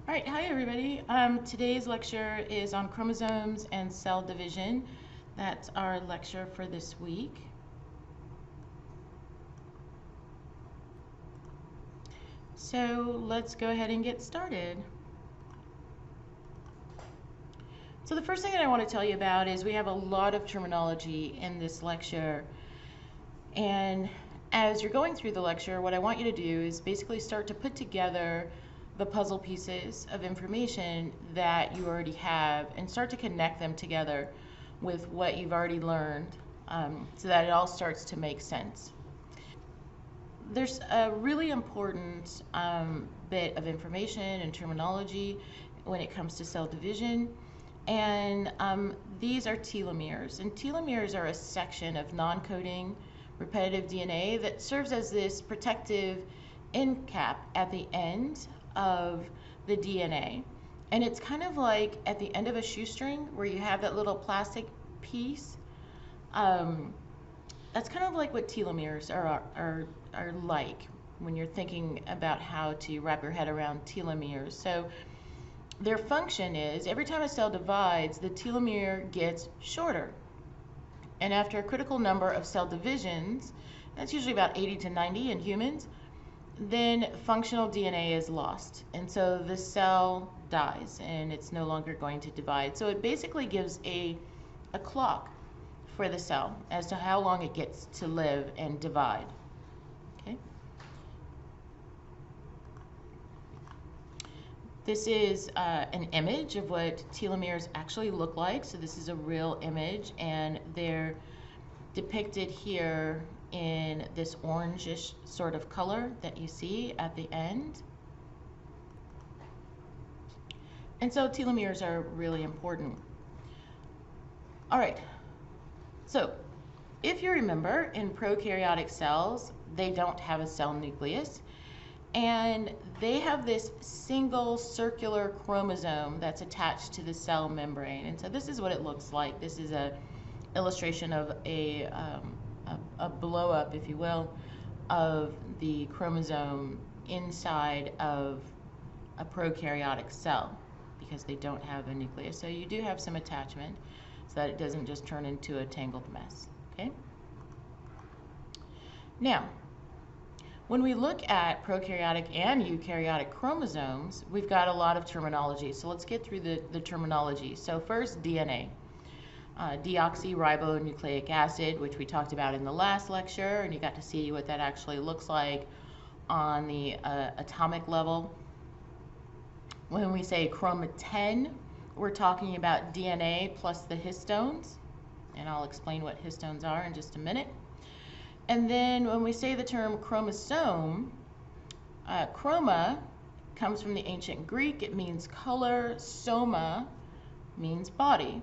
All right, hi everybody. Today's lecture is on chromosomes and cell division. That's our lecture for this week. So let's go ahead and get started. So the first thing that I want to tell you about is we have a lot of terminology in this lecture. And as you're going through the lecture, what I want you to do is basically start to put together the puzzle pieces of information that you already have and start to connect them together with what you've already learned so that it all starts to make sense. There's a really important bit of information and terminology when it comes to cell division, and these are telomeres. And telomeres are a section of non-coding repetitive DNA that serves as this protective end cap at the end of the DNA. And it's kind of like at the end of a shoestring where you have that little plastic piece. That's kind of like what telomeres are like when you're thinking about how to wrap your head around telomeres. So their function is every time a cell divides, the telomere gets shorter. And after a critical number of cell divisions, that's usually about 80 to 90 in humans, then functional DNA is lost. And so the cell dies and it's no longer going to divide. So it basically gives a clock for the cell as to how long it gets to live and divide. Okay. This is an image of what telomeres actually look like. So this is a real image, and they're depicted here in this orangish sort of color that you see at the end. And so telomeres are really important. All right, so if you remember, in prokaryotic cells, they don't have a cell nucleus, and they have this single circular chromosome that's attached to the cell membrane. And so this is what it looks like. This is a illustration of a blow up, if you will, of the chromosome inside of a prokaryotic cell because they don't have a nucleus. So you do have some attachment so that it doesn't just turn into a tangled mess. Okay? Now, when we look at prokaryotic and eukaryotic chromosomes, we've got a lot of terminology. So let's get through the terminology. So first, DNA. Deoxyribonucleic acid, which we talked about in the last lecture, and you got to see what that actually looks like on the atomic level. When we say chromatin, we're talking about DNA plus the histones, and I'll explain what histones are in just a minute. And then when we say the term chromosome, chroma comes from the ancient Greek. It means color. Soma means body.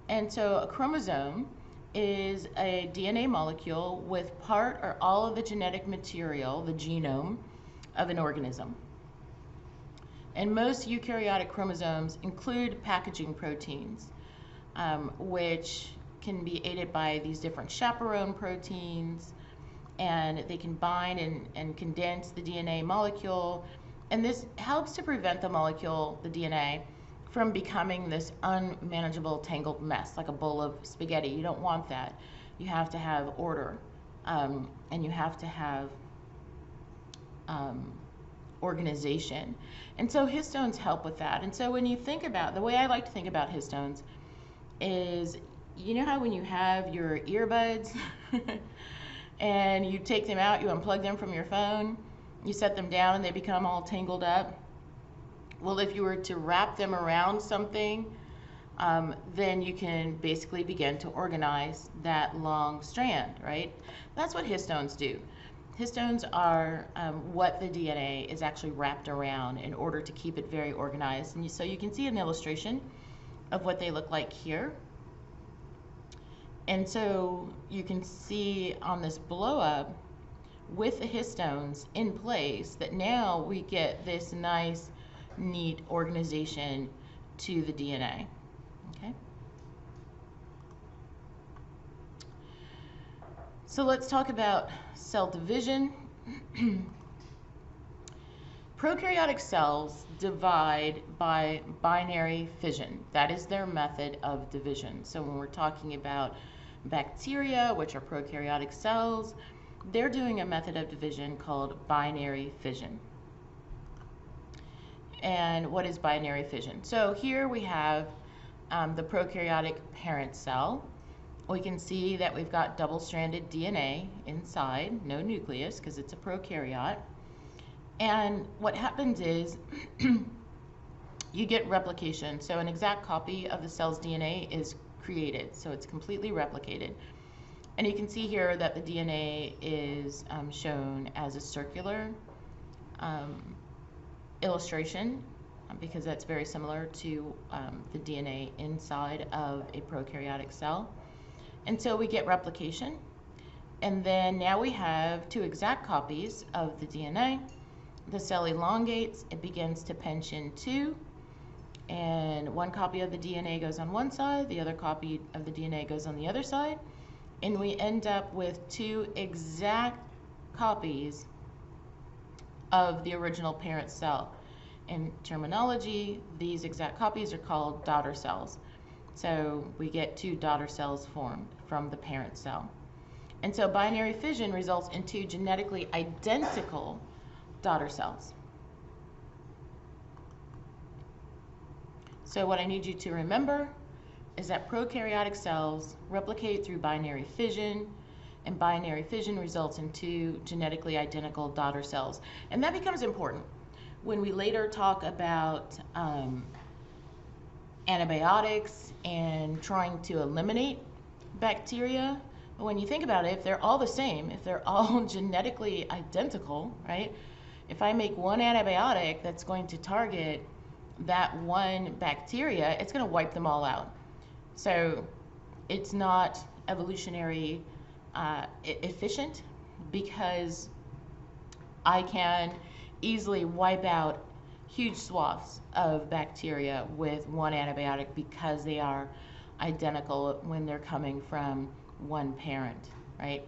And so a chromosome is a DNA molecule with part or all of the genetic material, the genome, of an organism. And most eukaryotic chromosomes include packaging proteins, which can be aided by these different chaperone proteins, and they can bind and condense the DNA molecule. And this helps to prevent the molecule, the DNA, from becoming this unmanageable tangled mess, like a bowl of spaghetti. You don't want that. You have to have order, and you have to have organization. And so histones help with that. And so when you think about, the way I like to think about histones is, you know how when you have your earbuds and you take them out, you unplug them from your phone, you set them down and they become all tangled up? Well, if you were to wrap them around something, then you can basically begin to organize that long strand, right? That's what histones do. Histones are what the DNA is actually wrapped around in order to keep it very organized. And so you can see an illustration of what they look like here. And so you can see on this blow up with the histones in place that now we get this nice, neat organization to the DNA. Okay. So let's talk about cell division. Prokaryotic cells divide by binary fission. That is their method of division. So when we're talking about bacteria, which are prokaryotic cells, they're doing a method of division called binary fission. And what is binary fission? So here we have the prokaryotic parent cell. We can see that we've got double-stranded DNA inside, no nucleus because it's a prokaryote. And what happens is you get replication. So an exact copy of the cell's DNA is created. So it's completely replicated. And you can see here that the DNA is shown as a circular illustration because that's very similar to the DNA inside of a prokaryotic cell. And so we get replication. And then now we have two exact copies of the DNA. The cell elongates, it begins to pension two, and one copy of the DNA goes on one side, the other copy of the DNA goes on the other side, and we end up with two exact copies of the original parent cell. In terminology, these exact copies are called daughter cells. So we get two daughter cells formed from the parent cell. And so binary fission results in two genetically identical daughter cells. So what I need you to remember is that prokaryotic cells replicate through binary fission, and binary fission results in two genetically identical daughter cells. And that becomes important when we later talk about antibiotics and trying to eliminate bacteria. But when you think about it, if they're all the same, if they're all genetically identical, right? If I make one antibiotic that's going to target that one bacteria, it's going to wipe them all out. So it's not evolutionary efficient because I can easily wipe out huge swaths of bacteria with one antibiotic because they are identical when they're coming from one parent, right?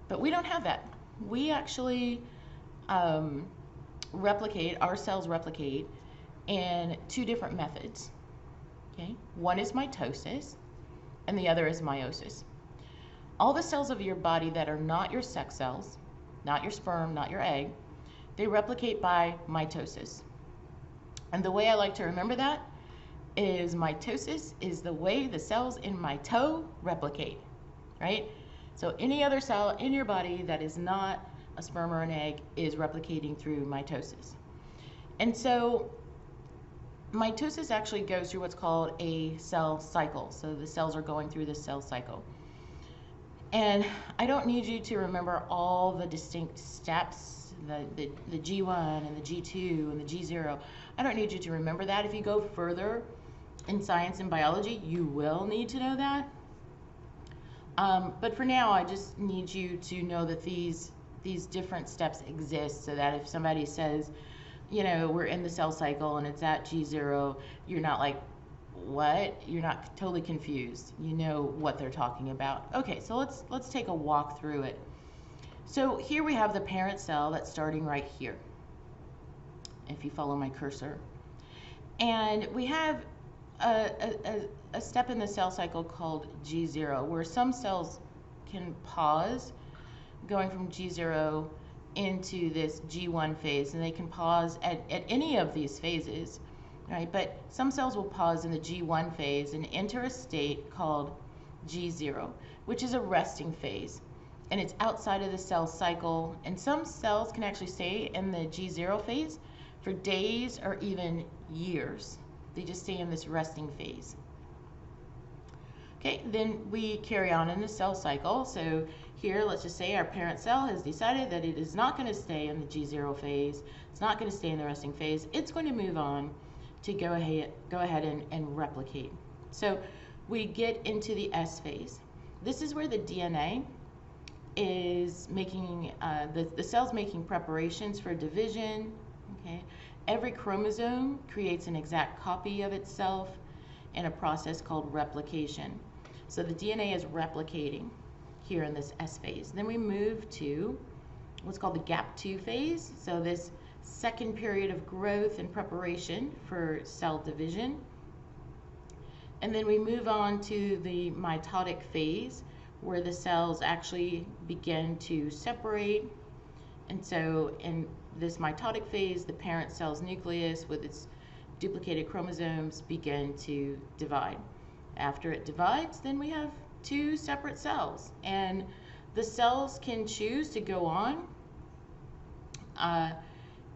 But we don't have that. We actually replicate, our cells replicate in two different methods. Okay? One is mitosis and the other is meiosis. All the cells of your body that are not your sex cells, not your sperm, not your egg, they replicate by mitosis. And the way I like to remember that is mitosis is the way the cells in my toe replicate, right? So any other cell in your body that is not a sperm or an egg is replicating through mitosis. And so mitosis actually goes through what's called a cell cycle. So the cells are going through this cell cycle. And I don't need you to remember all the distinct steps, the G1 and the G2 and the G0. I don't need you to remember that. If you go further in science and biology, you will need to know that. But for now, I just need you to know that these different steps exist so that if somebody says, you know, we're in the cell cycle and it's at G0, you're not like, what? You're not totally confused. You know what they're talking about. Okay, so let's take a walk through it. So here we have the parent cell that's starting right here, if you follow my cursor. And we have a step in the cell cycle called G0, where some cells can pause going from G0 into this G1 phase, and they can pause at any of these phases, right? But some cells will pause in the G1 phase and enter a state called G0, which is a resting phase, and it's outside of the cell cycle, and some cells can actually stay in the G0 phase for days or even years. They just stay in this resting phase. Okay, then we carry on in the cell cycle. So here, let's just say our parent cell has decided that it is not going to stay in the G0 phase. It's not going to stay in the resting phase. It's going to move on to go ahead and replicate. So we get into the S phase. This is where the DNA is making, the cell's making preparations for division. Okay, every chromosome creates an exact copy of itself in a process called replication. So the DNA is replicating here in this S phase. Then we move to what's called the gap 2 phase. So this second period of growth and preparation for cell division. And then we move on to the mitotic phase, where the cells actually begin to separate. And so in this mitotic phase, the parent cell's nucleus with its duplicated chromosomes begin to divide. After it divides, then we have two separate cells, and the cells can choose to go on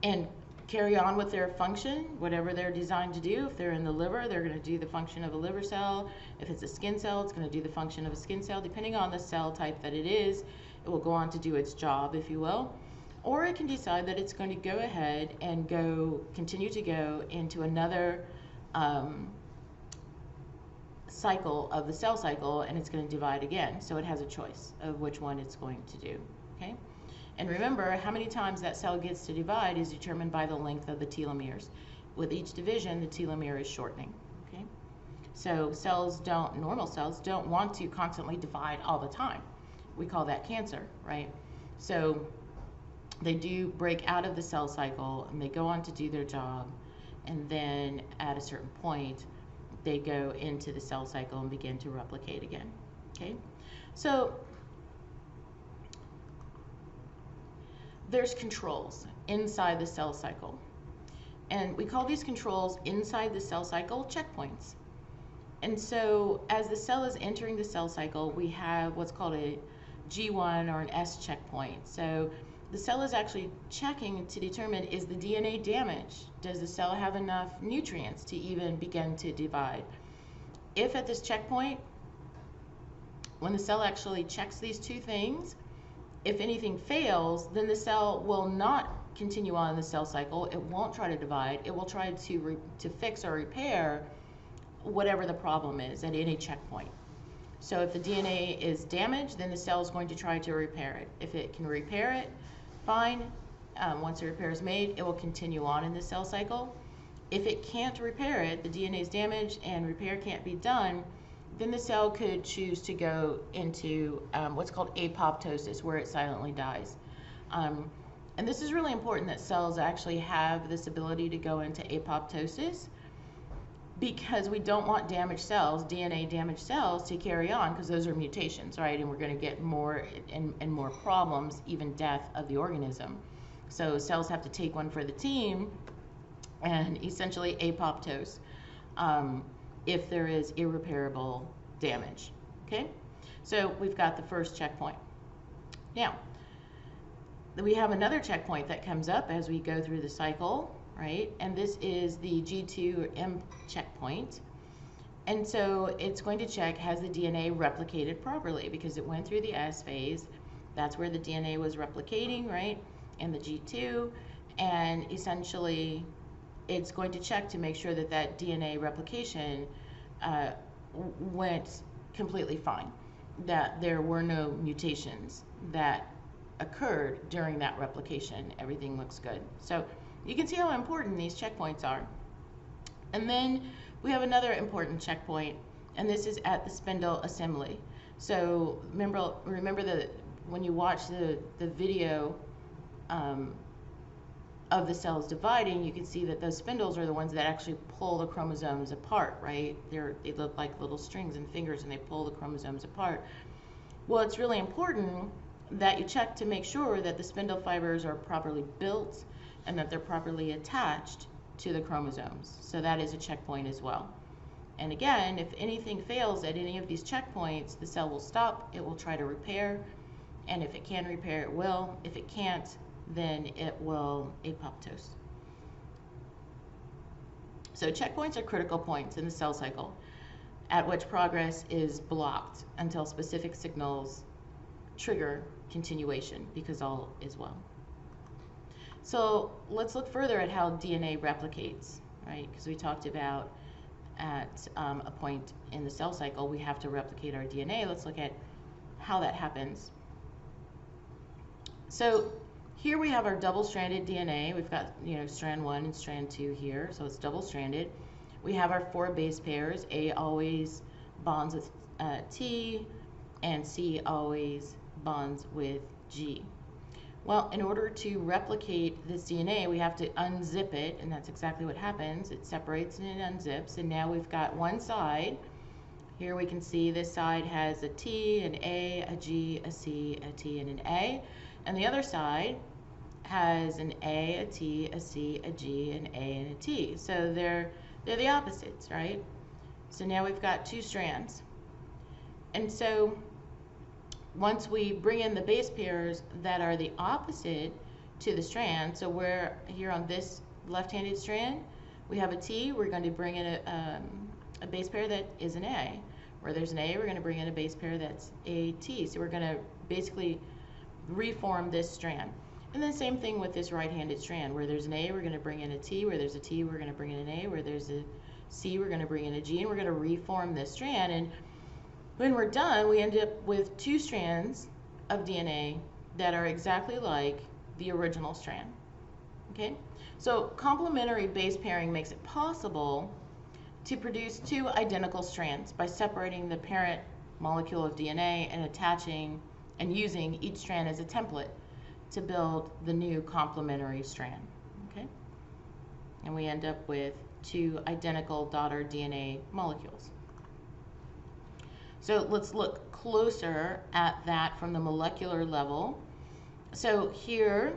and carry on with their function, whatever they're designed to do. If they're in the liver, they're going to do the function of a liver cell. If it's a skin cell, it's going to do the function of a skin cell. Depending on the cell type that it is, it will go on to do its job, if you will. Or it can decide that it's going to go ahead and continue to go into another cycle of the cell cycle, and it's going to divide again. So it has a choice of which one it's going to do. Okay? And remember, how many times that cell gets to divide is determined by the length of the telomeres. With each division, the telomere is shortening. Okay? So normal cells don't want to constantly divide all the time. We call that cancer, right? So they do break out of the cell cycle and they go on to do their job, and then at a certain point they go into the cell cycle and begin to replicate again. Okay, so there's controls inside the cell cycle, and we call these controls inside the cell cycle checkpoints. And so as the cell is entering the cell cycle, we have what's called a G1 or an S checkpoint. So the cell is actually checking to determine, is the DNA damaged? Does the cell have enough nutrients to even begin to divide? If at this checkpoint, when the cell actually checks these two things, if anything fails, then the cell will not continue on in the cell cycle. It won't try to divide. It will try to fix or repair whatever the problem is at any checkpoint. So if the DNA is damaged, then the cell is going to try to repair it. If it can repair it, fine. Once the repair is made, it will continue on in the cell cycle. If it can't repair it, the DNA is damaged and repair can't be done, then the cell could choose to go into what's called apoptosis, where it silently dies. And this is really important, that cells actually have this ability to go into apoptosis, because we don't want damaged cells, DNA damaged cells, to carry on, because those are mutations, right? And we're going to get more and more problems, even death of the organism. So cells have to take one for the team and essentially apoptose if there is irreparable damage. Okay? So we've got the first checkpoint. Now, we have another checkpoint that comes up as we go through the cycle, right? And this is the G2 or M checkpoint. And so it's going to check, has the DNA replicated properly? Because it went through the S phase. That's where the DNA was replicating, right? And the G2. And essentially, it's going to check to make sure that that DNA replication went completely fine, that there were no mutations that occurred during that replication. Everything looks good. So you can see how important these checkpoints are. And then we have another important checkpoint, and this is at the spindle assembly. So remember that when you watch the video of the cells dividing, you can see that those spindles are the ones that actually pull the chromosomes apart, right? They look like little strings and fingers, and they pull the chromosomes apart. Well, it's really important that you check to make sure that the spindle fibers are properly built and that they're properly attached to the chromosomes. So that is a checkpoint as well. And again, if anything fails at any of these checkpoints, the cell will stop, it will try to repair, and if it can repair, it will. If it can't, then it will apoptose. So checkpoints are critical points in the cell cycle at which progress is blocked until specific signals trigger continuation, because all is well. So let's look further at how DNA replicates, right? Because we talked about at a point in the cell cycle, we have to replicate our DNA. Let's look at how that happens. So here we have our double-stranded DNA. We've got, strand 1 and strand 2 here, so it's double-stranded. We have our 4 base pairs. A always bonds with T, and C always bonds with G. Well, in order to replicate this DNA, we have to unzip it, and that's exactly what happens. It separates and it unzips, and now we've got one side. Here we can see this side has a T, an A, a G, a C, a T, and an A. And the other side has an A, a T, a C, a G, an A, and a T. So they're the opposites, right? So now we've got two strands. And so once we bring in the base pairs that are the opposite to the strand, so we're here on this left-handed strand, we have a T, we're going to bring in a base pair that is an A. Where there's an A, we're going to bring in a base pair that's a T. So we're going to basically reform this strand. And then same thing with this right-handed strand. Where there's an A, we're going to bring in a T. Where there's a T, we're going to bring in an A. Where there's a C, we're going to bring in a G. And we're going to reform this strand. And when we're done, we end up with two strands of DNA that are exactly like the original strand. Okay? So complementary base pairing makes it possible to produce two identical strands by separating the parent molecule of DNA and attaching and using each strand as a template to build the new complementary strand. Okay? And we end up with two identical daughter DNA molecules. So let's look closer at that from the molecular level. So here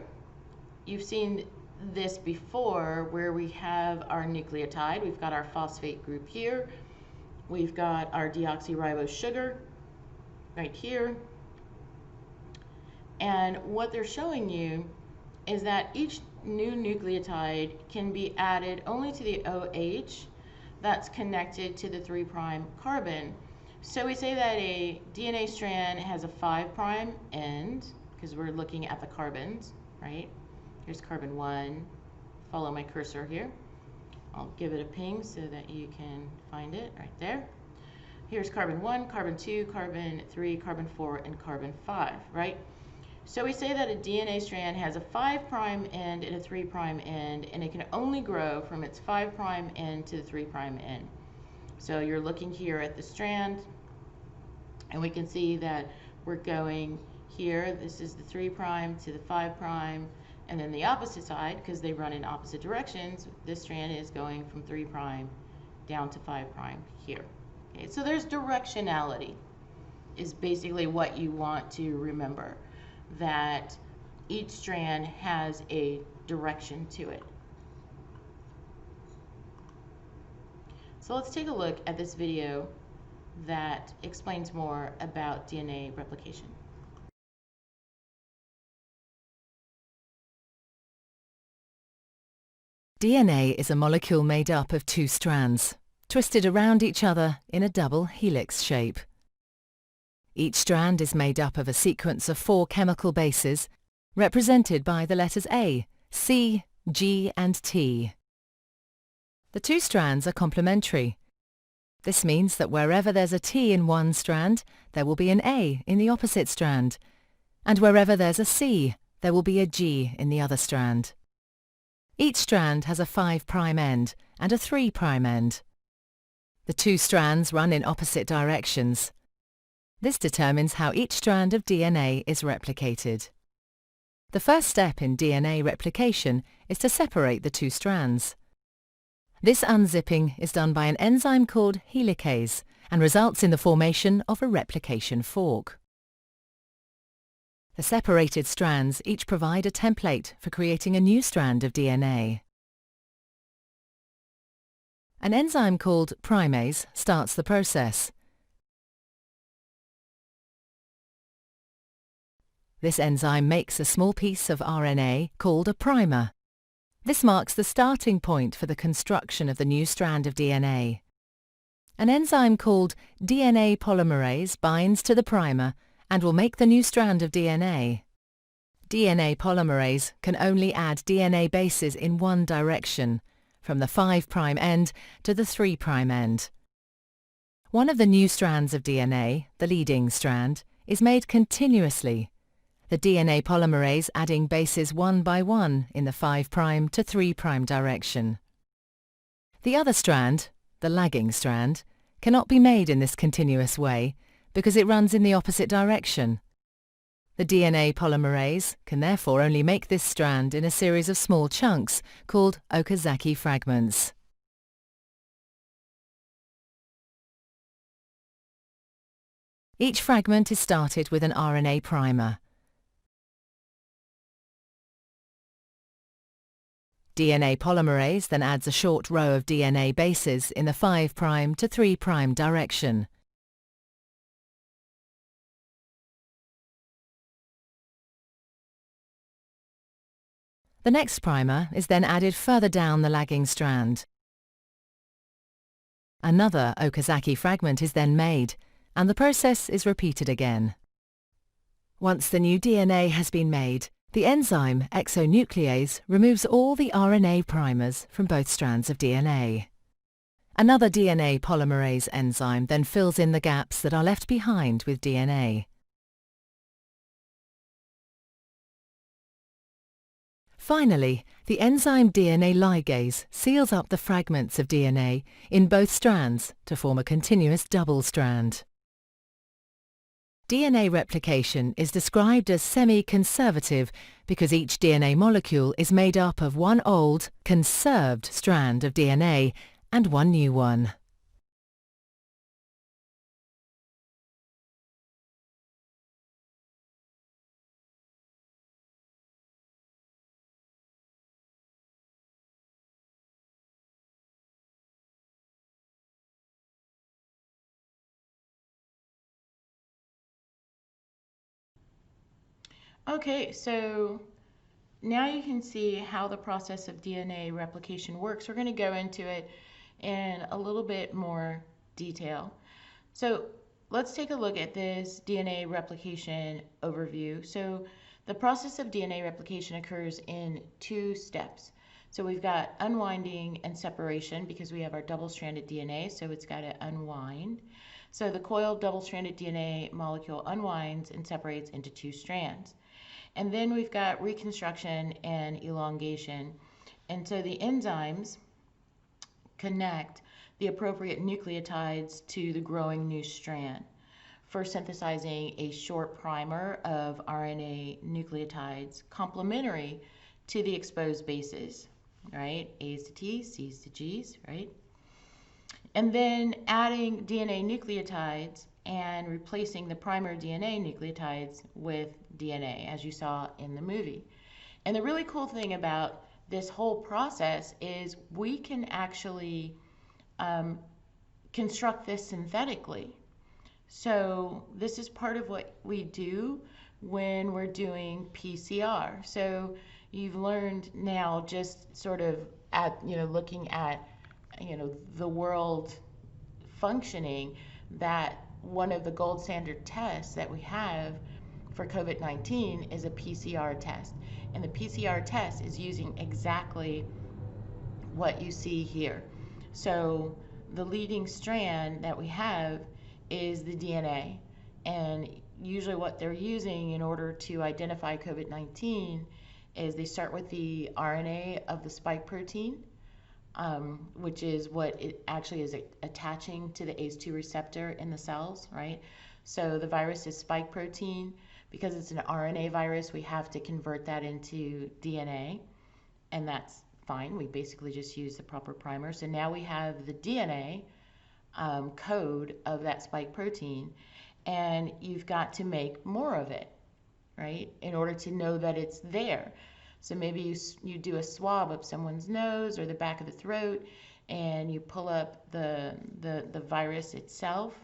you've seen this before, where we have our nucleotide. We've got our phosphate group here. We've got our deoxyribose sugar right here. And what they're showing you is that each new nucleotide can be added only to the OH that's connected to the 3' carbon. So we say that a DNA strand has a 5' end, because we're looking at the carbons, right? Here's carbon 1. Follow my cursor here. I'll give it a ping so that you can find it right there. Here's carbon 1, carbon 2, carbon 3, carbon 4, and carbon 5, right? So we say that a DNA strand has a 5' end and a 3' end, and it can only grow from its 5' end to the 3' end. So you're looking here at the strand, and we can see that we're going here. This is the 3' to the 5', and then the opposite side, because they run in opposite directions, this strand is going from 3' down to 5' here. Okay, so there's directionality, is basically what you want to remember, that each strand has a direction to it. So let's take a look at this video that explains more about DNA replication. DNA is a molecule made up of two strands, twisted around each other in a double helix shape. Each strand is made up of a sequence of 4 chemical bases, represented by the letters A, C, G, and T. The two strands are complementary. This means that wherever there's a T in one strand, there will be an A in the opposite strand, and wherever there's a C, there will be a G in the other strand. Each strand has a 5' end and a 3' end. The two strands run in opposite directions. This determines how each strand of DNA is replicated. The first step in DNA replication is to separate the two strands. This unzipping is done by an enzyme called helicase and results in the formation of a replication fork. The separated strands each provide a template for creating a new strand of DNA. An enzyme called primase starts the process. This enzyme makes a small piece of RNA called a primer. This marks the starting point for the construction of the new strand of DNA. An enzyme called DNA polymerase binds to the primer and will make the new strand of DNA. DNA polymerase can only add DNA bases in one direction, from the 5' end to the 3' end. One of the new strands of DNA, the leading strand, is made continuously, the DNA polymerase adding bases one by one in the 5' to 3' direction. The other strand, the lagging strand, cannot be made in this continuous way because it runs in the opposite direction. The DNA polymerase can therefore only make this strand in a series of small chunks called Okazaki fragments. Each fragment is started with an RNA primer. DNA polymerase then adds a short row of DNA bases in the 5' to 3' direction. The next primer is then added further down the lagging strand. Another Okazaki fragment is then made, and the process is repeated again. Once the new DNA has been made, the enzyme exonuclease removes all the RNA primers from both strands of DNA. Another DNA polymerase enzyme then fills in the gaps that are left behind with DNA. Finally, the enzyme DNA ligase seals up the fragments of DNA in both strands to form a continuous double strand. DNA replication is described as semi-conservative because each DNA molecule is made up of one old, conserved strand of DNA and one new one. Okay, so now you can see how the process of DNA replication works. We're going to go into it in a little bit more detail. So let's take a look at this DNA replication overview. So the process of DNA replication occurs in 2 steps. So we've got unwinding and separation because we have our double-stranded DNA, so it's got to unwind. So the coiled double-stranded DNA molecule unwinds and separates into 2 strands. And then we've got reconstruction and elongation. And so the enzymes connect the appropriate nucleotides to the growing new strand, first synthesizing a short primer of RNA nucleotides complementary to the exposed bases, right? A's to T's, C's to G's, right? And then adding DNA nucleotides and replacing the primer DNA nucleotides with DNA, as you saw in the movie. And the really cool thing about this whole process is we can actually construct this synthetically. So this is part of what we do when we're doing PCR. So you've learned now, just sort of looking at the world functioning, that one of the gold standard tests that we have for COVID-19 is a PCR test. And the PCR test is using exactly what you see here. So the leading strand that we have is the DNA. And usually what they're using in order to identify COVID-19 is they start with the RNA of the spike protein, which is what it actually is attaching to the ACE2 receptor in the cells, right? So the virus is spike protein. Because it's an RNA virus, we have to convert that into DNA, and that's fine. We basically just use the proper primer. So now we have the DNA code of that spike protein, and you've got to make more of it, right, in order to know that it's there. So maybe you do a swab of someone's nose or the back of the throat, and you pull up the virus itself.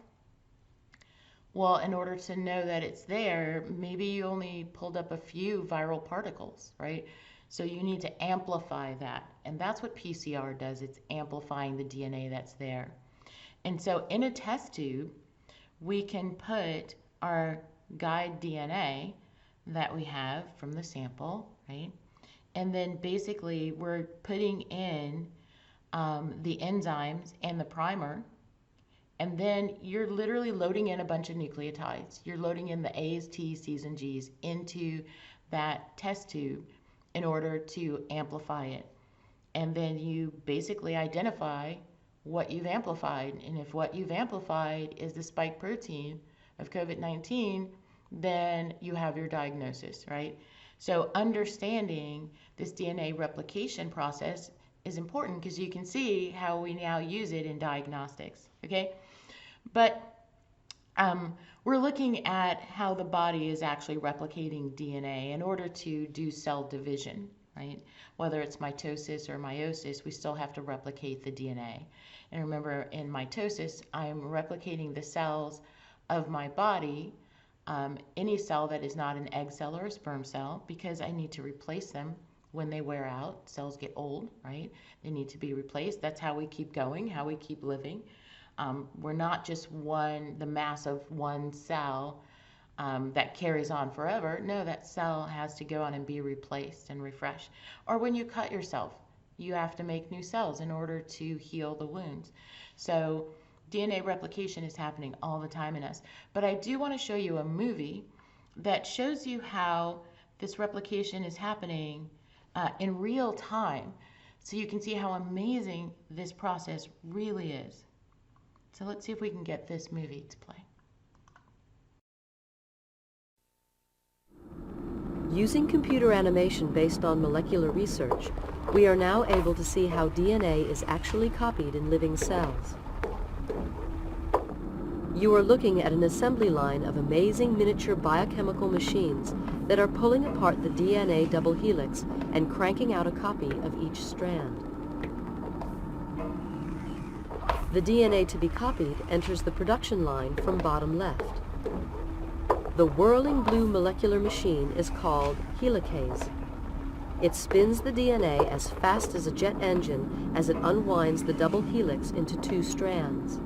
Well, in order to know that it's there, maybe you only pulled up a few viral particles, right? So you need to amplify that. And that's what PCR does. It's amplifying the DNA that's there. And so in a test tube, we can put our guide DNA that we have from the sample, right? And then basically we're putting in the enzymes and the primer. And then you're literally loading in a bunch of nucleotides. You're loading in the A's, T's, C's, and G's into that test tube in order to amplify it. And then you basically identify what you've amplified. And if what you've amplified is the spike protein of COVID-19, then you have your diagnosis, right? So understanding this DNA replication process is important because you can see how we now use it in diagnostics, okay? But um, we're looking at how the body is actually replicating DNA in order to do cell division, right? Whether it's mitosis or meiosis, we still have to replicate the DNA. And remember, in mitosis, I'm replicating the cells of my body, any cell that is not an egg cell or a sperm cell, because I need to replace them when they wear out. Cells get old, right? They need to be replaced. That's how we keep going, how we keep living. We're not just the mass of one cell that carries on forever. No, that cell has to go on and be replaced and refreshed. Or when you cut yourself, you have to make new cells in order to heal the wounds. So DNA replication is happening all the time in us. But I do want to show you a movie that shows you how this replication is happening in real time. So you can see how amazing this process really is. So let's see if we can get this movie to play. Using computer animation based on molecular research, we are now able to see how DNA is actually copied in living cells. You are looking at an assembly line of amazing miniature biochemical machines that are pulling apart the DNA double helix and cranking out a copy of each strand. The DNA to be copied enters the production line from bottom left. The whirling blue molecular machine is called helicase. It spins the DNA as fast as a jet engine as it unwinds the double helix into two strands.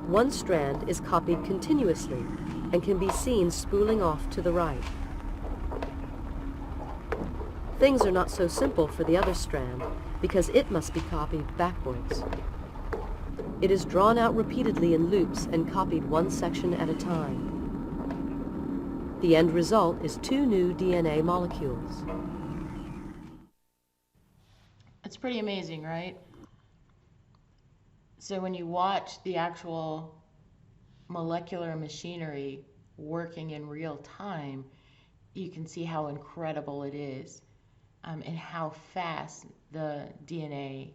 One strand is copied continuously and can be seen spooling off to the right. Things are not so simple for the other strand because it must be copied backwards. It is drawn out repeatedly in loops and copied one section at a time. The end result is two new DNA molecules. It's pretty amazing, right? So when you watch the actual molecular machinery working in real time, you can see how incredible it is, and how fast the DNA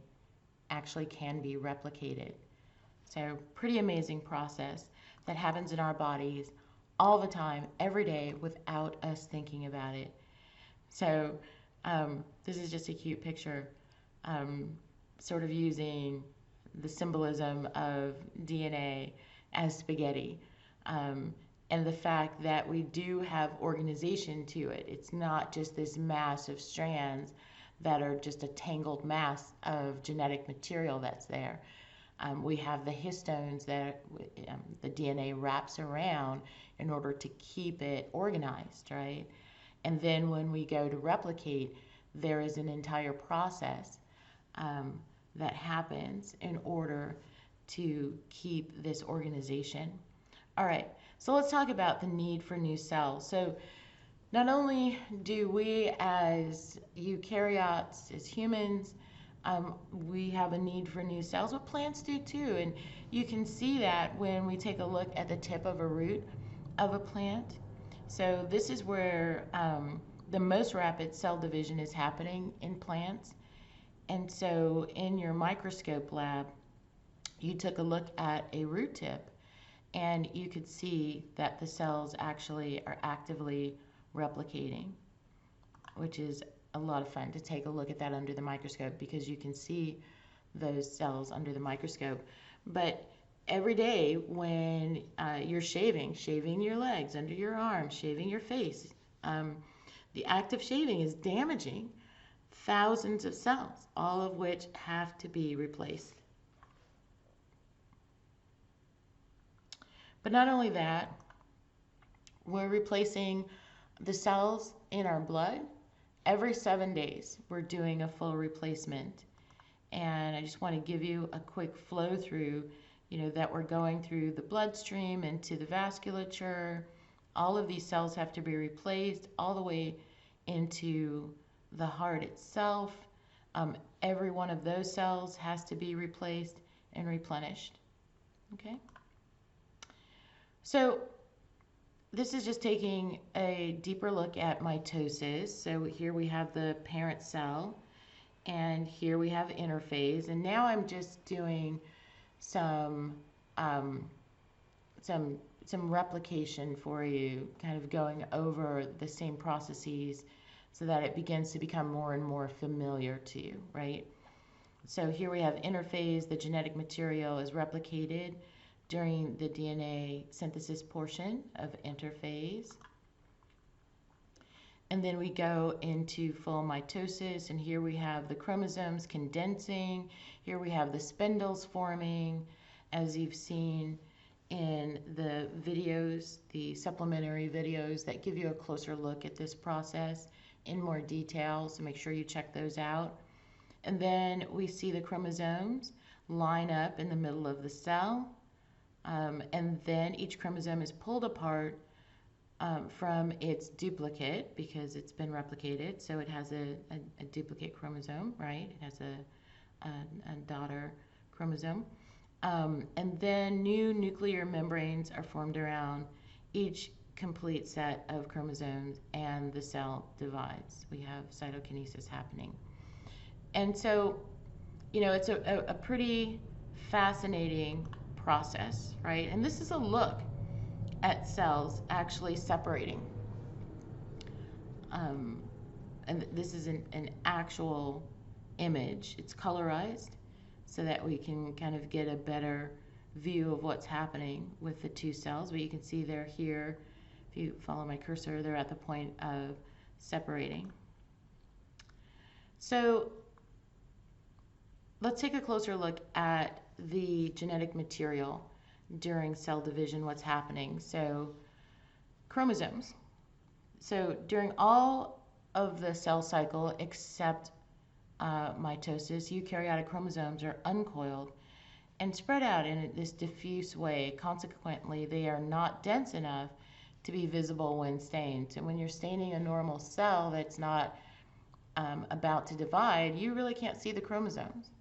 actually can be replicated. So pretty amazing process that happens in our bodies all the time, every day, without us thinking about it. So this is just a cute picture, sort of using the symbolism of DNA as spaghetti. And the fact that we do have organization to it. It's not just this mass of strands that are just a tangled mass of genetic material that's there. We have the histones that the DNA wraps around in order to keep it organized, right? And then when we go to replicate, there is an entire process that happens in order to keep this organization. All right, so let's talk about the need for new cells. So not only do we as eukaryotes, as humans, we have a need for new cells, but plants do too. And you can see that when we take a look at the tip of a root of a plant. So this is where the most rapid cell division is happening in plants. And so in your microscope lab, you took a look at a root tip, and you could see that the cells actually are actively replicating, which is a lot of fun to take a look at that under the microscope because you can see those cells under the microscope. But every day when you're shaving your legs, under your arms, shaving your face, the act of shaving is damaging thousands of cells, all of which have to be replaced. But not only that, we're replacing the cells in our blood. Every 7 days, we're doing a full replacement. And I just want to give you a quick flow through, that we're going through the bloodstream into the vasculature. All of these cells have to be replaced all the way into the heart itself. Every one of those cells has to be replaced and replenished. Okay? So this is just taking a deeper look at mitosis. So here we have the parent cell, and here we have interphase. And now I'm just doing some um, some replication for you, kind of going over the same processes so that it begins to become more and more familiar to you, right? So here we have interphase. The genetic material is replicated during the DNA synthesis portion of interphase. And then we go into full mitosis, and here we have the chromosomes condensing. Here we have the spindles forming, as you've seen in the videos, the supplementary videos that give you a closer look at this process in more detail, so make sure you check those out. And then we see the chromosomes line up in the middle of the cell, and then each chromosome is pulled apart from its duplicate because it's been replicated. So it has a duplicate chromosome, right? It has a daughter chromosome. And then new nuclear membranes are formed around each complete set of chromosomes, and the cell divides. We have cytokinesis happening. And so, it's a pretty fascinating process, right? And this is a look at cells actually separating. And this is an actual image. It's colorized so that we can kind of get a better view of what's happening with the two cells. But you can see they're here. If you follow my cursor, they're at the point of separating. So let's take a closer look at the genetic material during cell division, what's happening. So chromosomes. So during all of the cell cycle except mitosis, eukaryotic chromosomes are uncoiled and spread out in this diffuse way. Consequently, they are not dense enough to be visible when stained. So when you're staining a normal cell that's not about to divide, you really can't see the chromosomes.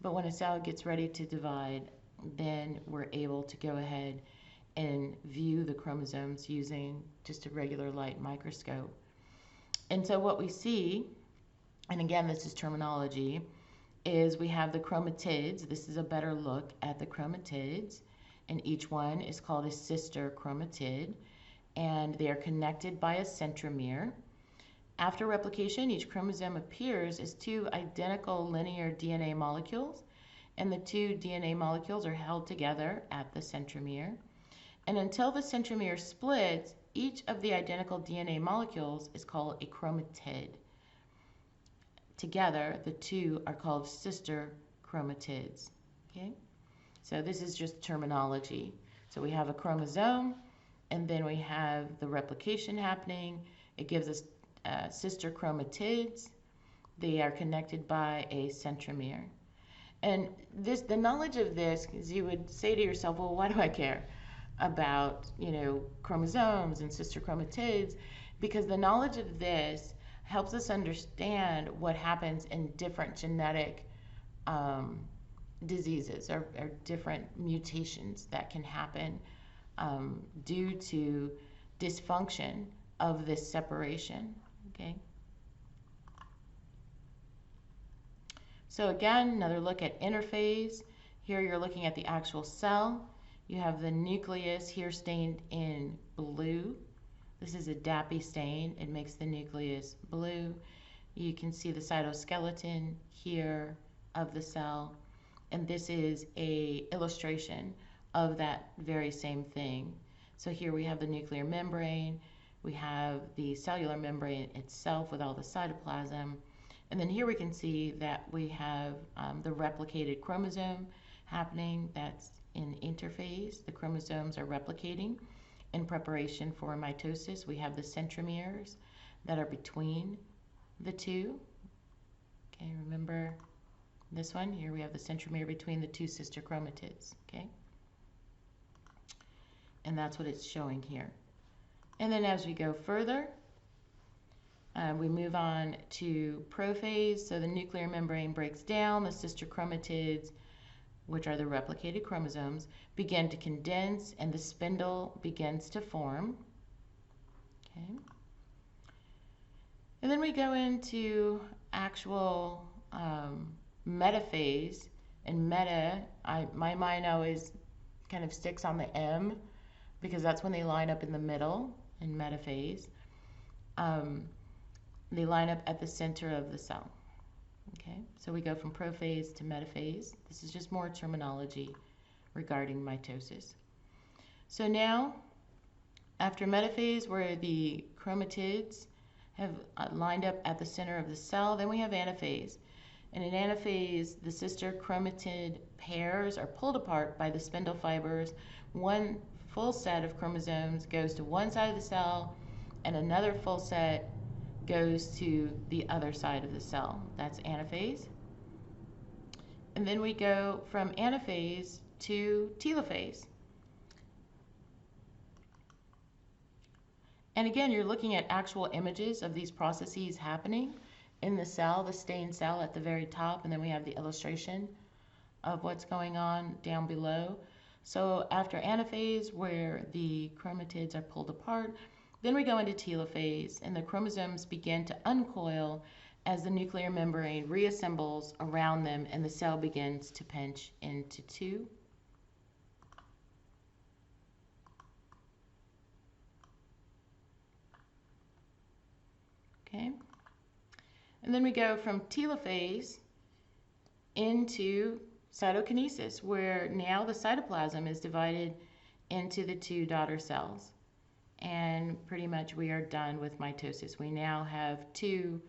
But when a cell gets ready to divide, then we're able to go ahead and view the chromosomes using just a regular light microscope. And so what we see, and again, this is terminology, is we have the chromatids. This is a better look at the chromatids, and each one is called a sister chromatid, and they are connected by a centromere. After replication, each chromosome appears as two identical linear DNA molecules, and the two DNA molecules are held together at the centromere. And until the centromere splits, each of the identical DNA molecules is called a chromatid. Together, the two are called sister chromatids. Okay? So this is just terminology. So we have a chromosome, and then we have the replication happening. It gives us sister chromatids. They are connected by a centromere. And the knowledge of this, because you would say to yourself, well, why do I care about, chromosomes and sister chromatids? Because the knowledge of this helps us understand what happens in different genetic diseases or different mutations that can happen due to dysfunction of this separation. Okay. So again, another look at interphase. Here you're looking at the actual cell. You have the nucleus here stained in blue. This is a DAPI stain. It makes the nucleus blue. You can see the cytoskeleton here of the cell. And this is an illustration of that very same thing. So here we have the nuclear membrane. We have the cellular membrane itself with all the cytoplasm. And then here we can see that we have the replicated chromosome happening. That's in interphase. The chromosomes are replicating in preparation for mitosis. We have the centromeres that are between the two. Okay, remember this one? Here we have the centromere between the two sister chromatids. Okay? And that's what it's showing here. And then as we go further, we move on to prophase. So the nuclear membrane breaks down. The sister chromatids, which are the replicated chromosomes, begin to condense, and the spindle begins to form. Okay. And then we go into actual metaphase. And meta, my mind always kind of sticks on the M because that's when they line up in the middle in metaphase. They line up at the center of the cell. Okay, so we go from prophase to metaphase. This is just more terminology regarding mitosis. So now, after metaphase, where the chromatids have lined up at the center of the cell, then we have anaphase. And in anaphase, the sister chromatid pairs are pulled apart by the spindle fibers. One full set of chromosomes goes to one side of the cell, and another full set goes to the other side of the cell. That's anaphase. And then we go from anaphase to telophase. And again, you're looking at actual images of these processes happening in the cell, the stained cell at the very top, and then we have the illustration of what's going on down below. So after anaphase, where the chromatids are pulled apart, then we go into telophase, and the chromosomes begin to uncoil as the nuclear membrane reassembles around them and the cell begins to pinch into two. Okay. And then we go from telophase into cytokinesis, where now the cytoplasm is divided into the two daughter cells. And pretty much we are done with mitosis. We now have two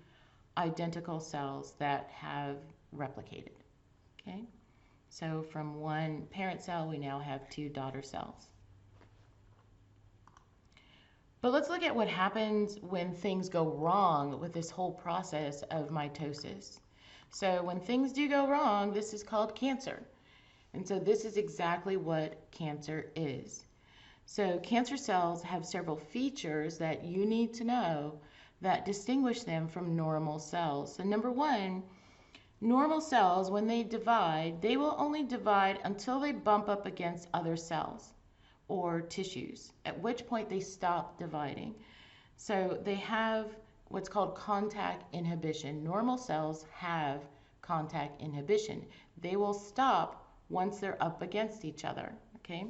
identical cells that have replicated. Okay? So from one parent cell, we now have two daughter cells. But let's look at what happens when things go wrong with this whole process of mitosis. So when things do go wrong, this is called cancer. And so this is exactly what cancer is. So cancer cells have several features that you need to know that distinguish them from normal cells. So number one, normal cells, when they divide, they will only divide until they bump up against other cells or tissues, at which point they stop dividing. So they have what's called contact inhibition. Normal cells have contact inhibition. They will stop once they're up against each other, okay?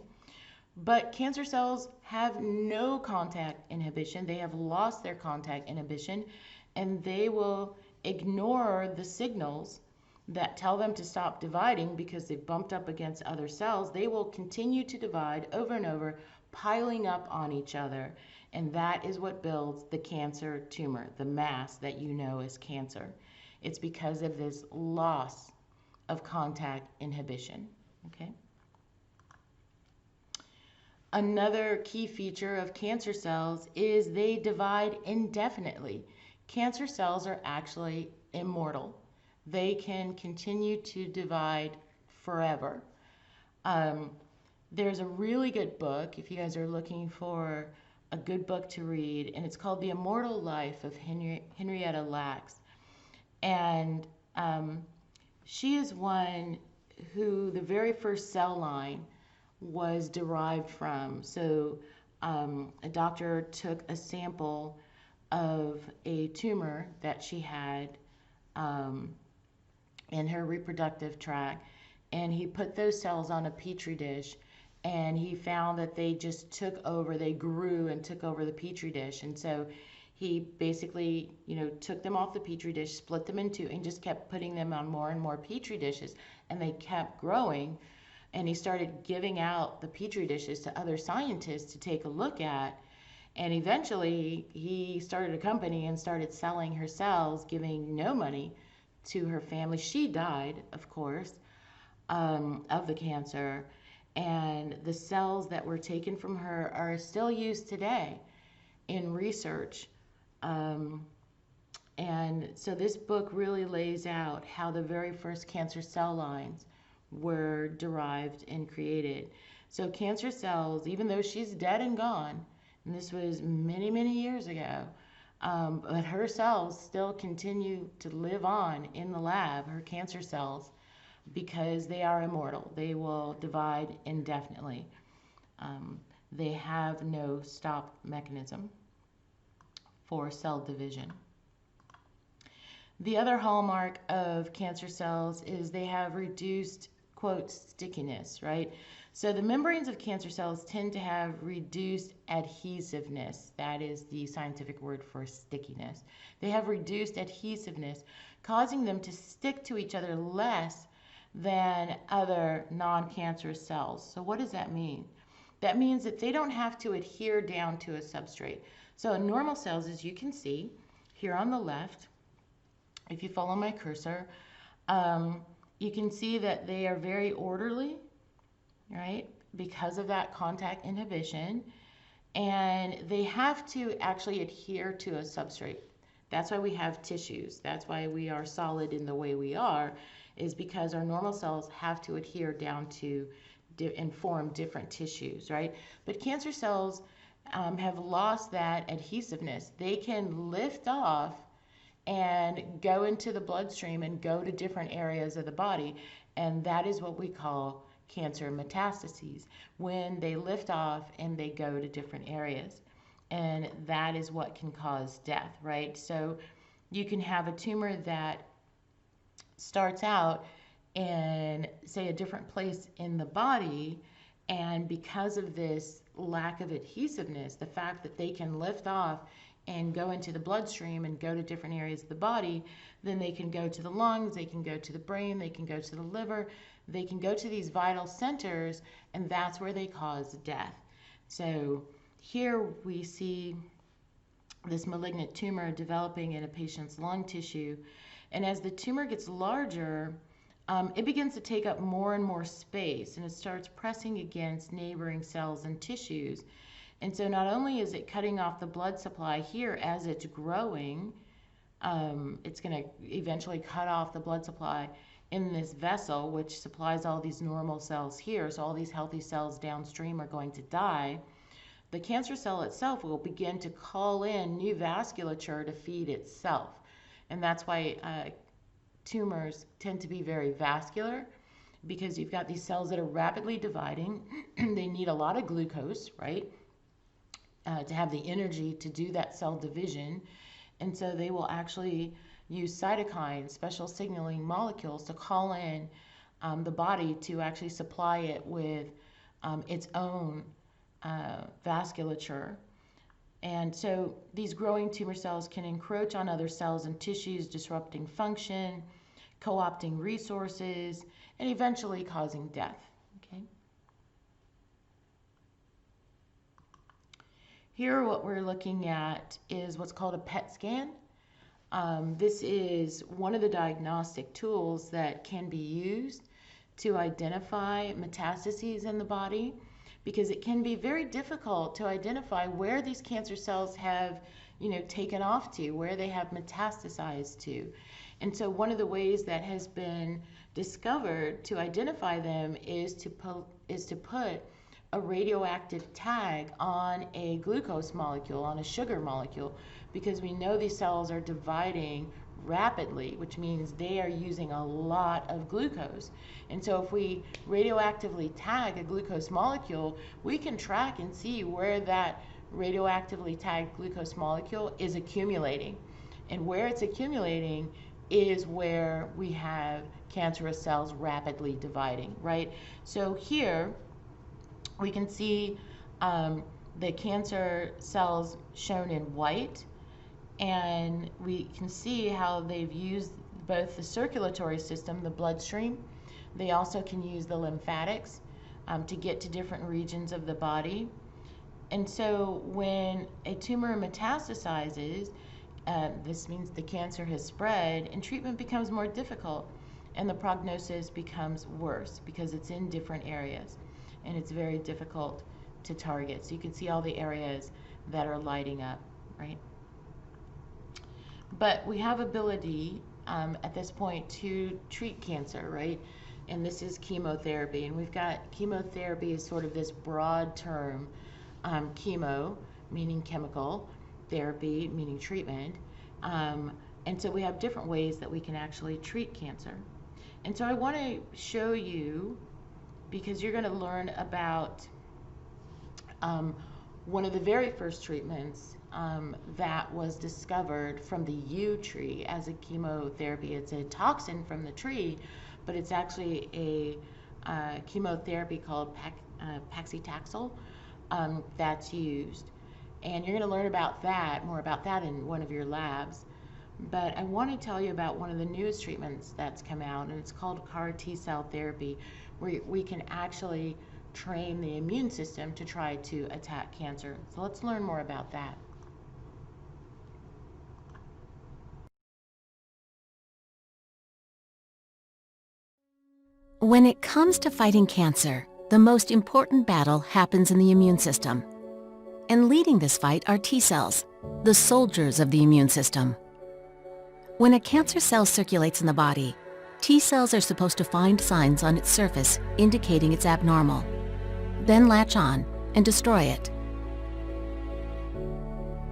But cancer cells have no contact inhibition. They have lost their contact inhibition, and they will ignore the signals that tell them to stop dividing because they've bumped up against other cells. They will continue to divide over and over, piling up on each other. And that is what builds the cancer tumor, the mass that you know as cancer. It's because of this loss of contact inhibition, okay? Another key feature of cancer cells is they divide indefinitely. Cancer cells are actually immortal. They can continue to divide forever. There's a really good book, if you guys are looking for a good book to read, and it's called The Immortal Life of Henrietta Lacks. And she is one who the very first cell line was derived from. So a doctor took a sample of a tumor that she had in her reproductive tract, and he put those cells on a petri dish, and he found that they just took over, they grew and took over the petri dish. And so he basically, took them off the petri dish, split them in two, and just kept putting them on more and more petri dishes, and they kept growing. And he started giving out the petri dishes to other scientists to take a look at. And eventually he started a company and started selling her cells, giving no money to her family. She died, of course, of the cancer. And the cells that were taken from her are still used today in research. And so this book really lays out how the very first cancer cell lines were derived and created. So cancer cells, even though she's dead and gone, and this was many, many years ago, but her cells still continue to live on in the lab, her cancer cells, because they are immortal. They will divide indefinitely. They have no stop mechanism. for cell division. The other hallmark of cancer cells is they have reduced, quote, stickiness, right? So the membranes of cancer cells tend to have reduced adhesiveness. That is the scientific word for stickiness. They have reduced adhesiveness, causing them to stick to each other less than other non-cancerous cells. So what does that mean? That means that they don't have to adhere down to a substrate. So in normal cells, as you can see here on the left, if you follow my cursor, you can see that they are very orderly, right? Because of that contact inhibition. And they have to actually adhere to a substrate. That's why we have tissues. That's why we are solid in the way we are, is because our normal cells have to adhere down to and form different tissues, right? But cancer cells have lost that adhesiveness. They can lift off and go into the bloodstream and go to different areas of the body. And that is what we call cancer metastases, when they lift off and they go to different areas. And that is what can cause death, right? So you can have a tumor that starts out in, say, a different place in the body, and because of this lack of adhesiveness, the fact that they can lift off and go into the bloodstream and go to different areas of the body, then they can go to the lungs, they can go to the brain, they can go to the liver, they can go to these vital centers, and that's where they cause death. So here we see this malignant tumor developing in a patient's lung tissue, and as the tumor gets larger, it begins to take up more and more space, and it starts pressing against neighboring cells and tissues. And so not only is it cutting off the blood supply here as it's growing, it's going to eventually cut off the blood supply in this vessel, which supplies all these normal cells here. So all these healthy cells downstream are going to die. The cancer cell itself will begin to call in new vasculature to feed itself. And that's why tumors tend to be very vascular, because you've got these cells that are rapidly dividing. They need a lot of glucose, right? To have the energy to do that cell division. And so they will actually use cytokines, special signaling molecules, to call in the body to actually supply it with its own vasculature. And so these growing tumor cells can encroach on other cells and tissues, disrupting function, co-opting resources, and eventually causing death. Okay. Here what we're looking at is what's called a PET scan. This is one of the diagnostic tools that can be used to identify metastases in the body, because it can be very difficult to identify where these cancer cells have, taken off to, where they have metastasized to. And so one of the ways that has been discovered to identify them is to put a radioactive tag on a glucose molecule, on a sugar molecule, because we know these cells are dividing rapidly, which means they are using a lot of glucose. And so if we radioactively tag a glucose molecule, we can track and see where that radioactively tagged glucose molecule is accumulating. And where it's accumulating is where we have cancerous cells rapidly dividing, right? So here we can see the cancer cells shown in white, and we can see how they've used both the circulatory system, the bloodstream. They also can use the lymphatics to get to different regions of the body. And so when a tumor metastasizes, this means the cancer has spread, and treatment becomes more difficult, and the prognosis becomes worse because it's in different areas, and it's very difficult to target. So you can see all the areas that are lighting up, right? But we have ability at this point to treat cancer, right? And this is chemotherapy, and we've got chemotherapy as sort of this broad term. Chemo meaning chemical, therapy meaning treatment, and so we have different ways that we can actually treat cancer. And so I want to show you, because you're going to learn about one of the very first treatments that was discovered from the yew tree as a chemotherapy. It's a toxin from the tree, but it's actually a chemotherapy called paclitaxel that's used. And you're going to learn about that, more about that in one of your labs. But I want to tell you about one of the newest treatments that's come out, and it's called CAR T-cell therapy, where we can actually train the immune system to try to attack cancer. So let's learn more about that. When it comes to fighting cancer, the most important battle happens in the immune system. And leading this fight are T cells, the soldiers of the immune system. When a cancer cell circulates in the body, T cells are supposed to find signs on its surface indicating it's abnormal, then latch on and destroy it.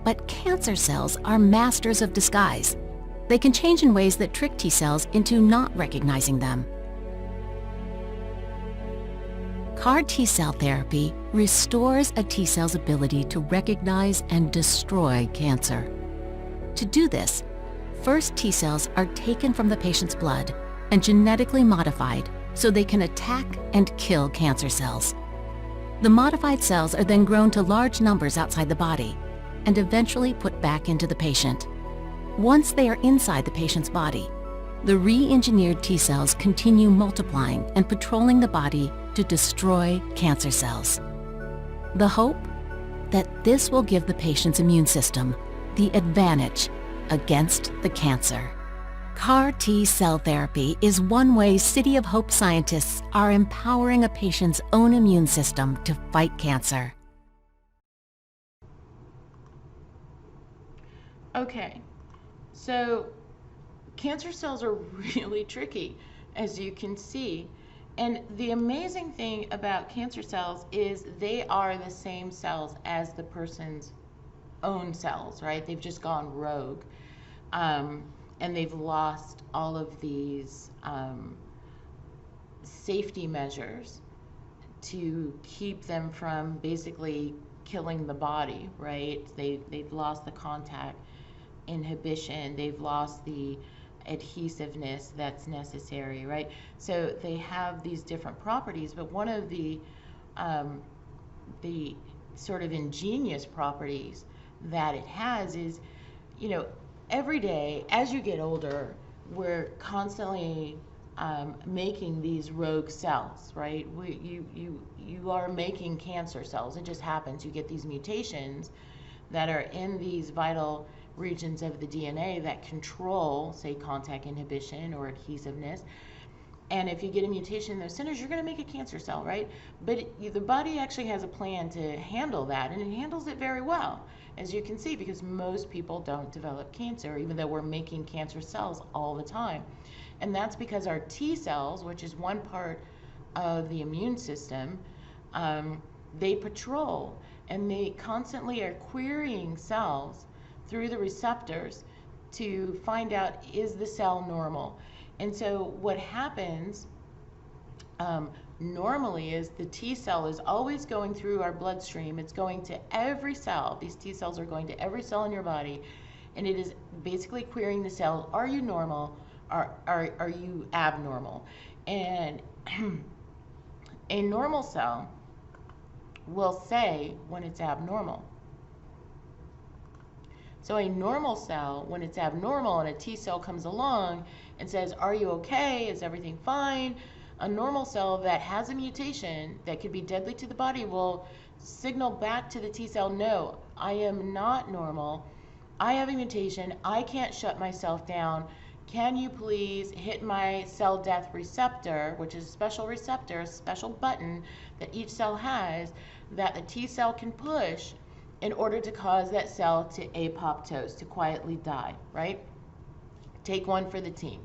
But cancer cells are masters of disguise. They can change in ways that trick T cells into not recognizing them. CAR T-cell therapy restores a T-cell's ability to recognize and destroy cancer. To do this, first T-cells are taken from the patient's blood and genetically modified so they can attack and kill cancer cells. The modified cells are then grown to large numbers outside the body and eventually put back into the patient. Once they are inside the patient's body, the re-engineered T-cells continue multiplying and patrolling the body to destroy cancer cells. The hope? That this will give the patient's immune system the advantage against the cancer. CAR T-cell therapy is one way City of Hope scientists are empowering a patient's own immune system to fight cancer. Okay, so cancer cells are really tricky, as you can see. And the amazing thing about cancer cells is they are the same cells as the person's own cells, right? They've just gone rogue. And they've lost all of these safety measures to keep them from basically killing the body, right? They've lost the contact inhibition, they've lost the adhesiveness that's necessary, right? So they have these different properties, but one of the sort of ingenious properties that it has is, you know, every day as you get older, we're constantly making these rogue cells, right? You are making cancer cells. It just happens you get these mutations that are in these vital regions of the DNA that control, say, contact inhibition or adhesiveness. And if you get a mutation in those centers, you're going to make a cancer cell, right? But the body actually has a plan to handle that, and it handles it very well, as you can see, because most people don't develop cancer, even though we're making cancer cells all the time. And that's because our T cells, which is one part of the immune system, they patrol, and they constantly are querying cells through the receptors to find out, is the cell normal? And so what happens normally is the T cell is always going through our bloodstream. It's going to every cell. These T cells are going to every cell in your body, and it is basically querying the cell, are you normal? Are you abnormal? And a normal cell will say when it's abnormal. So a normal cell, when it's abnormal and a T cell comes along and says, are you okay? Is everything fine? A normal cell that has a mutation that could be deadly to the body will signal back to the T cell, no, I am not normal. I have a mutation. I can't shut myself down. Can you please hit my cell death receptor, which is a special receptor, a special button that each cell has that the T cell can push in order to cause that cell to apoptose, to quietly die, right? Take one for the team.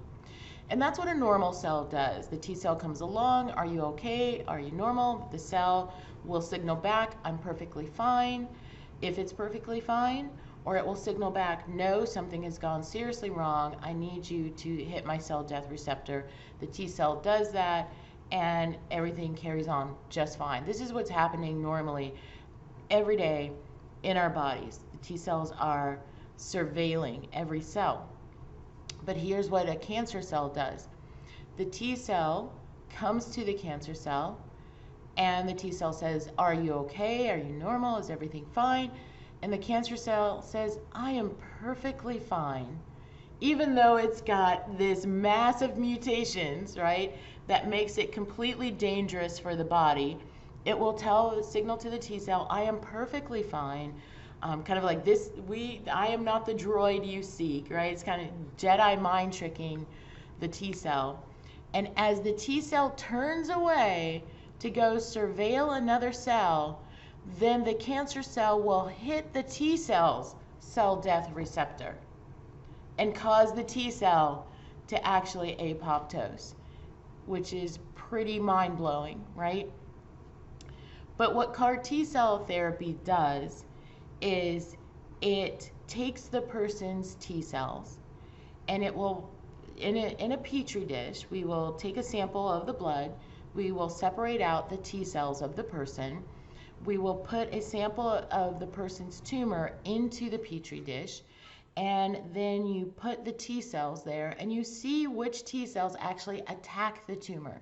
And that's what a normal cell does. The T cell comes along, are you okay? Are you normal? The cell will signal back, I'm perfectly fine, if it's perfectly fine, or it will signal back, no, something has gone seriously wrong, I need you to hit my cell death receptor. The T cell does that, and everything carries on just fine. This is what's happening normally every day in our bodies. The T cells are surveilling every cell. But here's what a cancer cell does. The T cell comes to the cancer cell, and the T cell says, are you okay? Are you normal? Is everything fine? And the cancer cell says, I am perfectly fine. Even though it's got this massive mutations, right, that makes it completely dangerous for the body, it will signal to the T cell, I am perfectly fine. Kind of like this, I am not the droid you seek, right? It's kind of Jedi mind tricking the T cell. And as the T cell turns away to go surveil another cell, then the cancer cell will hit the T cell's cell death receptor and cause the T cell to actually apoptose, which is pretty mind-blowing, right? But what CAR T cell therapy does is it takes the person's T cells, and it will, in a petri dish, we will take a sample of the blood, we will separate out the T cells of the person, we will put a sample of the person's tumor into the petri dish, and then you put the T cells there and you see which T cells actually attack the tumor.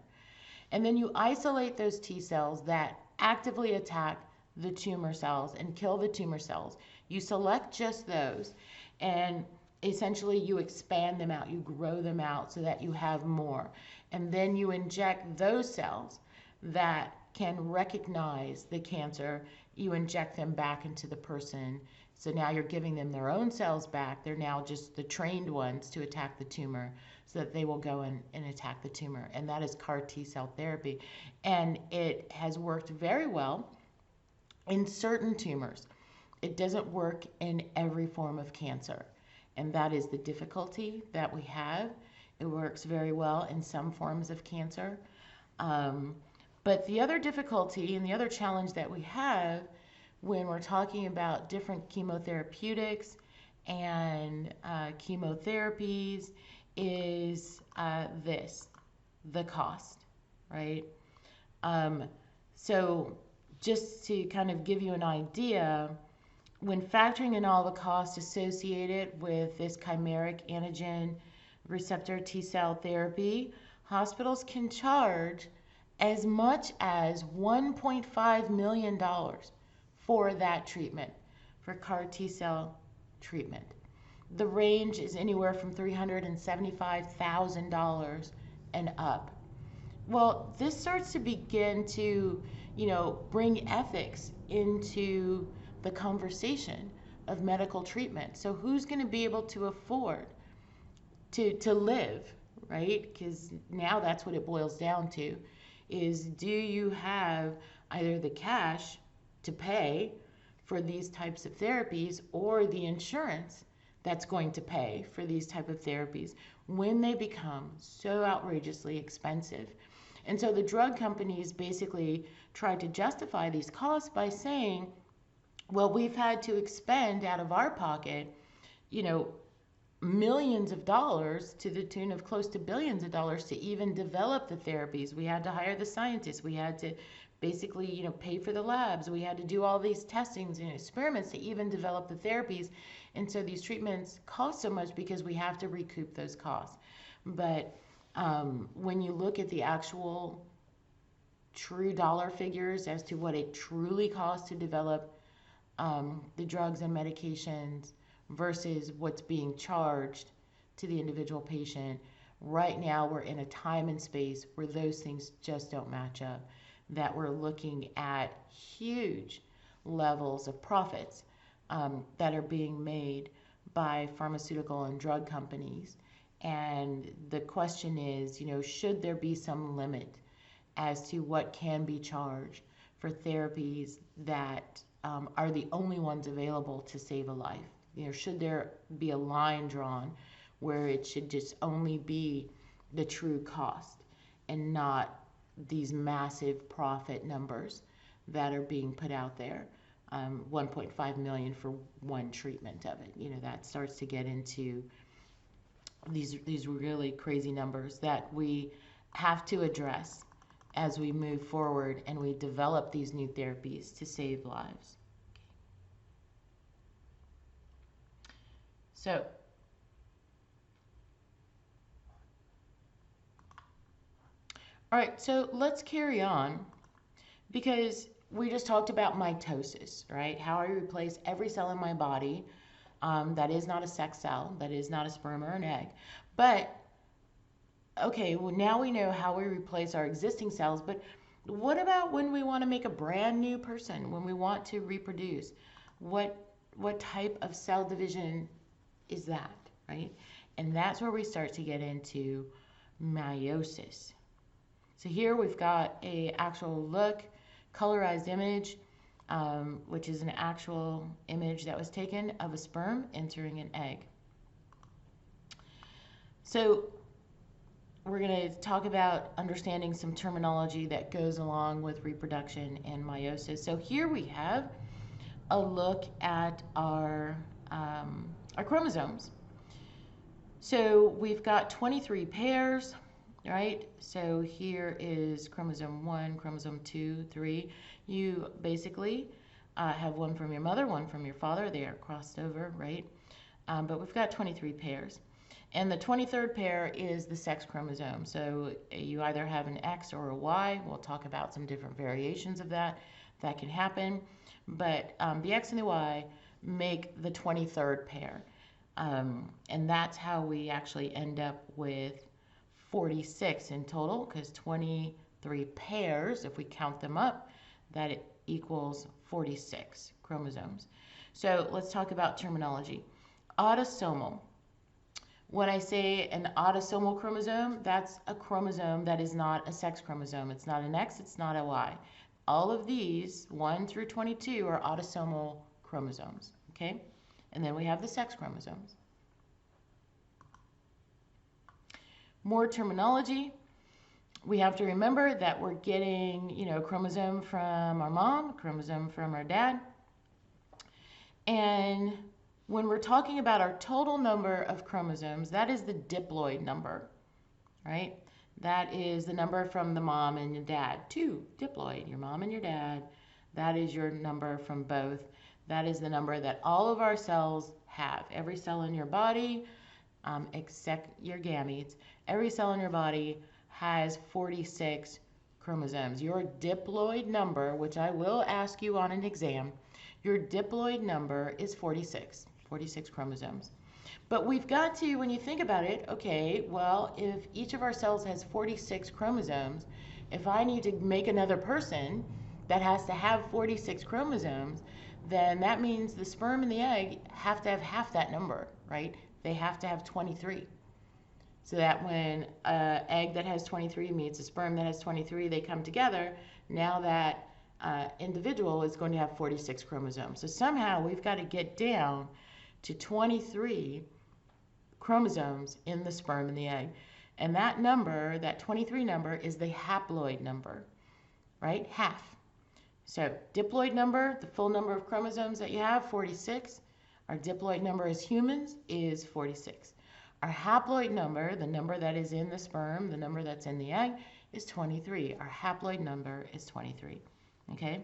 And then you isolate those T cells that actively attack the tumor cells and kill the tumor cells. You select just those, and essentially you expand them out, you grow them out so that you have more. And then you inject those cells that can recognize the cancer, you inject them back into the person. So now you're giving them their own cells back. They're now just the trained ones to attack the tumor so that they will go and attack the tumor. And that is CAR T cell therapy. And it has worked very well in certain tumors. It doesn't work in every form of cancer. And that is the difficulty that we have. It works very well in some forms of cancer. But the other difficulty and the other challenge that we have when we're talking about different chemotherapeutics and chemotherapies is the cost, right? So just to kind of give you an idea, when factoring in all the costs associated with this chimeric antigen receptor T cell therapy, hospitals can charge as much as $1.5 million for that treatment, for CAR T cell treatment. The range is anywhere from $375,000 and up. Well, this starts to begin to, bring ethics into the conversation of medical treatment. So who's going to be able to afford to live, right? Because now that's what it boils down to, is do you have either the cash to pay for these types of therapies or the insurance that's going to pay for these type of therapies when they become so outrageously expensive. And so the drug companies basically try to justify these costs by saying, well, we've had to expend out of our pocket, millions of dollars to the tune of close to billions of dollars to even develop the therapies. We had to hire the scientists. We had to basically, pay for the labs. We had to do all these testings and experiments to even develop the therapies. And so these treatments cost so much because we have to recoup those costs. But when you look at the actual true dollar figures as to what it truly costs to develop the drugs and medications versus what's being charged to the individual patient, right now we're in a time and space where those things just don't match up, that we're looking at huge levels of profits that are being made by pharmaceutical and drug companies. And the question is, should there be some limit as to what can be charged for therapies that are the only ones available to save a life? Should there be a line drawn where it should just only be the true cost and not these massive profit numbers that are being put out there? 1.5 million for one treatment of it. That starts to get into these really crazy numbers that we have to address as we move forward and we develop these new therapies to save lives. So all right, so let's carry on because we just talked about mitosis, right? How I replace every cell in my body that is not a sex cell, that is not a sperm or an egg. But, okay, well, now we know how we replace our existing cells, but what about when we want to make a brand new person, when we want to reproduce? What type of cell division is that, right? And that's where we start to get into meiosis. So here we've got a actual look, colorized image, which is an actual image that was taken of a sperm entering an egg. So we're going to talk about understanding some terminology that goes along with reproduction and meiosis. So here we have a look at our chromosomes. So we've got 23 pairs, right? So here is chromosome 1, chromosome 2, 3. You basically have one from your mother, one from your father. They are crossed over, right? But we've got 23 pairs. And the 23rd pair is the sex chromosome. So you either have an X or a Y. We'll talk about some different variations of that can happen. But the X and the Y make the 23rd pair. And that's how we actually end up with 46 in total, because 23 pairs, if we count them up, that it equals 46 chromosomes. So let's talk about terminology. Autosomal. When I say an autosomal chromosome, that's a chromosome that is not a sex chromosome. It's not an X, it's not a Y. All of these, 1 through 22, are autosomal chromosomes, okay? And then we have the sex chromosomes. More terminology. We have to remember that we're getting, a chromosome from our mom, a chromosome from our dad. And when we're talking about our total number of chromosomes, that is the diploid number, right? That is the number from the mom and your dad. 2, diploid, your mom and your dad. That is your number from both. That is the number that all of our cells have. Every cell in your body, except your gametes, every cell in your body has 46 chromosomes. Your diploid number, which I will ask you on an exam, your diploid number is 46 chromosomes. But we've got to, when you think about it, okay, well, if each of our cells has 46 chromosomes, if I need to make another person that has to have 46 chromosomes, then that means the sperm and the egg have to have half that number, right? They have to have 23. So that when an egg that has 23 meets a sperm that has 23, they come together. Now that individual is going to have 46 chromosomes. So somehow we've got to get down to 23 chromosomes in the sperm and the egg. And that number, that 23 number, is the haploid number, right? Half. So diploid number, the full number of chromosomes that you have, 46. Our diploid number as humans is 46. Our haploid number, the number that is in the sperm, the number that's in the egg, is 23. Our haploid number is 23. Okay?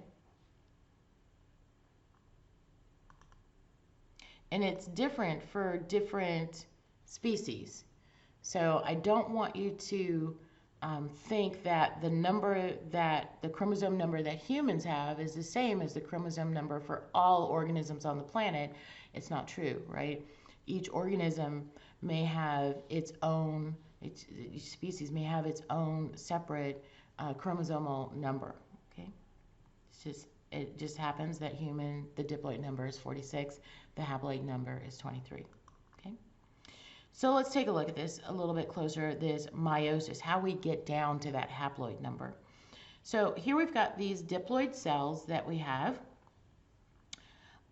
And it's different for different species. So I don't want you to think that the chromosome number that humans have is the same as the chromosome number for all organisms on the planet. It's not true, right? Each organism may have its own, each species may have its own separate chromosomal number, okay? It just happens that the diploid number is 46, the haploid number is 23, okay? So let's take a look at this a little bit closer, this meiosis, how we get down to that haploid number. So here we've got these diploid cells that we have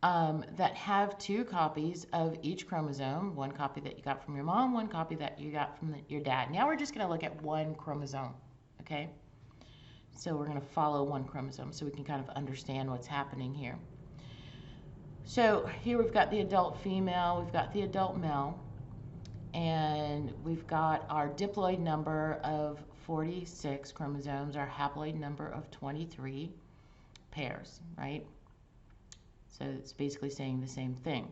that have 2 copies of each chromosome, one copy that you got from your mom, one copy that you got from your dad. Now we're just going to look at one chromosome, okay? So we're going to follow one chromosome so we can kind of understand what's happening here. So here we've got the adult female, we've got the adult male, and we've got our diploid number of 46 chromosomes, our haploid number of 23 pairs, right? So it's basically saying the same thing.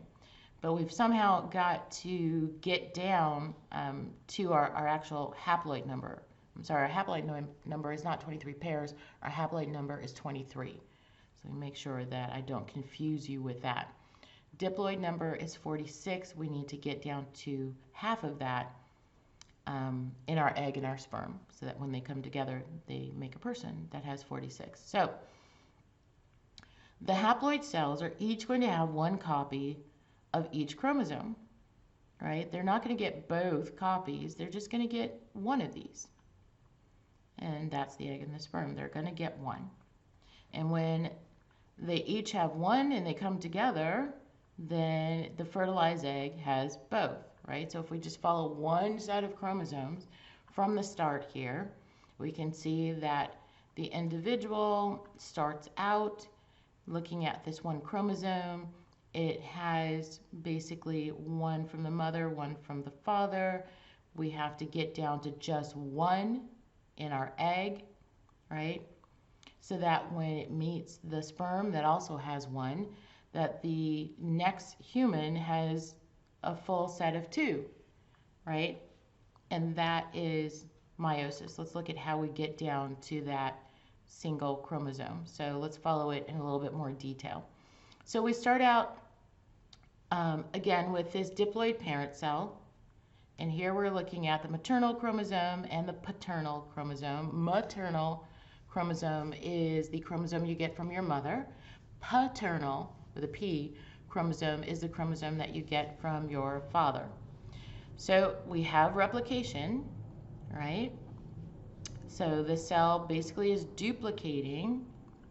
but we've somehow got to get down to our actual haploid number. I'm sorry, our haploid number is not 23 pairs, our haploid number is 23. So make sure that I don't confuse you with that. Diploid number is 46. We need to get down to half of that in our egg and our sperm, so that when they come together, they make a person that has 46. So the haploid cells are each going to have one copy of each chromosome, right? They're not going to get both copies. They're just going to get one of these. And that's the egg and the sperm. They're going to get one. And when they each have one and they come together, then the fertilized egg has both, right? So if we just follow one set of chromosomes from the start here, we can see that the individual starts out looking at this one chromosome. It has basically one from the mother, one from the father. We have to get down to just one in our egg, right? So that when it meets the sperm that also has one, that the next human has a full set of two, right? And that is meiosis. Let's look at how we get down to that single chromosome. So let's follow it in a little bit more detail. So we start out again with this diploid parent cell. And here we're looking at the maternal chromosome and the paternal chromosome. Maternal chromosome is the chromosome you get from your mother. Paternal, with a P, chromosome is the chromosome that you get from your father. So we have replication, right? So the cell basically is duplicating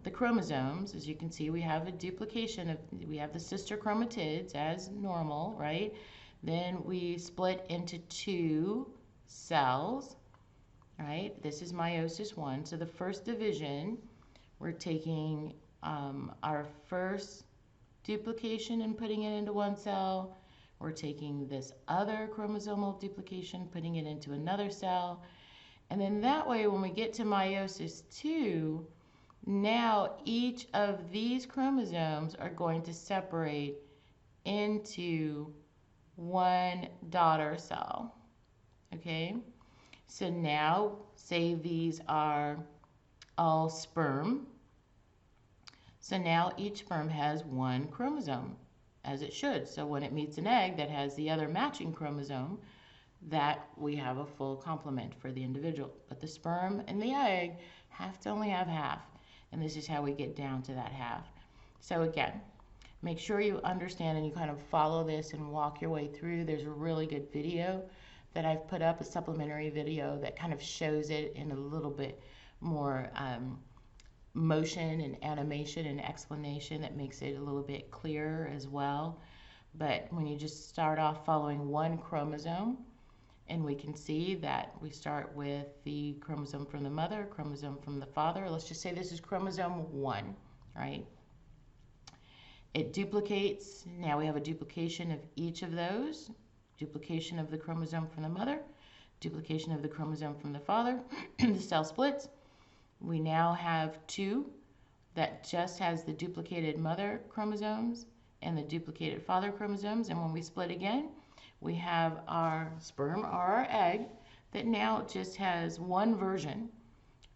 the chromosomes. As you can see, we have a duplication we have the sister chromatids as normal, right? Then we split into two cells, right? This is meiosis 1. So the first division, we're taking our first duplication and putting it into one cell. We're taking this other chromosomal duplication, putting it into another cell. And then that way, when we get to meiosis 2, now each of these chromosomes are going to separate into one daughter cell, okay? So now, say these are all sperm. So now each sperm has one chromosome, as it should. So when it meets an egg that has the other matching chromosome, that we have a full complement for the individual. But the sperm and the egg have to only have half. And this is how we get down to that half. So again, make sure you understand and you kind of follow this and walk your way through. There's a really good video that I've put up, a supplementary video that kind of shows it in a little bit more motion and animation and explanation that makes it a little bit clearer as well. But when you just start off following one chromosome, and we can see that we start with the chromosome from the mother, chromosome from the father. Let's just say this is chromosome 1, right? It duplicates. Now we have a duplication of each of those. Duplication of the chromosome from the mother, duplication of the chromosome from the father. The cell splits. We now have 2 that just has the duplicated mother chromosomes and the duplicated father chromosomes. And when we split again, we have our sperm or our egg that now just has one version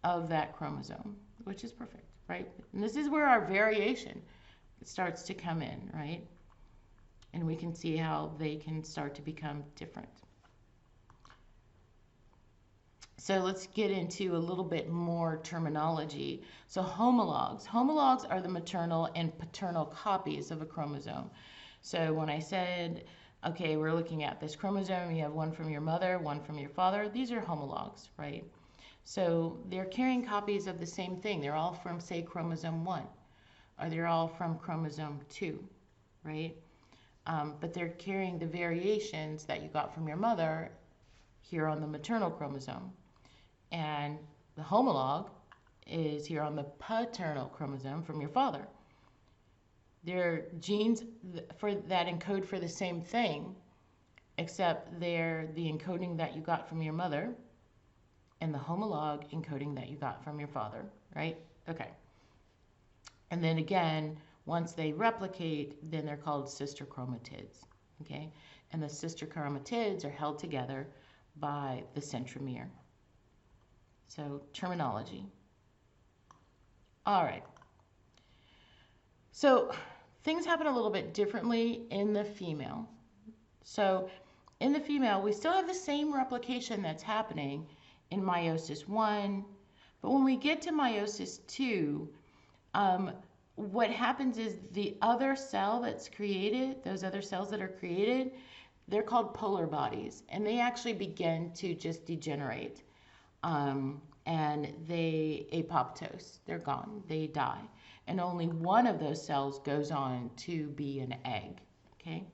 of that chromosome, which is perfect, right? And this is where our variation starts to come in, right? And we can see how they can start to become different. So let's get into a little bit more terminology. So homologs. Homologs are the maternal and paternal copies of a chromosome. So when I said, okay, we're looking at this chromosome, you have one from your mother, one from your father, these are homologs, right? So they're carrying copies of the same thing. They're all from, say, chromosome 1, or they're all from chromosome 2, right? But they're carrying the variations that you got from your mother here on the maternal chromosome. And the homolog is here on the paternal chromosome from your father. They're genes that encode for the same thing, except they're the encoding that you got from your mother and the homolog encoding that you got from your father, right? Okay. And then again, once they replicate, then they're called sister chromatids. okay? And the sister chromatids are held together by the centromere. So terminology. All right. So things happen a little bit differently in the female. So in the female, we still have the same replication that's happening in meiosis 1, but when we get to meiosis 2, what happens is the other cell that's created, those other cells that are created, they're called polar bodies, and they actually begin to just degenerate. And they apoptose, they're gone, they die. And only one of those cells goes on to be an egg, okay?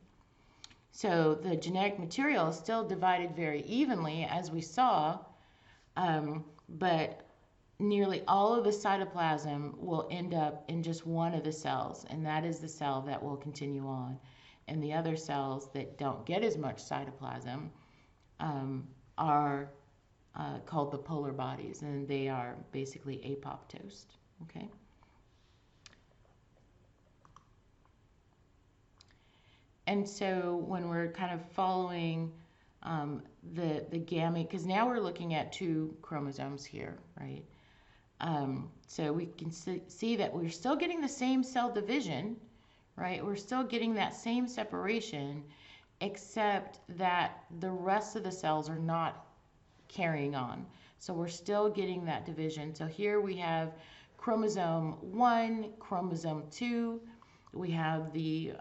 So the genetic material is still divided very evenly, as we saw, but nearly all of the cytoplasm will end up in just one of the cells, and that is the cell that will continue on. And the other cells that don't get as much cytoplasm are called the polar bodies, and they are basically apoptosed, okay? And so when we're kind of following the gamete, because now we're looking at 2 chromosomes here, right? So we can see that we're still getting the same cell division, right? We're still getting that same separation, except that the rest of the cells are not carrying on. So we're still getting that division. So here we have chromosome 1, chromosome 2. We have the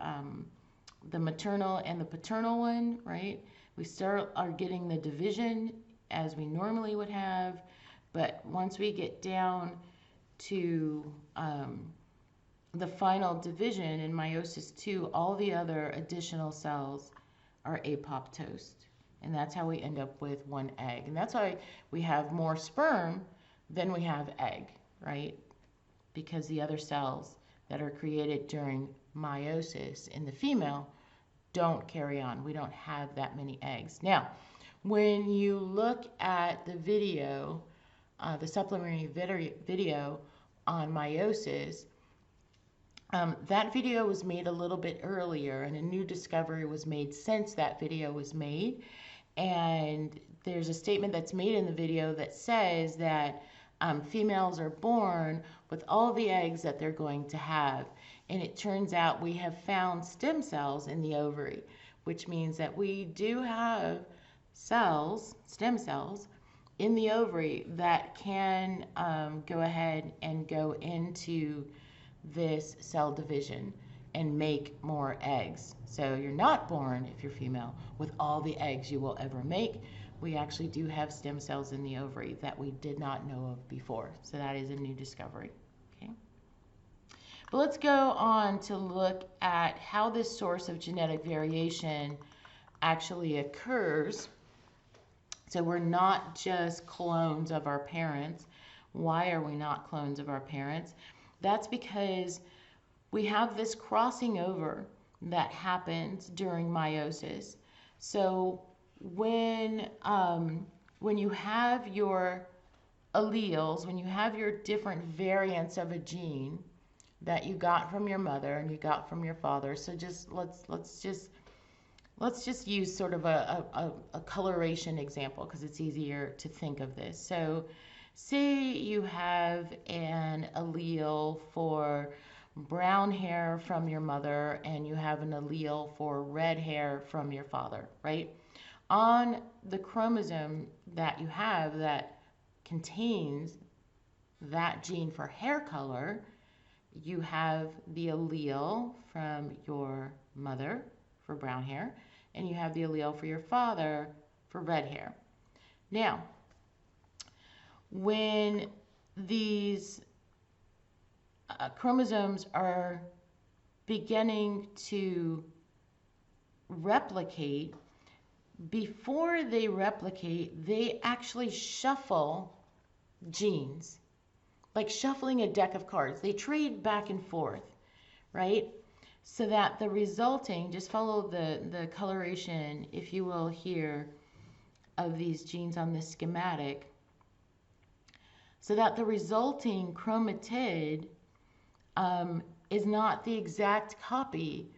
maternal and the paternal one, right? We still are getting the division as we normally would have, but once we get down to the final division in meiosis 2, all the other additional cells are apoptosed. And that's how we end up with one egg. And that's why we have more sperm than we have egg, right? Because the other cells that are created during meiosis in the female don't carry on. We don't have that many eggs. Now, when you look at the video, the supplementary video on meiosis, that video was made a little bit earlier, and a new discovery was made since that video was made. And there's a statement that's made in the video that says that females are born with all the eggs that they're going to have. And it turns out we have found stem cells in the ovary, which means that we do have cells, stem cells, in the ovary that can go ahead and go into this cell division and make more eggs. So you're not born, if you're female, with all the eggs you will ever make. We actually do have stem cells in the ovary that we did not know of before. So that is a new discovery. Okay. But let's go on to look at how this source of genetic variation actually occurs. So we're not just clones of our parents. Why are we not clones of our parents? That's because we have this crossing over that happens during meiosis. So when you have your alleles, when you have your different variants of a gene that you got from your mother and you got from your father, so just let's just use sort of a coloration example because it's easier to think of this. So say you have an allele for brown hair from your mother and you have an allele for red hair from your father, right? On the chromosome that you have that contains that gene for hair color, you have the allele from your mother for brown hair, and you have the allele for your father for red hair. Now, when these chromosomes are beginning to replicate, before they replicate, they actually shuffle genes, like shuffling a deck of cards. They trade back and forth, right? So that the resulting, just follow the coloration, if you will, here of these genes on this schematic, so that the resulting chromatid is not the exact copy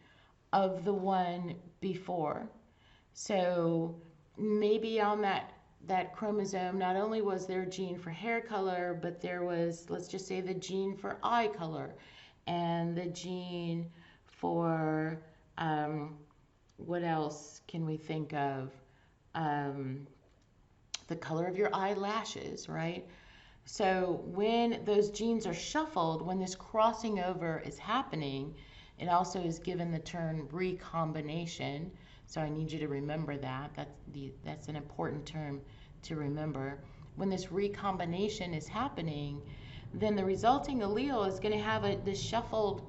of the one before. So maybe on that chromosome, not only was there a gene for hair color, but there was, let's just say, the gene for eye color and the gene for, what else can we think of? The color of your eyelashes, right? So when those genes are shuffled, when this crossing over is happening, it also is given the term recombination. So I need you to remember that. That's an important term to remember. When this recombination is happening, then the resulting allele is going to have this shuffled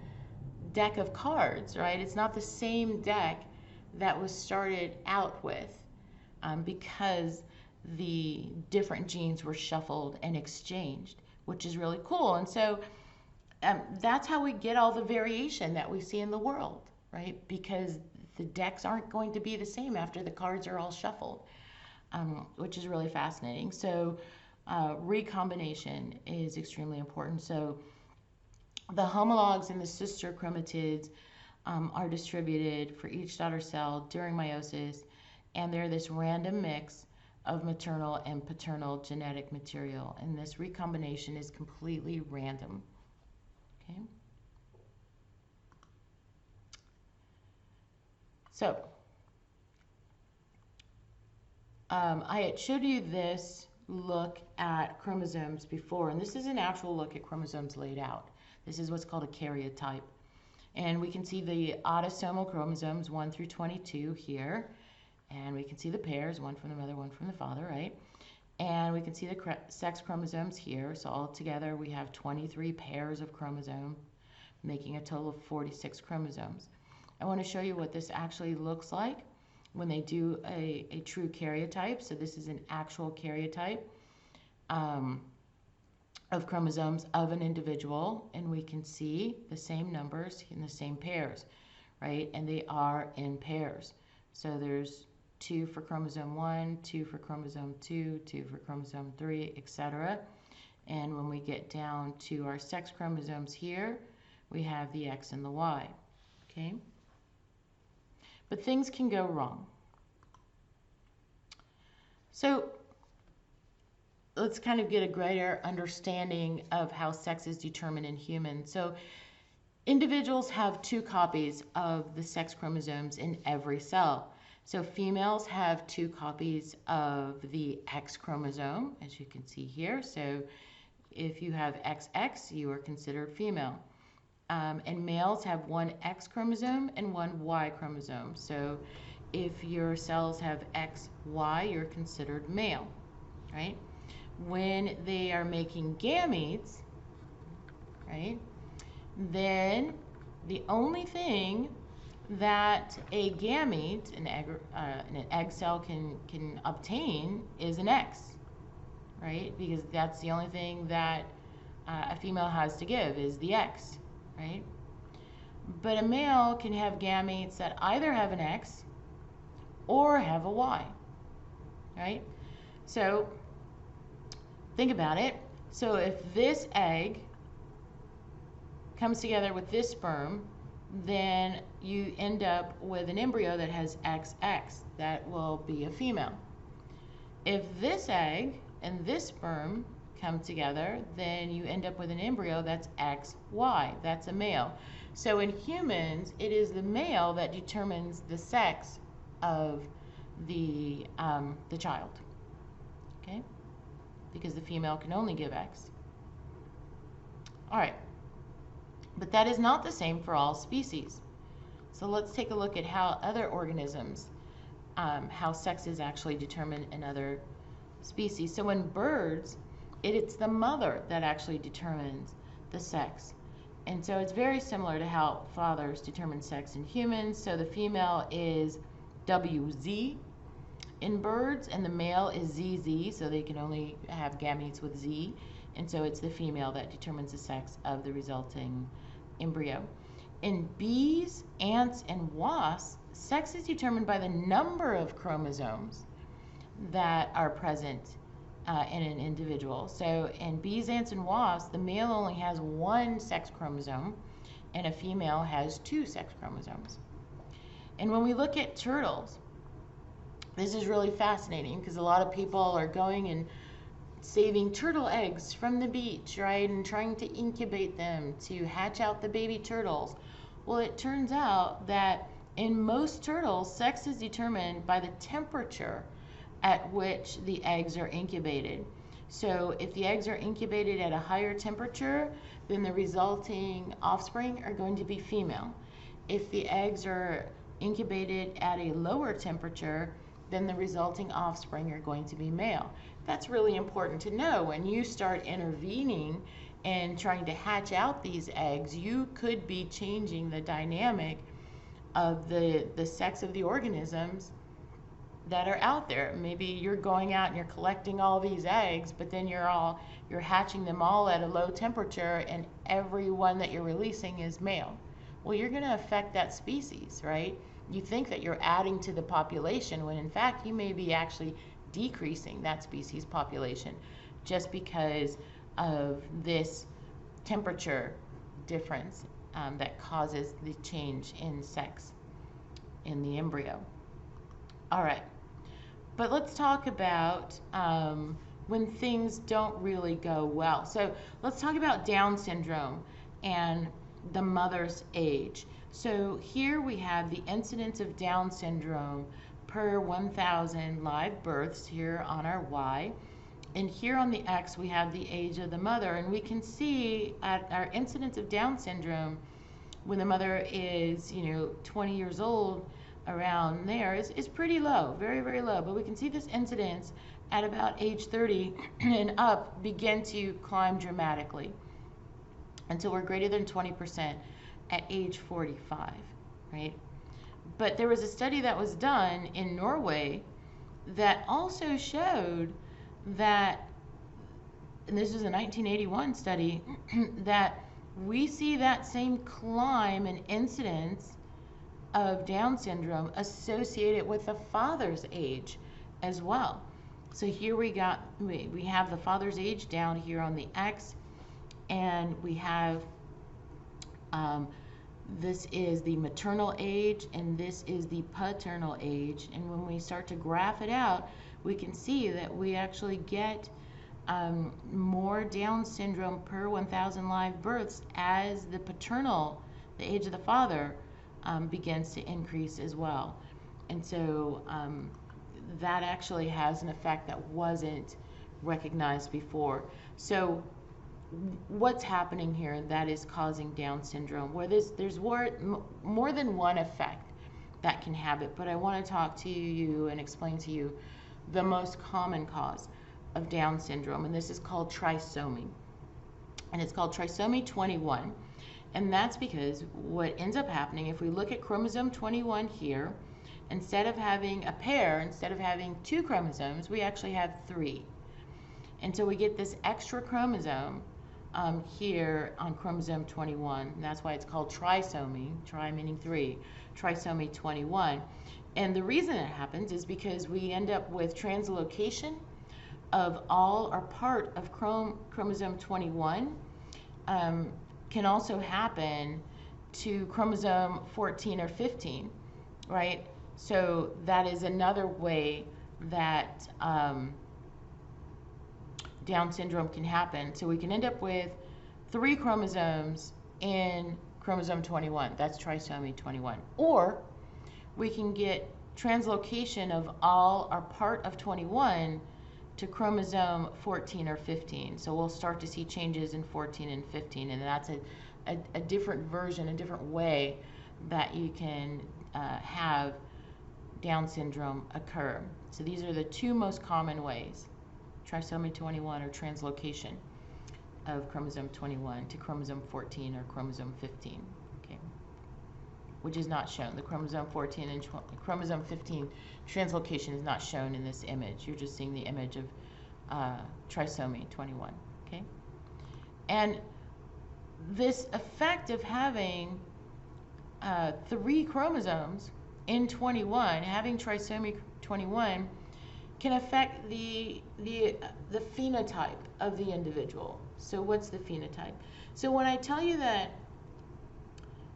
deck of cards, right? It's not the same deck that was started out with, because the different genes were shuffled and exchanged, which is really cool. And so that's how we get all the variation that we see in the world, right? Because the decks aren't going to be the same after the cards are all shuffled, which is really fascinating. So recombination is extremely important. So the homologs and the sister chromatids are distributed for each daughter cell during meiosis, and they're this random mix of maternal and paternal genetic material, and this recombination is completely random. Okay. So I had showed you this look at chromosomes before, and this is an actual look at chromosomes laid out. This is what's called a karyotype, and we can see the autosomal chromosomes 1 through 22 here. And we can see the pairs, one from the mother, one from the father, right? And we can see the sex chromosomes here. So all together we have 23 pairs of chromosome, making a total of 46 chromosomes. I want to show you what this actually looks like when they do a true karyotype. So this is an actual karyotype of chromosomes of an individual, and we can see the same numbers in the same pairs, right? And they are in pairs. So there's 2 for chromosome 1, 2 for chromosome 2, 2 for chromosome 3, etc. And when we get down to our sex chromosomes here, we have the X and the Y. Okay? But things can go wrong. So let's kind of get a greater understanding of how sex is determined in humans. So individuals have 2 copies of the sex chromosomes in every cell. So females have 2 copies of the X chromosome, as you can see here. So if you have XX, you are considered female. And males have 1 X chromosome and 1 Y chromosome. So if your cells have XY, you're considered male, right? When they are making gametes, right, then the only thing that a gamete, an egg cell can obtain is an X, right? Because that's the only thing that a female has to give is the X, right? But a male can have gametes that either have an X or have a Y, right? So think about it. So if this egg comes together with this sperm, then you end up with an embryo that has XX. That will be a female. If this egg and this sperm come together, then you end up with an embryo that's XY. That's a male. So in humans, it is the male that determines the sex of the child. Okay? Because the female can only give X. All right. But that is not the same for all species. So let's take a look at how other organisms, how sex is actually determined in other species. So in birds, it's the mother that actually determines the sex. And so it's very similar to how fathers determine sex in humans. So the female is WZ in birds, and the male is ZZ, so they can only have gametes with Z. And so it's the female that determines the sex of the resulting embryo. In bees, ants, and wasps, sex is determined by the number of chromosomes that are present in an individual. So in bees, ants, and wasps, the male only has 1 sex chromosome and a female has 2 sex chromosomes. And when we look at turtles, this is really fascinating because a lot of people are going and saving turtle eggs from the beach, right? And trying to incubate them to hatch out the baby turtles. Well, it turns out that in most turtles, sex is determined by the temperature at which the eggs are incubated. So if the eggs are incubated at a higher temperature, then the resulting offspring are going to be female. If the eggs are incubated at a lower temperature, then the resulting offspring are going to be male. That's really important to know. When you start intervening and trying to hatch out these eggs, you could be changing the dynamic of the sex of the organisms that are out there. Maybe you're going out and you're collecting all these eggs, but then you're hatching them all at a low temperature, and every one that you're releasing is male. Well, you're going to affect that species, right? You think that you're adding to the population when in fact you may be actually decreasing that species population just because of this temperature difference that causes the change in sex in the embryo. All right, but let's talk about when things don't really go well. So let's talk about Down syndrome and the mother's age. So here we have the incidence of Down syndrome per 1,000 live births here on our Y. And here on the X, we have the age of the mother. And we can see at our incidence of Down syndrome, when the mother is, 20 years old, around there, is pretty low, very, very low. But we can see this incidence at about age 30 and up begin to climb dramatically until we're greater than 20% at age 45, right? But there was a study that was done in Norway that also showed that, and this is a 1981 study, that we see that same climb in incidence of Down syndrome associated with the father's age as well. So here we have the father's age down here on the X, and we have this is the maternal age and this is the paternal age. And when we start to graph it out, we can see that we actually get more Down syndrome per 1,000 live births as the age of the father begins to increase as well. And so that actually has an effect that wasn't recognized before. So what's happening here that is causing Down syndrome? Well, there's more than one effect that can have it, but I want to talk to you and explain to you the most common cause of Down syndrome, and this is called trisomy. And it's called trisomy 21. And that's because what ends up happening, if we look at chromosome 21 here, instead of having a pair, instead of having 2 chromosomes, we actually have 3. And so we get this extra chromosome here on chromosome 21, and that's why it's called trisomy, tri meaning 3, trisomy 21. And the reason it happens is because we end up with translocation of all or part of chromosome 21. Can also happen to chromosome 14 or 15, right? So that is another way that Down syndrome can happen. So we can end up with 3 chromosomes in chromosome 21. That's trisomy 21. Or we can get translocation of all or part of 21 to chromosome 14 or 15. So we'll start to see changes in 14 and 15, and that's a different version, a different way that you can have Down syndrome occur. So these are the 2 most common ways, trisomy 21 or translocation of chromosome 21 to chromosome 14 or chromosome 15, okay, which is not shown. The chromosome 14 and chromosome 15 translocation is not shown in this image. You're just seeing the image of trisomy 21, okay? And this effect of having 3 chromosomes in 21, having trisomy 21, can affect the phenotype of the individual. So what's the phenotype? So when I tell you that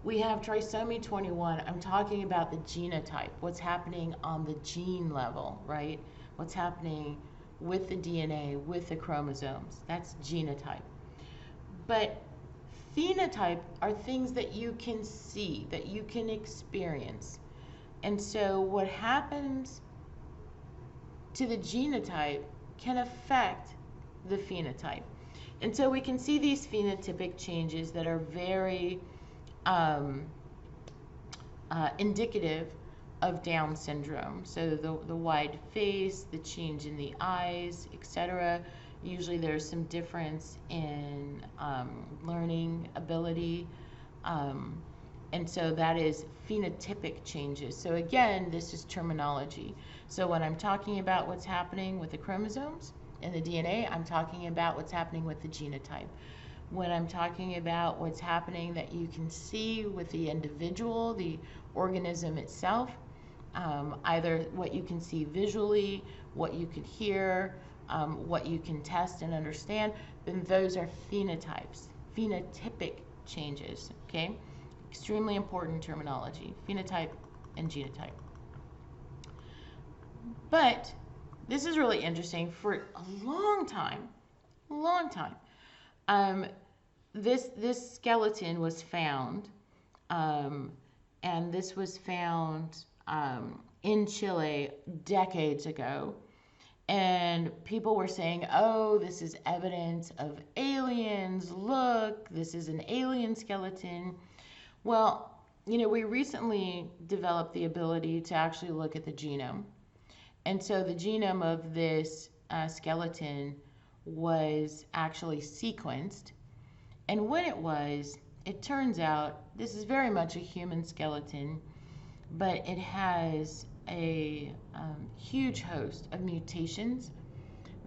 we have trisomy 21. I'm talking about the genotype, what's happening on the gene level, right? What's happening with the DNA, with the chromosomes. That's genotype. But phenotype are things that you can see, that you can experience. And so what happens to the genotype can affect the phenotype. And so we can see these phenotypic changes that are very indicative of Down syndrome. So the wide face, the change in the eyes, etc. Usually there's some difference in learning ability. And so that is phenotypic changes. So again, this is terminology. So when I'm talking about what's happening with the chromosomes and the DNA, I'm talking about what's happening with the genotype. When I'm talking about what's happening that you can see with the individual, the organism itself, either what you can see visually, what you can hear, what you can test and understand, then those are phenotypes, phenotypic changes, okay? Extremely important terminology, phenotype and genotype. But this is really interesting. For a long time, this skeleton was found, and this was found in Chile decades ago. And people were saying, oh, this is evidence of aliens. Look, this is an alien skeleton. Well, you know, we recently developed the ability to actually look at the genome. And so the genome of this skeleton was actually sequenced. And when it turns out this is very much a human skeleton, but it has a huge host of mutations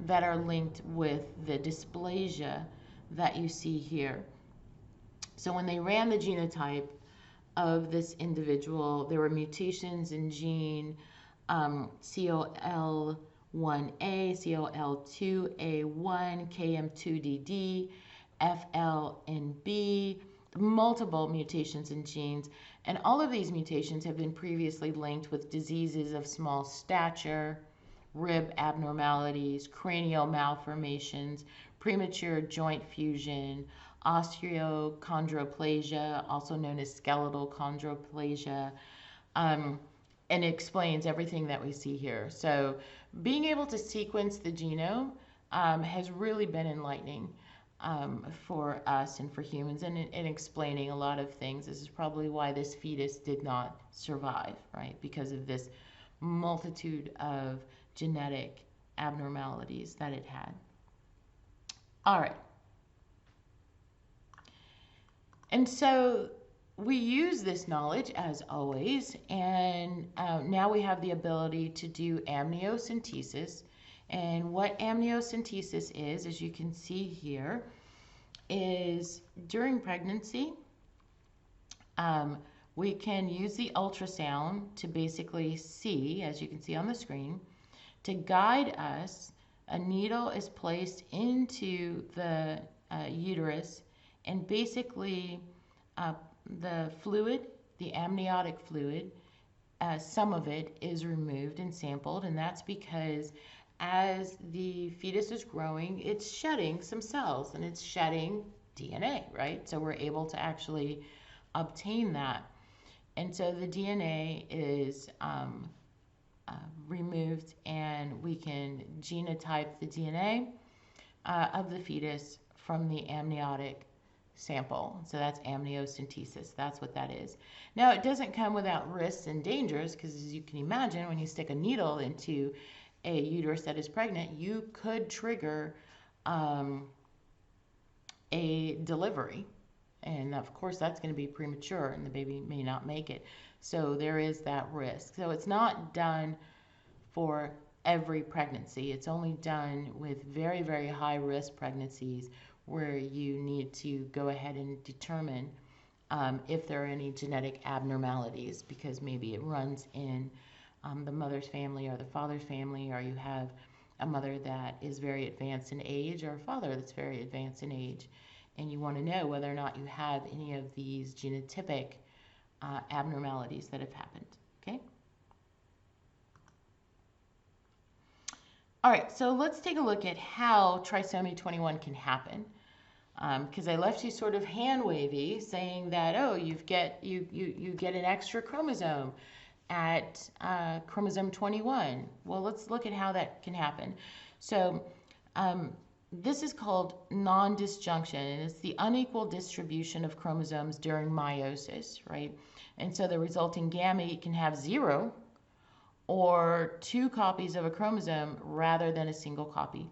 that are linked with the dysplasia that you see here. So when they ran the genotype of this individual, there were mutations in gene COL1A, COL2A1, KM2DD, FLNB, multiple mutations in genes. And all of these mutations have been previously linked with diseases of small stature, rib abnormalities, cranial malformations, premature joint fusion, osteochondroplasia, also known as skeletal chondroplasia, and it explains everything that we see here. So being able to sequence the genome has really been enlightening for us and for humans, and in explaining a lot of things. This is probably why this fetus did not survive, right? Because of this multitude of genetic abnormalities that it had. All right. And so we use this knowledge as always, and now we have the ability to do amniocentesis. And what amniocentesis is, as you can see here, is during pregnancy, we can use the ultrasound to basically see, as you can see on the screen, to guide us. A needle is placed into the uterus, and basically the fluid, the amniotic fluid, some of it is removed and sampled, and that's because as the fetus is growing, it's shedding some cells and it's shedding DNA, right? So we're able to actually obtain that. And so the DNA is removed, and we can genotype the DNA of the fetus from the amniotic sample. So that's amniocentesis. That's what that is. Now, it doesn't come without risks and dangers, because as you can imagine, when you stick a needle into a uterus that is pregnant, you could trigger a delivery. And of course, that's going to be premature, and the baby may not make it. So there is that risk. So it's not done for every pregnancy. It's only done with very, very high risk pregnancies where you need to go ahead and determine if there are any genetic abnormalities, because maybe it runs in the mother's family or the father's family, or you have a mother that is very advanced in age or a father that's very advanced in age. and you want to know whether or not you have any of these genotypic abnormalities that have happened. Okay. All right, so let's take a look at how trisomy 21 can happen. Because I left you sort of hand wavy, saying that, oh, you get an extra chromosome at chromosome 21. Well, let's look at how that can happen. So this is called non-disjunction, and it's the unequal distribution of chromosomes during meiosis, right? And so the resulting gamete can have 0 or 2 copies of a chromosome rather than a single copy.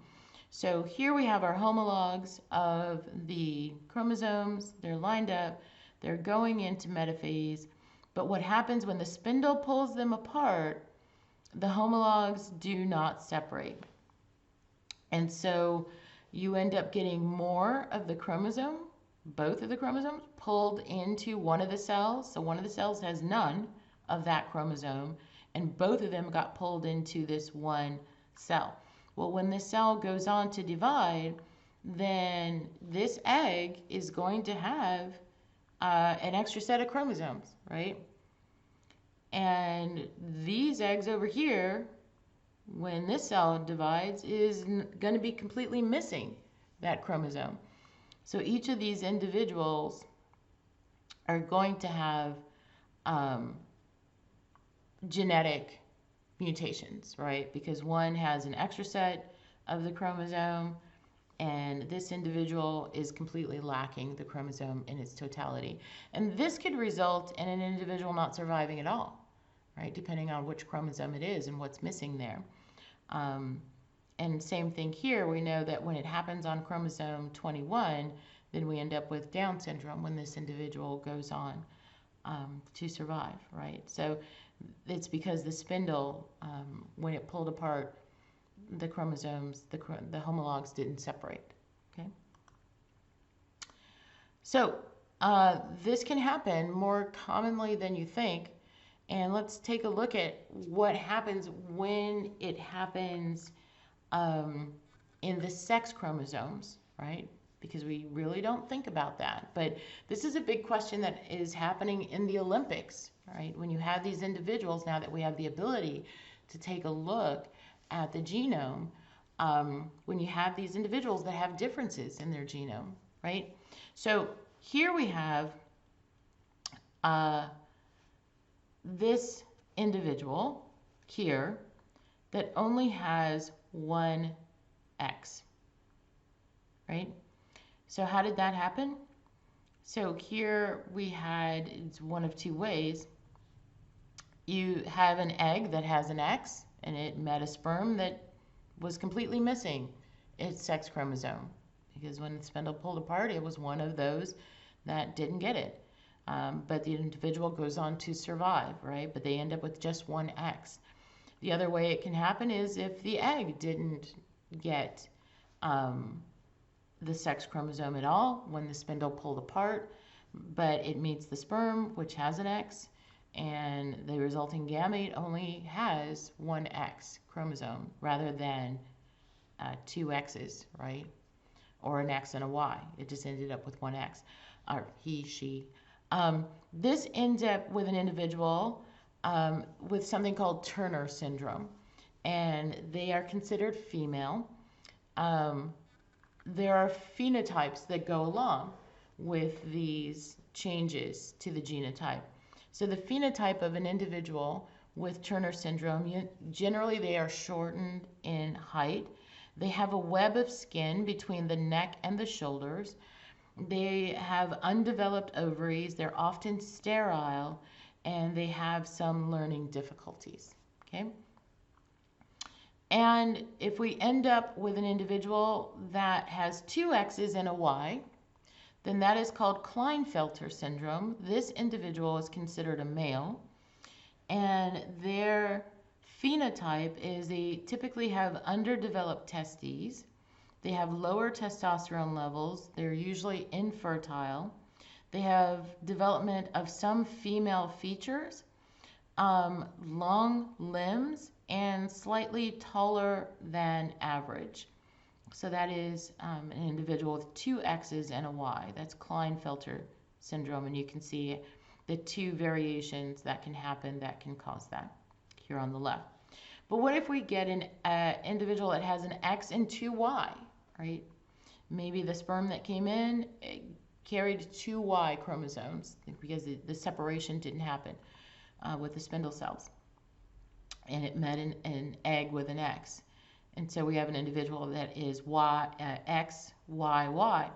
So here we have our homologs of the chromosomes. They're lined up. They're going into metaphase. But what happens when the spindle pulls them apart, the homologs do not separate. And so you end up getting more of the chromosome, both of the chromosomes, pulled into one of the cells. So one of the cells has none of that chromosome, and both of them got pulled into this one cell. Well, when this cell goes on to divide, then this egg is going to have an extra set of chromosomes, right? And these eggs over here, when this cell divides, is going to be completely missing that chromosome. So each of these individuals are going to have genetic mutations, right? Because one has an extra set of the chromosome, and this individual is completely lacking the chromosome in its totality. And this could result in an individual not surviving at all, right? Depending on which chromosome it is and what's missing there. And same thing here, we know that when it happens on chromosome 21, then we end up with Down syndrome when this individual goes on to survive, right? So it's because the spindle, when it pulled apart the chromosomes, the homologs didn't separate, okay? So this can happen more commonly than you think, and let's take a look at what happens when it happens in the sex chromosomes, right? Because we really don't think about that. But this is a big question that is happening in the Olympics, right? When you have these individuals, now that we have the ability to take a look at the genome, when you have these individuals that have differences in their genome, right? So here we have this individual here that only has one X, right? So how did that happen? So here we had, it's one of two ways. You have an egg that has an X, and it met a sperm that was completely missing its sex chromosome, because when the spindle pulled apart, it was one of those that didn't get it. But the individual goes on to survive, right? But they end up with just one X. The other way it can happen is if the egg didn't get the sex chromosome at all when the spindle pulled apart, but it meets the sperm, which has an X, and the resulting gamete only has one X chromosome rather than two X's, right? Or an X and a Y. It just ended up with one X, or he, she. This ends up with an individual with something called Turner syndrome, and they are considered female. There are phenotypes that go along with these changes to the genotype. So the phenotype of an individual with Turner syndrome, generally they are shortened in height. They have a web of skin between the neck and the shoulders. They have undeveloped ovaries. They're often sterile, and they have some learning difficulties, okay? And if we end up with an individual that has two X's and a Y, then that is called Klinefelter syndrome. This individual is considered a male, and their phenotype is they typically have underdeveloped testes. They have lower testosterone levels. They're usually infertile. They have development of some female features, long limbs, and slightly taller than average. So that is an individual with two X's and a Y. That's Klinefelter syndrome, and you can see the two variations that can happen that can cause that here on the left. But what if we get an individual that has an X and two Y, right? Maybe the sperm that came in carried two Y chromosomes because the separation didn't happen with the spindle cells. And it met an egg with an X. And so we have an individual that is X, Y, Y.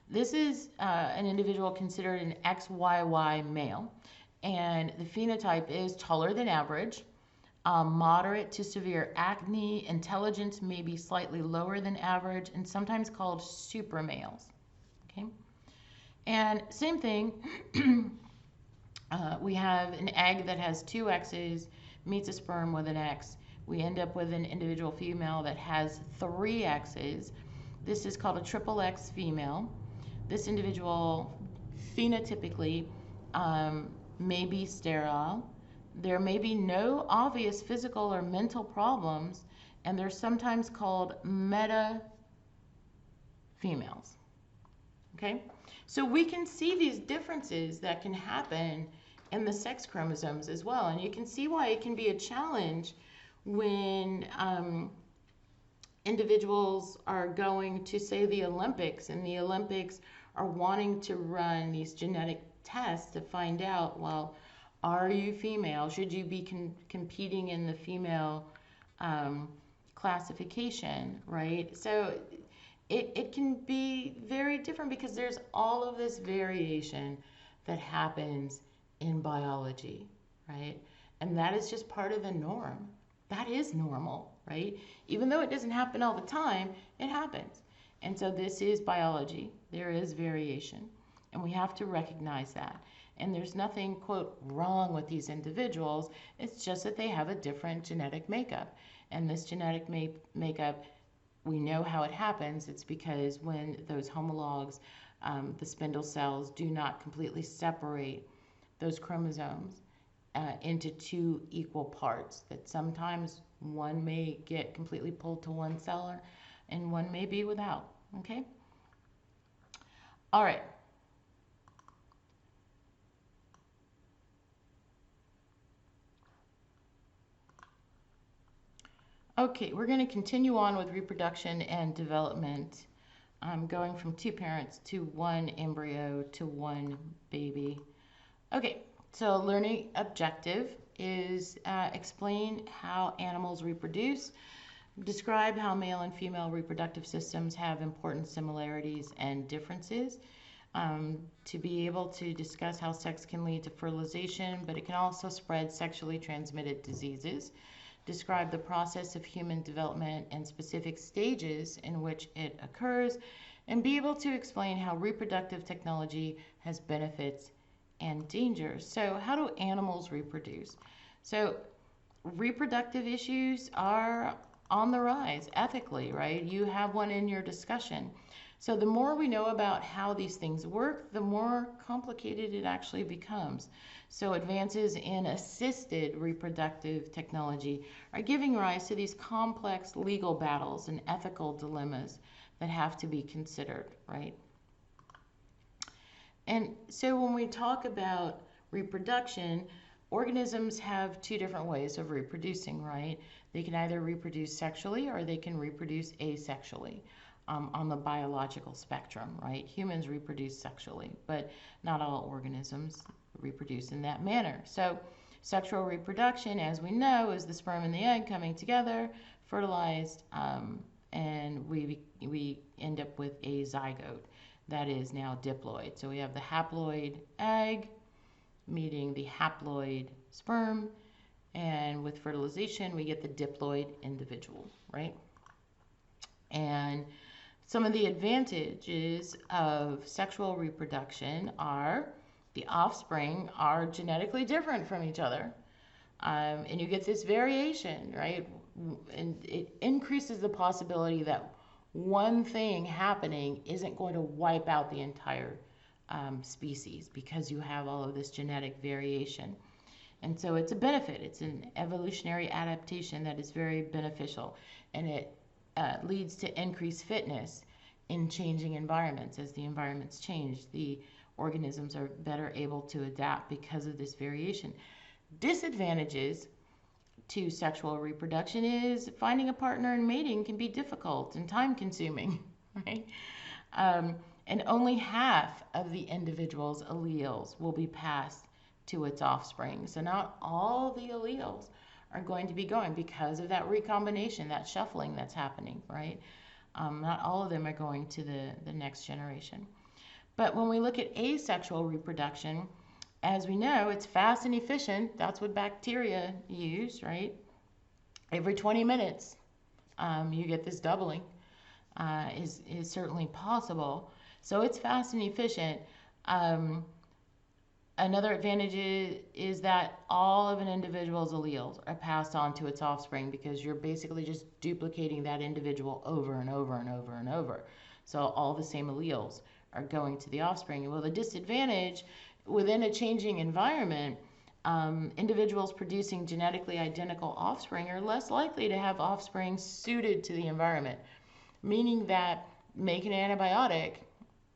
This is an individual considered an XYY male. And the phenotype is taller than average, moderate to severe acne, intelligence may be slightly lower than average, and sometimes called super males. Okay? And same thing, we have an egg that has two X's, meets a sperm with an X. We end up with an individual female that has three X's. This is called a triple X female. This individual phenotypically may be sterile. There may be no obvious physical or mental problems, and they're sometimes called meta females. Okay? So we can see these differences that can happen in the sex chromosomes as well, and you can see why it can be a challenge when individuals are going to, say, the Olympics, and the Olympics are wanting to run these genetic tests to find out, well, are you female? Should you be competing in the female classification, right? So it can be very different because there's all of this variation that happens in biology, right? And that is just part of the norm. That is normal, right? Even though it doesn't happen all the time, it happens. And so this is biology. There is variation, and we have to recognize that. And there's nothing, quote, wrong with these individuals. It's just that they have a different genetic makeup. And this genetic makeup, we know how it happens. It's because when those homologs, the spindle cells, do not completely separate those chromosomes into two equal parts, that sometimes one may get completely pulled to one cell and one may be without. Okay? All right. Okay, we're going to continue on with reproduction and development. Going from two parents to one embryo to one baby. Okay, so learning objective is explain how animals reproduce, describe how male and female reproductive systems have important similarities and differences, to be able to discuss how sex can lead to fertilization, but it can also spread sexually transmitted diseases, describe the process of human development and specific stages in which it occurs, and be able to explain how reproductive technology has benefits and dangers. So how do animals reproduce? So reproductive issues are on the rise ethically, right? You have one in your discussion. So the more we know about how these things work, the more complicated it actually becomes. So advances in assisted reproductive technology are giving rise to these complex legal battles and ethical dilemmas that have to be considered, right? And so when we talk about reproduction, organisms have two different ways of reproducing, right? They can either reproduce sexually or they can reproduce asexually. On the biological spectrum, right? Humans reproduce sexually, but not all organisms reproduce in that manner. So sexual reproduction, as we know, is the sperm and the egg coming together, fertilized, and we end up with a zygote that is now diploid. So we have the haploid egg meeting the haploid sperm, and with fertilization, we get the diploid individual, right? And some of the advantages of sexual reproduction are the offspring are genetically different from each other. And you get this variation, right? And it increases the possibility that one thing happening isn't going to wipe out the entire species because you have all of this genetic variation. And so it's a benefit. It's an evolutionary adaptation that is very beneficial. And it leads to increased fitness in changing environments. As the environments change, the organisms are better able to adapt because of this variation. Disadvantages to sexual reproduction is finding a partner and mating can be difficult and time consuming, right? And only half of the individual's alleles will be passed to its offspring. So not all the alleles are going to be going because of that recombination, that shuffling that's happening, right? Not all of them are going to the next generation. But when we look at asexual reproduction, as we know, it's fast and efficient. That's what bacteria use, right? Every 20 minutes, you get this doubling. Is certainly possible. So it's fast and efficient. Another advantage is that all of an individual's alleles are passed on to its offspring because you're basically just duplicating that individual over and over and over and over. So all the same alleles are going to the offspring. Well, the disadvantage within a changing environment, individuals producing genetically identical offspring are less likely to have offspring suited to the environment, meaning that make an antibiotic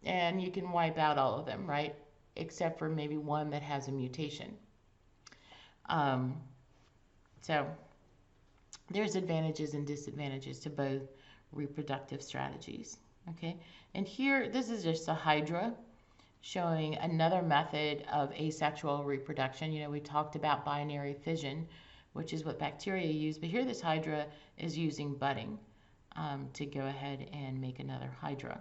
and you can wipe out all of them, right? Except for maybe one that has a mutation. So there's advantages and disadvantages to both reproductive strategies, okay? And here, this is just a hydra showing another method of asexual reproduction. You know, we talked about binary fission, which is what bacteria use, but here this hydra is using budding to go ahead and make another hydra.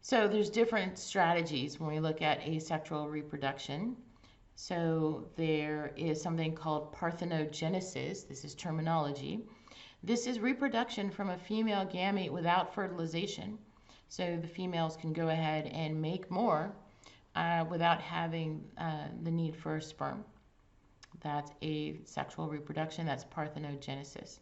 So there's different strategies when we look at asexual reproduction. So there is something called parthenogenesis. This is terminology. This is reproduction from a female gamete without fertilization. So the females can go ahead and make more without having the need for a sperm. That's asexual reproduction. That's parthenogenesis.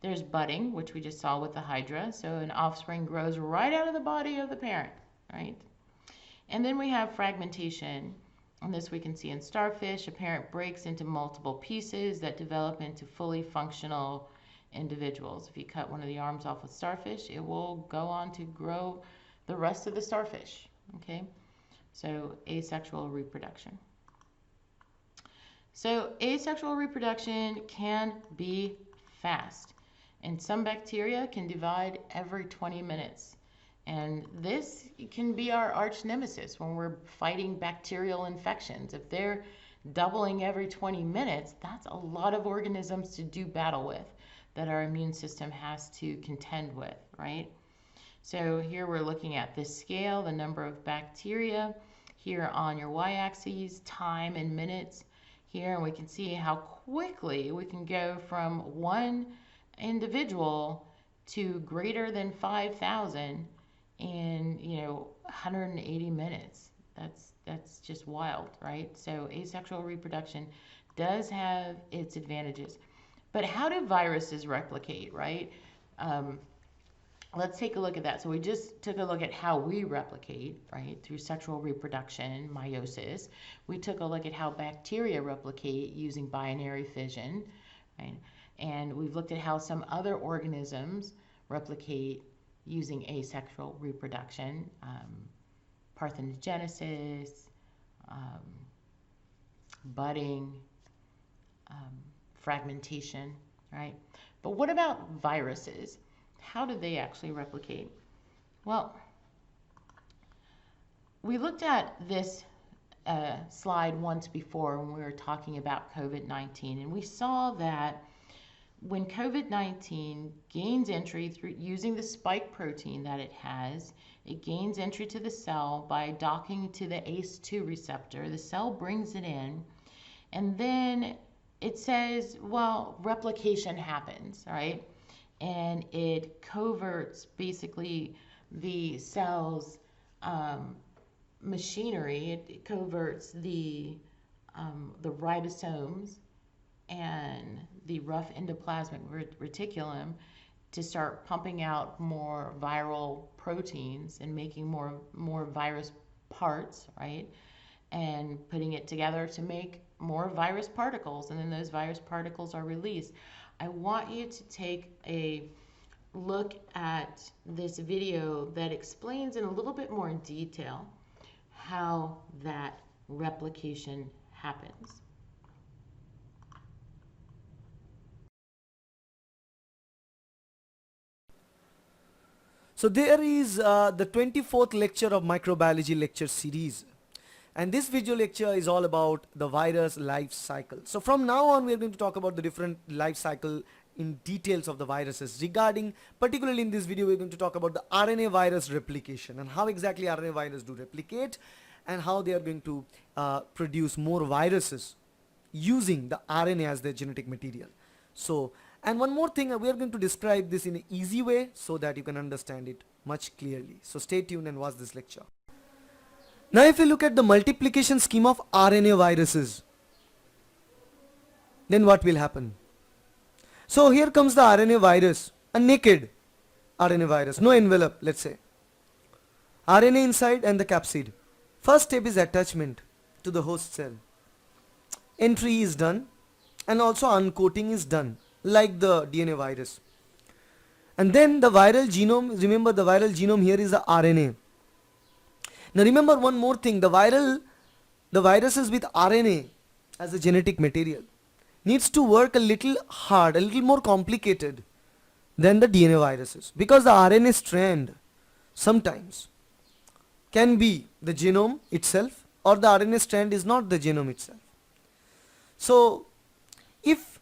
There's budding, which we just saw with the hydra. So an offspring grows right out of the body of the parent, right? And then we have fragmentation. And this we can see in starfish. A parent breaks into multiple pieces that develop into fully functional individuals. If you cut one of the arms off with starfish, it will go on to grow the rest of the starfish, okay? So asexual reproduction. So asexual reproduction can be fast. And some bacteria can divide every 20 minutes. And this can be our arch nemesis when we're fighting bacterial infections. If they're doubling every 20 minutes, that's a lot of organisms to do battle with that our immune system has to contend with, right? So here we're looking at this scale, the number of bacteria. Here on your y-axis, time in minutes. Here, and we can see how quickly we can go from one individual to greater than 5,000 in 180 minutes. That's just wild, right? So asexual reproduction does have its advantages. But how do viruses replicate, right? Let's take a look at that. So we just took a look at how we replicate, right, through sexual reproduction, meiosis. We took a look at how bacteria replicate using binary fission, right? And we've looked at how some other organisms replicate using asexual reproduction, parthenogenesis, budding, fragmentation, right? But what about viruses? How do they actually replicate? Well, we looked at this slide once before when we were talking about COVID-19, and we saw that when COVID-19 gains entry through using the spike protein that it has, it gains entry to the cell by docking to the ACE2 receptor. The cell brings it in, and then it says, well, replication happens, right? And it coverts basically the cell's machinery. It coverts the ribosomes and the rough endoplasmic reticulum to start pumping out more viral proteins and making more virus parts, right? And putting it together to make more virus particles, and then those virus particles are released. I want you to take a look at this video that explains in a little bit more detail how that replication happens. So there is the 24th lecture of microbiology lecture series, and this video lecture is all about the virus life cycle. So from now on we are going to talk about the different life cycle in details of the viruses. Regarding particularly in this video we are going to talk about the RNA virus replication and how exactly RNA virus do replicate and how they are going to produce more viruses using the RNA as their genetic material. So, and one more thing, we are going to describe this in an easy way so that you can understand it much clearly. So stay tuned and watch this lecture. Now if you look at the multiplication scheme of RNA viruses, then what will happen? So here comes the RNA virus, a naked RNA virus, no envelope, let's say. RNA inside and the capsid. First step is attachment to the host cell. Entry is done and also uncoating is done like the DNA virus. And then the viral genome, remember the viral genome here is the RNA. Now remember one more thing, the viruses with RNA as a genetic material needs to work a little hard, a little more complicated than the DNA viruses, because the RNA strand sometimes can be the genome itself or the RNA strand is not the genome itself. So if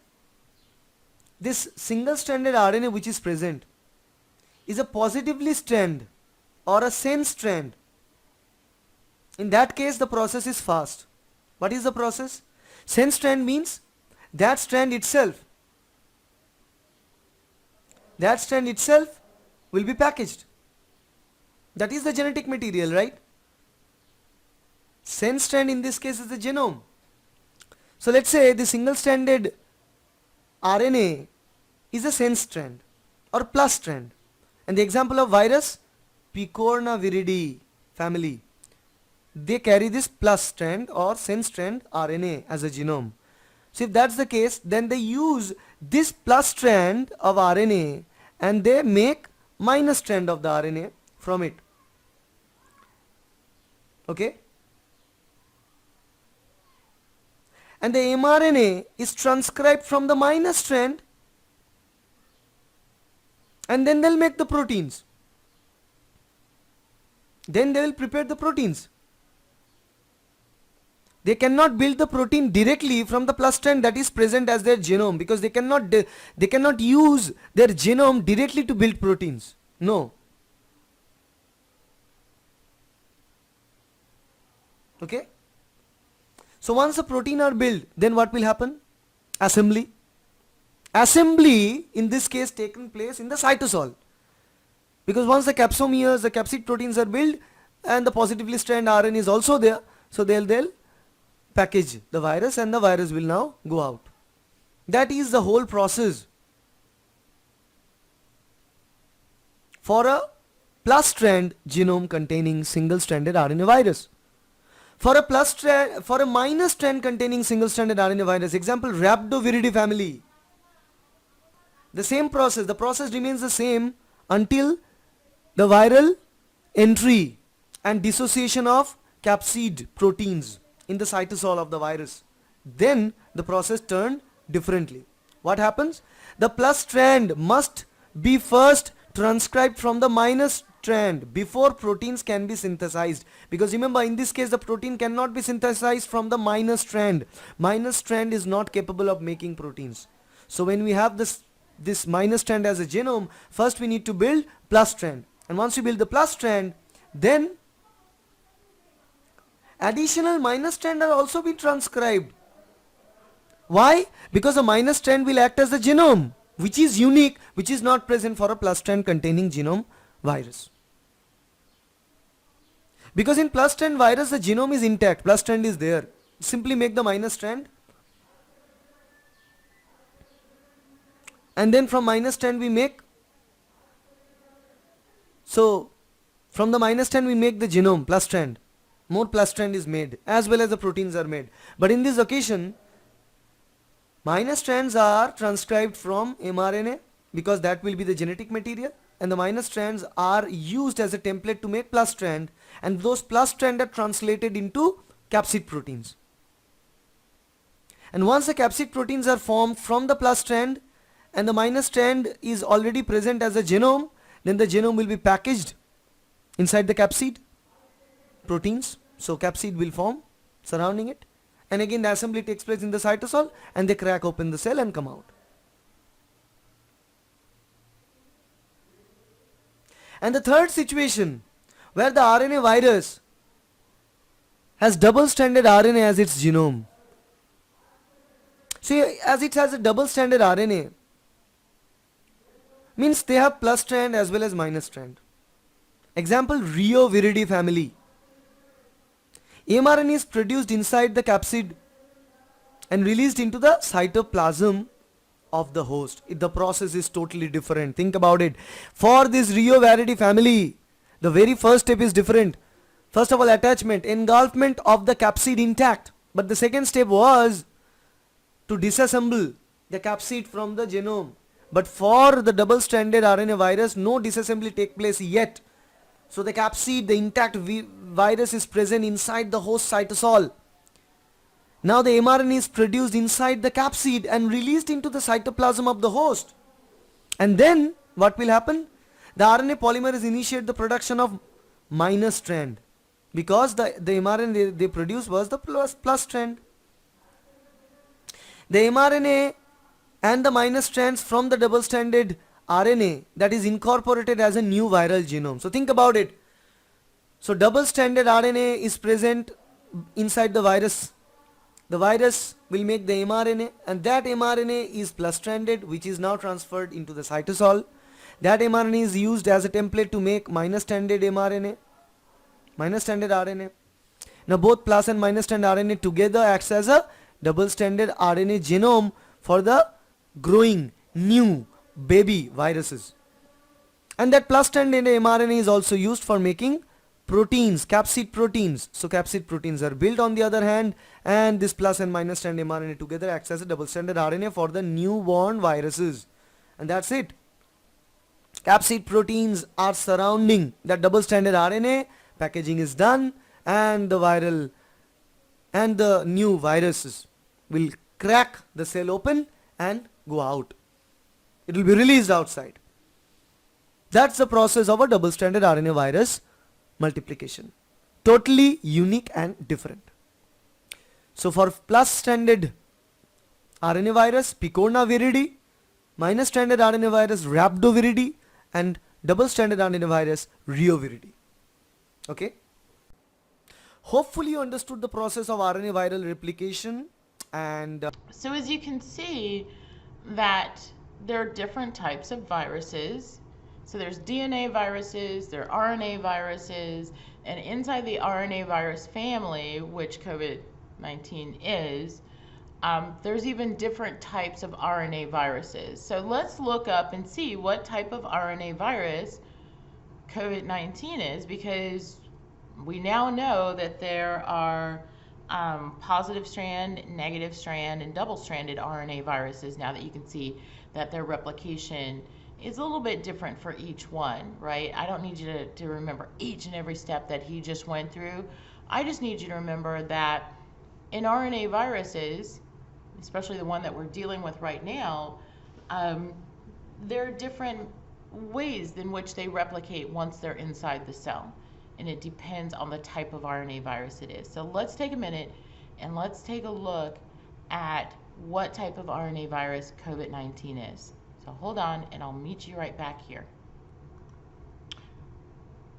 this single stranded RNA which is present is a positively strand or a sense strand, in that case the process is fast. What is the process? Sense strand means that strand itself will be packaged. That is the genetic material, right? Sense strand in this case is the genome. So let's say the single stranded RNA is a sense strand or plus strand, and the example of virus, Picornaviridae family, they carry this plus strand or sense strand RNA as a genome. So if that's the case, then they use this plus strand of RNA and they make minus strand of the RNA from it. Okay? And the mRNA is transcribed from the minus strand and then they'll make the proteins. Then they will prepare the proteins. They cannot build the protein directly from the plus strand that is present as their genome, because they cannot use their genome directly to build proteins. No. Okay? So once the protein are built, then what will happen? Assembly. Assembly in this case taken place in the cytosol, because once the capsomeres, the capsid proteins are built and the positively strand RNA is also there, so they'll package the virus and the virus will now go out. That is the whole process for a plus strand genome containing single stranded RNA virus. For a minus strand containing single stranded RNA virus, example Rhabdoviridae family, the same process, the process remains the same until the viral entry and dissociation of capsid proteins in the cytosol of the virus. Then the process turned differently. What happens? The plus strand must be first transcribed from the minus strand before proteins can be synthesized, because remember in this case the protein cannot be synthesized from the minus strand. Minus strand is not capable of making proteins. So when we have this minus strand as a genome, first we need to build plus strand, and once we build the plus strand, then additional minus strand are also be transcribed. Why? Because a minus strand will act as the genome, which is unique, which is not present for a plus strand containing genome virus. Because in plus strand virus the genome is intact, plus strand is there. Simply make the minus strand, and then from minus strand we make, so from the minus strand we make the genome plus strand. More plus strand is made as well as the proteins are made. But in this occasion Minus strands are transcribed from mRNA because that will be the genetic material, and the minus strands are used as a template to make plus strand, and those plus strand are translated into capsid proteins. And once the capsid proteins are formed from the plus strand and the minus strand is already present as a genome, then the genome will be packaged inside the capsid proteins. So capsid will form surrounding it, and again the assembly takes place in the cytosol, and they crack open the cell and come out. And the third situation, where the RNA virus has double-stranded RNA as its genome. So as it has a double-stranded RNA, means they have plus strand as well as minus strand. Example, Rio viridae family. mRNA is produced inside the capsid and released into the cytoplasm of the host. The process is totally different. Think about it. For this Rio viridae family, the very first step is different. First of all, attachment, engulfment of the capsid intact. But the second step was to disassemble the capsid from the genome. But for the double-stranded RNA virus, no disassembly take place yet. So the capsid, the intact virus is present inside the host cytosol. Now the mRNA is produced inside the capsid and released into the cytoplasm of the host. And then what will happen? The RNA polymerase initiate the production of minus strand, because the mRNA they produced was the plus strand. The mRNA and the minus strands from the double-stranded RNA that is incorporated as a new viral genome. So think about it. So double-stranded RNA is present inside the virus. The virus will make the mRNA, and that mRNA is plus-stranded, which is now transferred into the cytosol. That mRNA is used as a template to make minus-stranded mRNA, minus-stranded RNA. Now both plus and minus-strand RNA together acts as a double-stranded RNA genome for the growing new baby viruses. And that plus-stranded mRNA is also used for making proteins, capsid proteins. So capsid proteins are built on the other hand, and this plus and minus strand mRNA together acts as a double-stranded RNA for the newborn viruses. And that's it. Capsid proteins are surrounding that double-stranded RNA, packaging is done, and the viral and the new viruses will crack the cell open and go out. It will be released outside. That's the process of a double-stranded RNA virus multiplication. Totally unique and different. So for plus-stranded RNA virus, Picorna viridae, minus-stranded RNA virus, Rhabdoviridae, and double-stranded RNA virus, Rio viridae. Okay? Hopefully you understood the process of RNA viral replication, and So as you can see that there are different types of viruses. So there's DNA viruses, there are RNA viruses, and inside the RNA virus family, which COVID-19 is, there's even different types of RNA viruses. So let's look up and see what type of RNA virus COVID-19 is, because we now know that there are positive strand, negative strand, and double-stranded RNA viruses, now that you can see that their replication is a little bit different for each one, right? I don't need you to remember each and every step that he just went through. I just need you to remember that in RNA viruses, especially the one that we're dealing with right now, there are different ways in which they replicate once they're inside the cell. And it depends on the type of RNA virus it is. So let's take a minute and let's take a look at what type of RNA virus COVID-19 is. So hold on and I'll meet you right back here.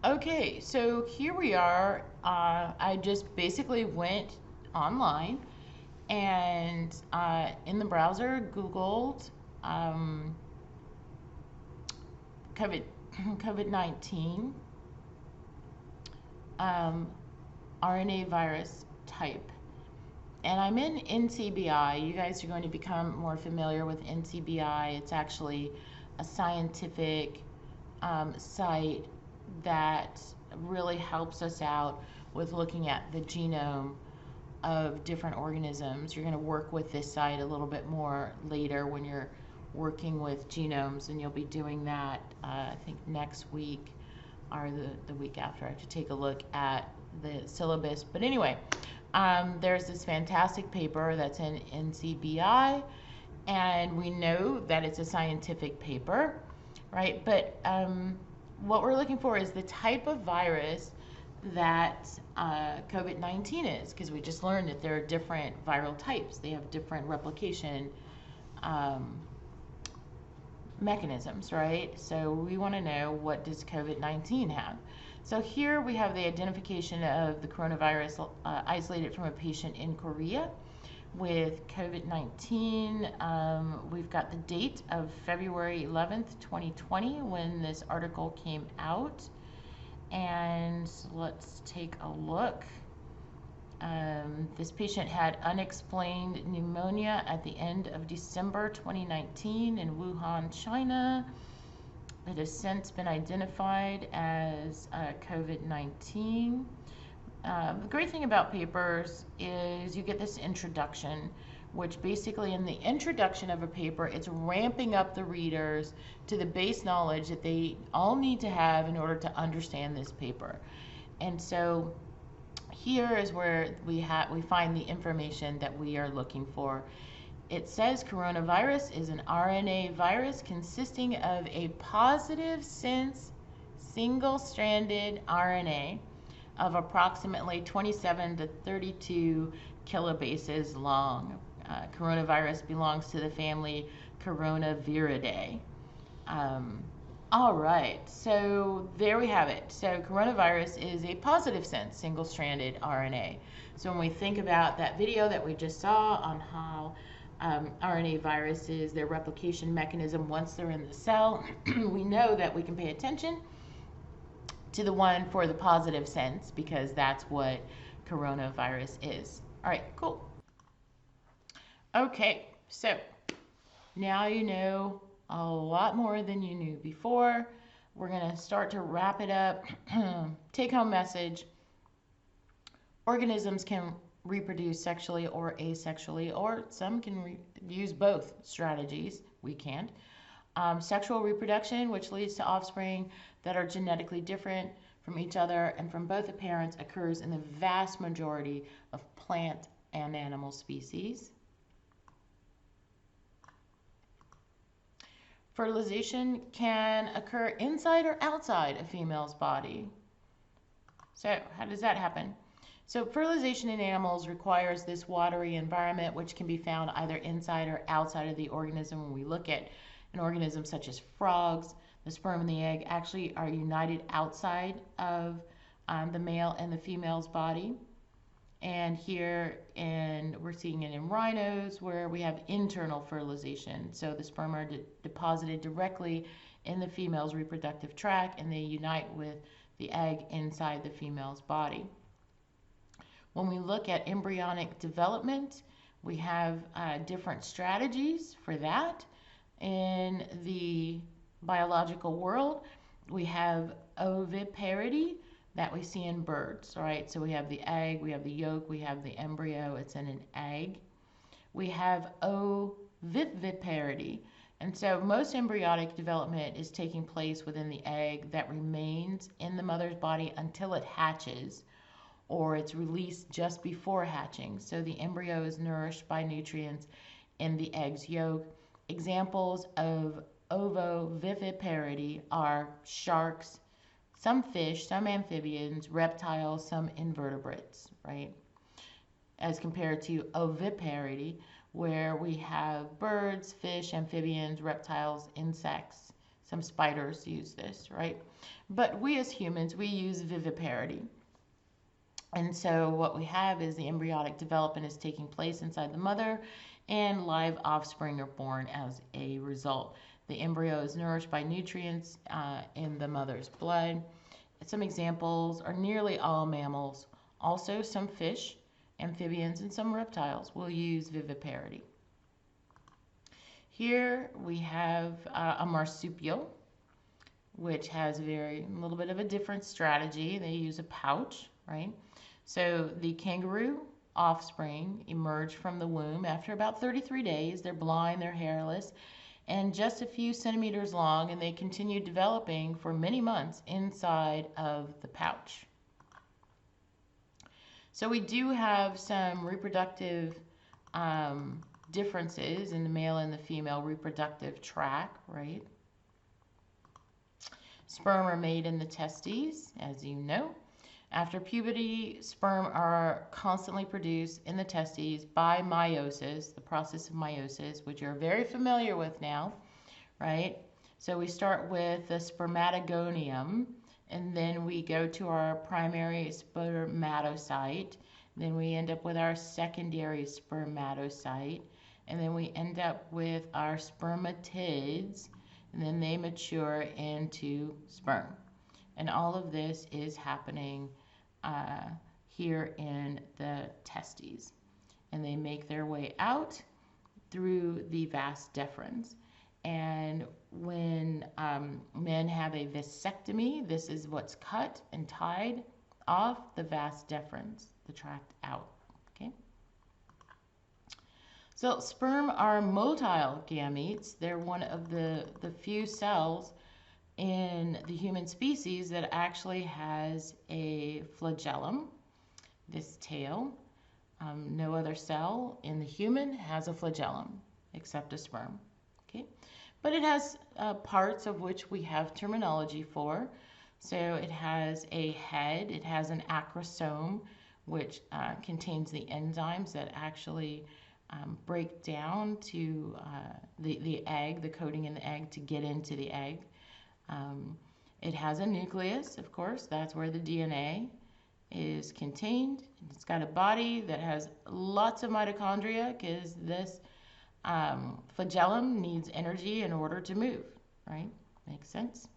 Okay, so here we are. I just basically went online and in the browser Googled COVID-19 RNA virus type. And I'm in NCBI. You guys are going to become more familiar with NCBI. It's actually a scientific site that really helps us out with looking at the genome of different organisms. You're going to work with this side a little bit more later when you're working with genomes, and you'll be doing that I think next week or the week after. I have to take a look at the syllabus. But anyway, there's this fantastic paper that's in NCBI, and we know that it's a scientific paper, right? But what we're looking for is the type of virus that COVID-19 is, because we just learned that there are different viral types. They have different replication mechanisms, right? So we want to know, what does COVID-19 have? So here we have the identification of the coronavirus isolated from a patient in Korea with COVID-19. We've got the date of February 11th, 2020 when this article came out. And let's take a look. This patient had unexplained pneumonia at the end of December 2019 in Wuhan, China. It has since been identified as COVID-19. The great thing about papers is you get this introduction, which basically in the introduction of a paper, it's ramping up the readers to the base knowledge that they all need to have in order to understand this paper. And so here is where we find the information that we are looking for. It says coronavirus is an RNA virus consisting of a positive sense single-stranded RNA of approximately 27 to 32 kilobases long. Coronavirus belongs to the family Coronaviridae. All right, so there we have it. So coronavirus is a positive sense single-stranded RNA. So when we think about that video that we just saw on how RNA viruses, their replication mechanism once they're in the cell, we know that we can pay attention to the one for the positive sense because that's what coronavirus is. All right, cool. Okay, so now you know a lot more than you knew before. We're going to start to wrap it up. Take home message. Organisms can reproduce sexually or asexually, or some can use both strategies. We can't. Sexual reproduction, which leads to offspring that are genetically different from each other and from both the parents, occurs in the vast majority of plant and animal species. Fertilization can occur inside or outside a female's body. So how does that happen? So fertilization in animals requires this watery environment, which can be found either inside or outside of the organism. When we look at an organism such as frogs, the sperm and the egg actually are united outside of the male and the female's body. And here we're seeing it in rhinos where we have internal fertilization. So the sperm are deposited directly in the female's reproductive tract and they unite with the egg inside the female's body. When we look at embryonic development, we have different strategies for that. In the biological world, we have oviparity that we see in birds, right? So we have the egg, we have the yolk, we have the embryo, it's in an egg. We have oviviparity, and so most embryonic development is taking place within the egg that remains in the mother's body until it hatches, or it's released just before hatching. So the embryo is nourished by nutrients in the egg's yolk. Examples of ovoviviparity are sharks, some fish, some amphibians, reptiles, some invertebrates, right? As compared to oviparity, where we have birds, fish, amphibians, reptiles, insects, some spiders use this, right? But we as humans, we use viviparity. And so what we have is the embryonic development is taking place inside the mother and live offspring are born as a result. The embryo is nourished by nutrients in the mother's blood. Some examples are nearly all mammals. Also some fish, amphibians, and some reptiles will use viviparity. Here we have a marsupial, which has a little bit of a different strategy. They use a pouch, right? So the kangaroo offspring emerge from the womb after about 33 days. They're blind, they're hairless, and just a few centimeters long, and they continue developing for many months inside of the pouch. So we do have some reproductive differences in the male and the female reproductive tract, right? Sperm are made in the testes, as you know. After puberty, sperm are constantly produced in the testes by meiosis, the process of meiosis, which you're very familiar with now, right? So we start with the spermatogonium, and then we go to our primary spermatocyte. Then we end up with our secondary spermatocyte, and then we end up with our spermatids, and then they mature into sperm. And all of this is happening here in the testes. And they make their way out through the vas deferens. And when men have a vasectomy, this is what's cut and tied off the vas deferens, the tract out. Okay. So sperm are motile gametes. They're one of the few cells in the human species that actually has a flagellum, this tail. No other cell in the human has a flagellum except a sperm. Okay, but it has parts of which we have terminology for. So it has a head, it has an acrosome, which contains the enzymes that actually break down to the egg, the coating in the egg to get into the egg. It has a nucleus, of course, that's where the DNA is contained. It's got a body that has lots of mitochondria because this flagellum needs energy in order to move, right? Makes sense.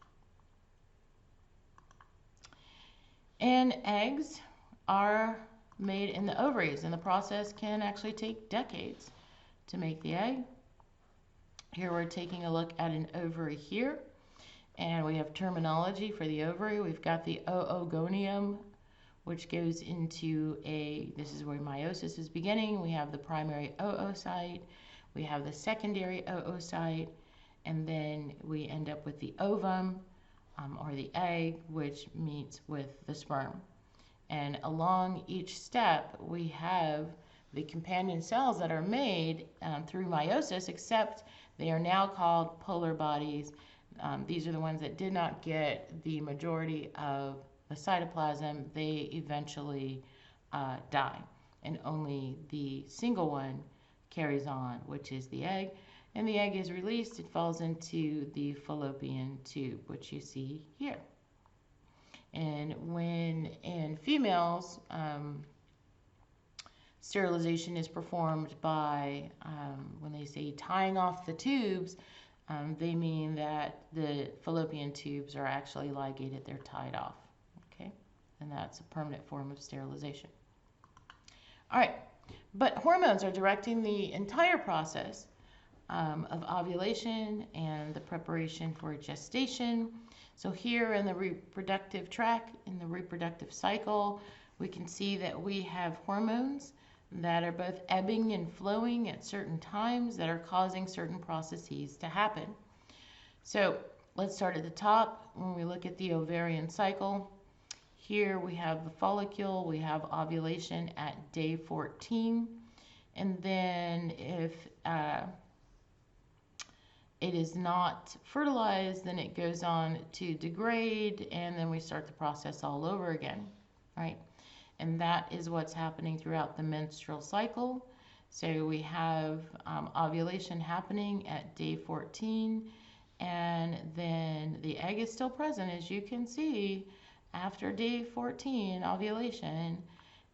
And eggs are made in the ovaries, and the process can actually take decades to make the egg. Here we're taking a look at an ovary here, and we have terminology for the ovary. We've got the oogonium, which goes into this is where meiosis is beginning. We have the primary oocyte, we have the secondary oocyte, and then we end up with the ovum, or the egg, which meets with the sperm. And along each step, we have the companion cells that are made through meiosis, except they are now called polar bodies. These are the ones that did not get the majority of the cytoplasm. They eventually die, and only the single one carries on, which is the egg. And the egg is released, it falls into the fallopian tube, which you see here. And when in females, sterilization is performed by, when they say tying off the tubes, they mean that the fallopian tubes are actually ligated, they're tied off, okay? And that's a permanent form of sterilization. All right, but hormones are directing the entire process of ovulation and the preparation for gestation. So here in the reproductive tract, in the reproductive cycle, we can see that we have hormones that are both ebbing and flowing at certain times that are causing certain processes to happen. So let's start at the top. When we look at the ovarian cycle, here we have the follicle, we have ovulation at day 14, and then if it is not fertilized, then it goes on to degrade, and then we start the process all over again, right? And that is what's happening throughout the menstrual cycle. So we have ovulation happening at day 14, and then the egg is still present, as you can see, after day 14, ovulation.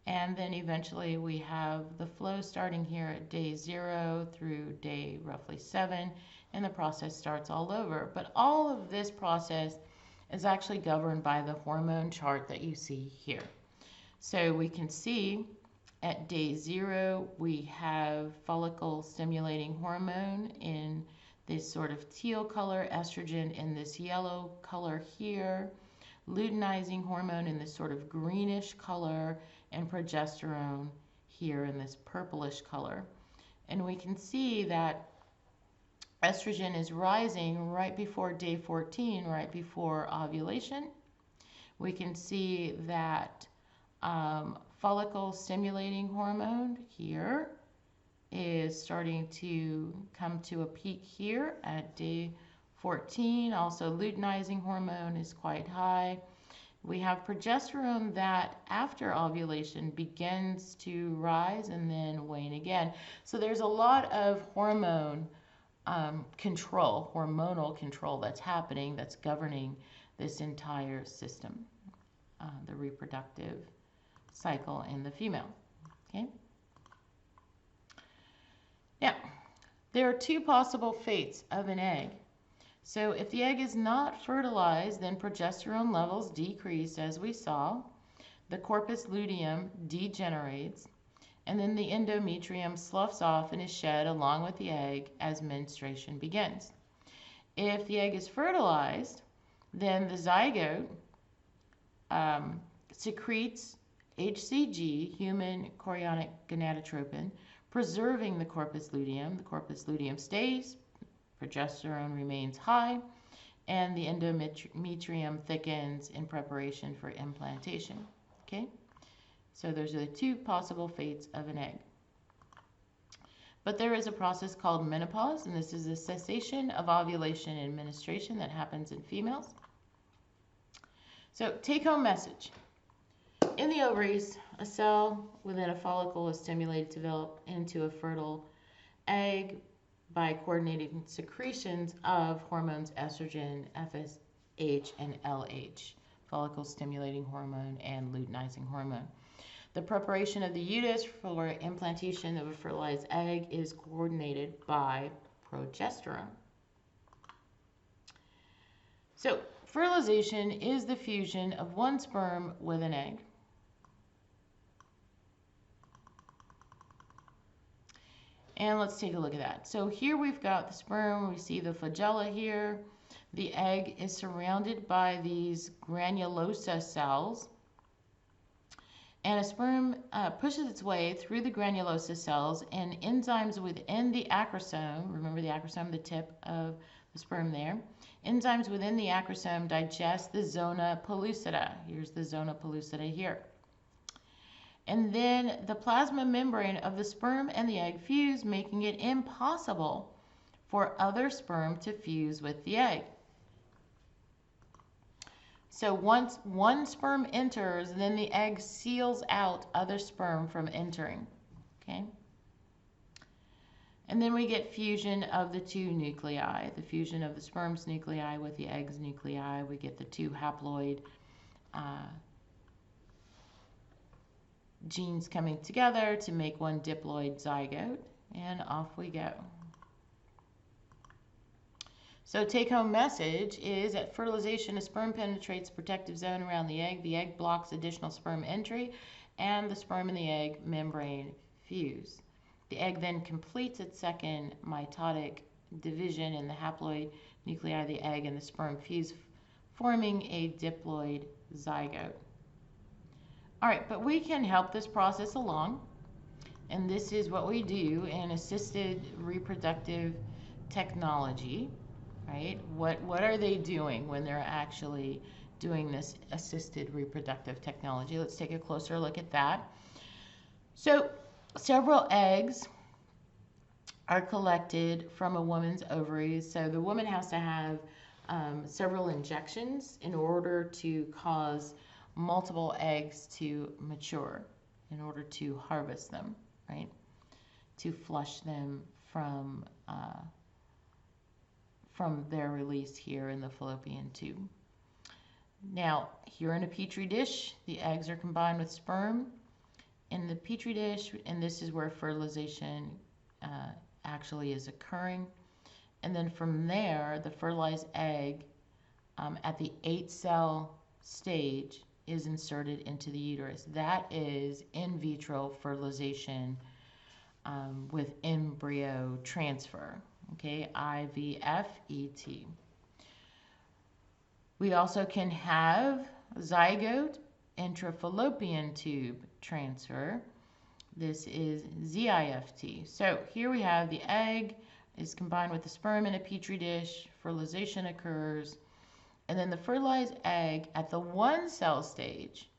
And then eventually we have the flow starting here at day 0 through day roughly 7, and the process starts all over. But all of this process is actually governed by the hormone chart that you see here. So we can see at day 0, we have follicle stimulating hormone in this sort of teal color, estrogen in this yellow color here, luteinizing hormone in this sort of greenish color, and progesterone here in this purplish color. And we can see that estrogen is rising right before day 14, right before ovulation. We can see that follicle stimulating hormone here is starting to come to a peak here at day 14. Also, luteinizing hormone is quite high. We have progesterone that after ovulation begins to rise and then wane again. So there's a lot of hormonal control that's happening, that's governing this entire system, the reproductive cycle in the female. Okay. Now, there are two possible fates of an egg. So if the egg is not fertilized, then progesterone levels decrease, as we saw. The corpus luteum degenerates, and then the endometrium sloughs off and is shed along with the egg as menstruation begins. If the egg is fertilized, then the zygote secretes HCG, human chorionic gonadotropin, preserving the corpus luteum. The corpus luteum stays, progesterone remains high, and the endometrium thickens in preparation for implantation. Okay, so those are the two possible fates of an egg. But there is a process called menopause, and this is a cessation of ovulation and menstruation that happens in females. So take-home message. In the ovaries, a cell within a follicle is stimulated to develop into a fertile egg by coordinating secretions of hormones estrogen, FSH, and LH, follicle stimulating hormone and luteinizing hormone. The preparation of the uterus for implantation of a fertilized egg is coordinated by progesterone. So, fertilization is the fusion of one sperm with an egg. And let's take a look at that. So here we've got the sperm, we see the flagella here. The egg is surrounded by these granulosa cells. And a sperm pushes its way through the granulosa cells, and enzymes within the acrosome, remember the acrosome, the tip of the sperm there, enzymes within the acrosome digest the zona pellucida. Here's the zona pellucida here. And then the plasma membrane of the sperm and the egg fuse, making it impossible for other sperm to fuse with the egg. So once one sperm enters, then the egg seals out other sperm from entering. Okay? And then we get fusion of the two nuclei, the fusion of the sperm's nuclei with the egg's nuclei. We get the two haploid genes coming together to make one diploid zygote, and off we go. So take-home message is at fertilization, a sperm penetrates protective zone around the egg. The egg blocks additional sperm entry, and the sperm and the egg membrane fuse. The egg then completes its second mitotic division, and the haploid nuclei of the egg and the sperm fuse, forming a diploid zygote. All right, but we can help this process along, and this is what we do in assisted reproductive technology, right? What are they doing when they're actually doing this assisted reproductive technology? Let's take a closer look at that. So several eggs are collected from a woman's ovaries. So the woman has to have several injections in order to cause multiple eggs to mature, in order to harvest them, right? To flush them from their release here in the fallopian tube. Now, here in a petri dish, the eggs are combined with sperm in the petri dish, and this is where fertilization actually is occurring. And then from there, the fertilized egg at the 8-cell stage is inserted into the uterus. That is in vitro fertilization with embryo transfer, okay, IVFET. We also can have zygote intrafallopian tube transfer. This is ZIFT. So here we have the egg is combined with the sperm in a petri dish, fertilization occurs, and then the fertilized egg at the one cell stage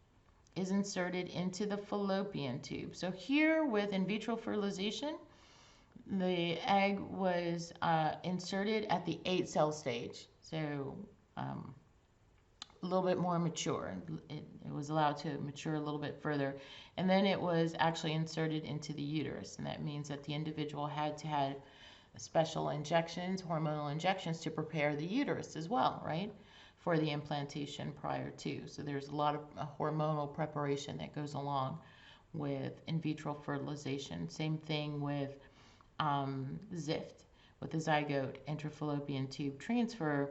is inserted into the fallopian tube. So here with in vitro fertilization, the egg was inserted at the 8-cell stage. So a little bit more mature. It was allowed to mature a little bit further. And then it was actually inserted into the uterus. And that means that the individual had to have special injections, hormonal injections, to prepare the uterus as well, right? For the implantation prior to. So there's a lot of hormonal preparation that goes along with in vitro fertilization. Same thing with ZIFT, with the zygote intrafallopian tube transfer.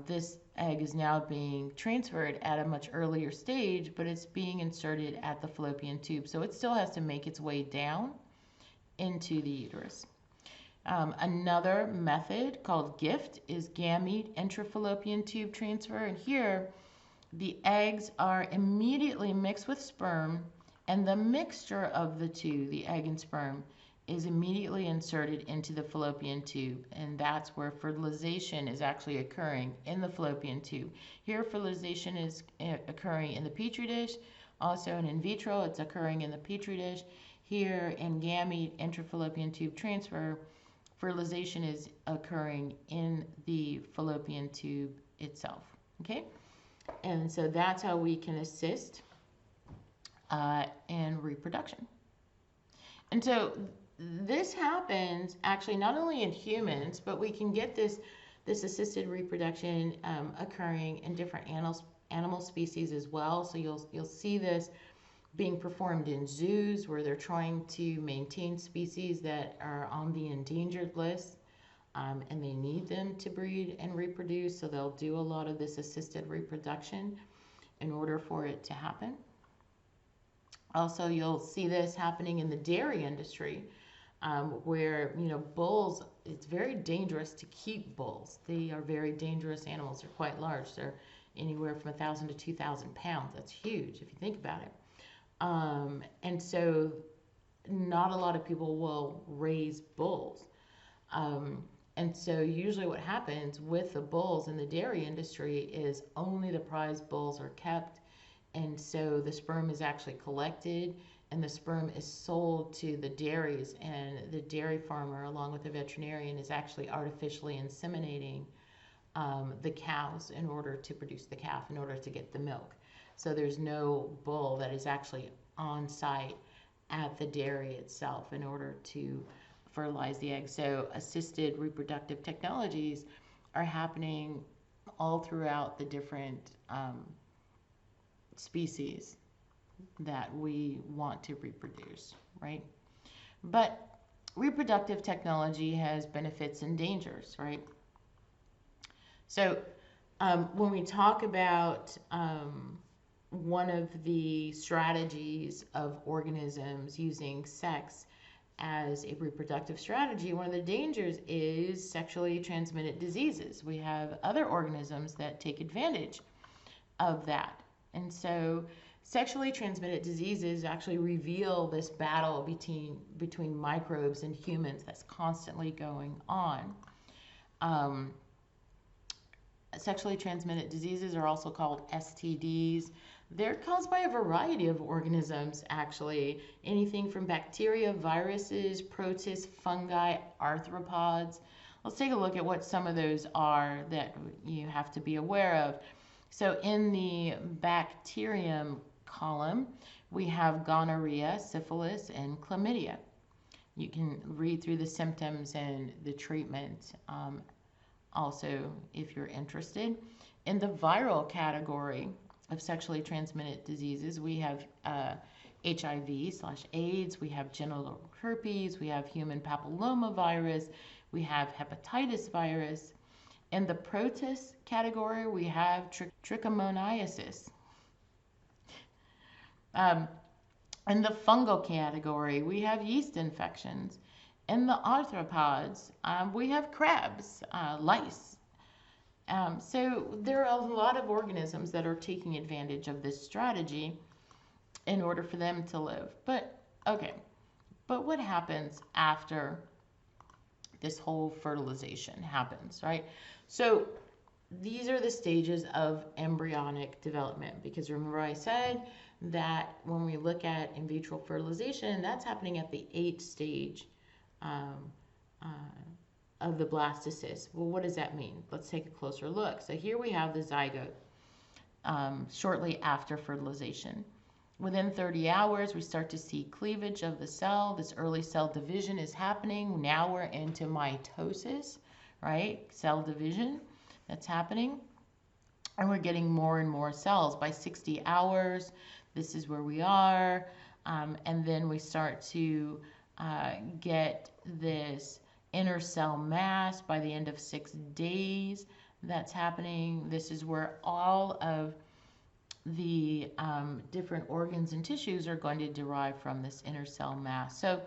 This egg is now being transferred at a much earlier stage, but it's being inserted at the fallopian tube. So it still has to make its way down into the uterus. Another method called GIFT is gamete intrafallopian tube transfer. And here, the eggs are immediately mixed with sperm, and the mixture of the two, the egg and sperm, is immediately inserted into the fallopian tube, and that's where fertilization is actually occurring, in the fallopian tube. Here, fertilization is occurring in the petri dish. Also in vitro, it's occurring in the petri dish. Here in gamete intrafallopian tube transfer, fertilization is occurring in the fallopian tube itself. Okay, and so that's how we can assist in reproduction. And so this happens actually not only in humans, but we can get this assisted reproduction occurring in different animal species as well. So you'll see this being performed in zoos where they're trying to maintain species that are on the endangered list, and they need them to breed and reproduce. So they'll do a lot of this assisted reproduction in order for it to happen. Also, you'll see this happening in the dairy industry, where, bulls, it's very dangerous to keep bulls. They are very dangerous animals. They're quite large. They're anywhere from 1,000 to 2,000 pounds. That's huge if you think about it. And so not a lot of people will raise bulls. And so usually what happens with the bulls in the dairy industry is only the prized bulls are kept. And so the sperm is actually collected, and the sperm is sold to the dairies, and the dairy farmer, along with the veterinarian, is actually artificially inseminating the cows in order to produce the calf, in order to get the milk. So there's no bull that is actually on site at the dairy itself in order to fertilize the egg. So assisted reproductive technologies are happening all throughout the different species that we want to reproduce, right? But reproductive technology has benefits and dangers, right? So when we talk about one of the strategies of organisms using sex as a reproductive strategy, one of the dangers is sexually transmitted diseases. We have other organisms that take advantage of that. And so sexually transmitted diseases actually reveal this battle between microbes and humans that's constantly going on. Sexually transmitted diseases are also called STDs. They're caused by a variety of organisms, actually. Anything from bacteria, viruses, protists, fungi, arthropods. Let's take a look at what some of those are that you have to be aware of. So in the bacterium column, we have gonorrhea, syphilis, and chlamydia. You can read through the symptoms and the treatment also if you're interested. In the viral category of sexually transmitted diseases, we have HIV/AIDS, we have genital herpes, we have human papillomavirus, we have hepatitis virus. In the protist category, we have trichomoniasis. In the fungal category, we have yeast infections. In the arthropods, we have crabs, lice. So there are a lot of organisms that are taking advantage of this strategy in order for them to live. But Okay, but what happens after this whole fertilization happens, right? So these are the stages of embryonic development, because remember I said that when we look at in vitro fertilization, that's happening at the 8th stage um, uh, of the blastocyst. Well, what does that mean? Let's take a closer look. So here we have the zygote shortly after fertilization. Within 30 hours, we start to see cleavage of the cell. This early cell division is happening. Now we're into mitosis, right? Cell division that's happening. And we're getting more and more cells. By 60 hours, this is where we are. And then we start to get this inner cell mass by the end of 6 days. That's happening. This is where all of the different organs and tissues are going to derive from this inner cell mass. So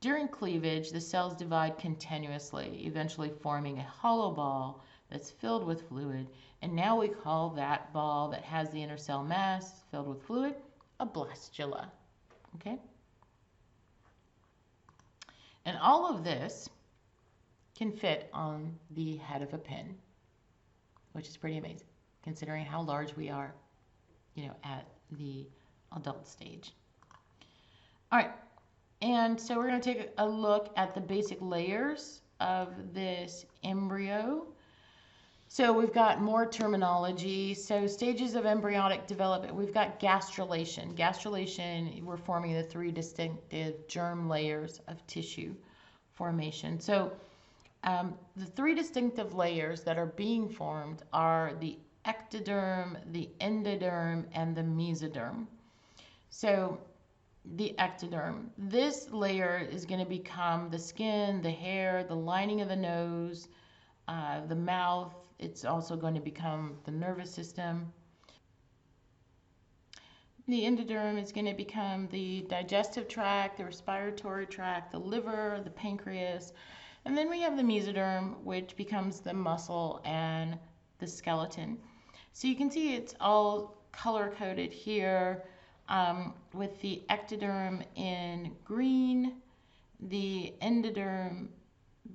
during cleavage, the cells divide continuously, eventually forming a hollow ball that's filled with fluid. And now we call that ball that has the inner cell mass filled with fluid a blastula. Okay? And all of this can fit on the head of a pin, which is pretty amazing, considering how large we are, you know, at the adult stage. All right, and so we're going to take a look at the basic layers of this embryo. So we've got more terminology. So stages of embryonic development, we've got gastrulation. Gastrulation, we're forming the 3 distinctive germ layers of tissue formation. So the 3 distinctive layers that are being formed are the ectoderm, the endoderm, and the mesoderm. So the ectoderm, this layer is going to become the skin, the hair, the lining of the nose, the mouth. It's also going to become the nervous system. The endoderm is going to become the digestive tract, the respiratory tract, the liver, the pancreas. And then we have the mesoderm, which becomes the muscle and the skeleton. So you can see it's all color-coded here with the ectoderm in green, the endoderm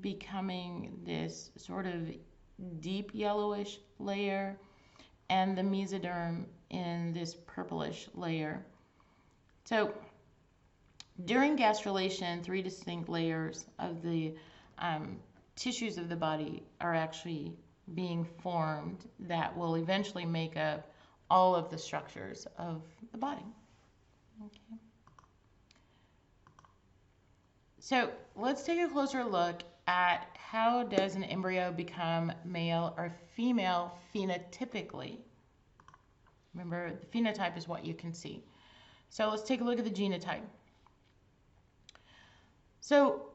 becoming this sort of deep yellowish layer, and the mesoderm in this purplish layer. So during gastrulation, 3 distinct layers of the tissues of the body are actually being formed that will eventually make up all of the structures of the body. Okay. So let's take a closer look at how does an embryo become male or female phenotypically. Remember, the phenotype is what you can see. So let's take a look at the genotype. So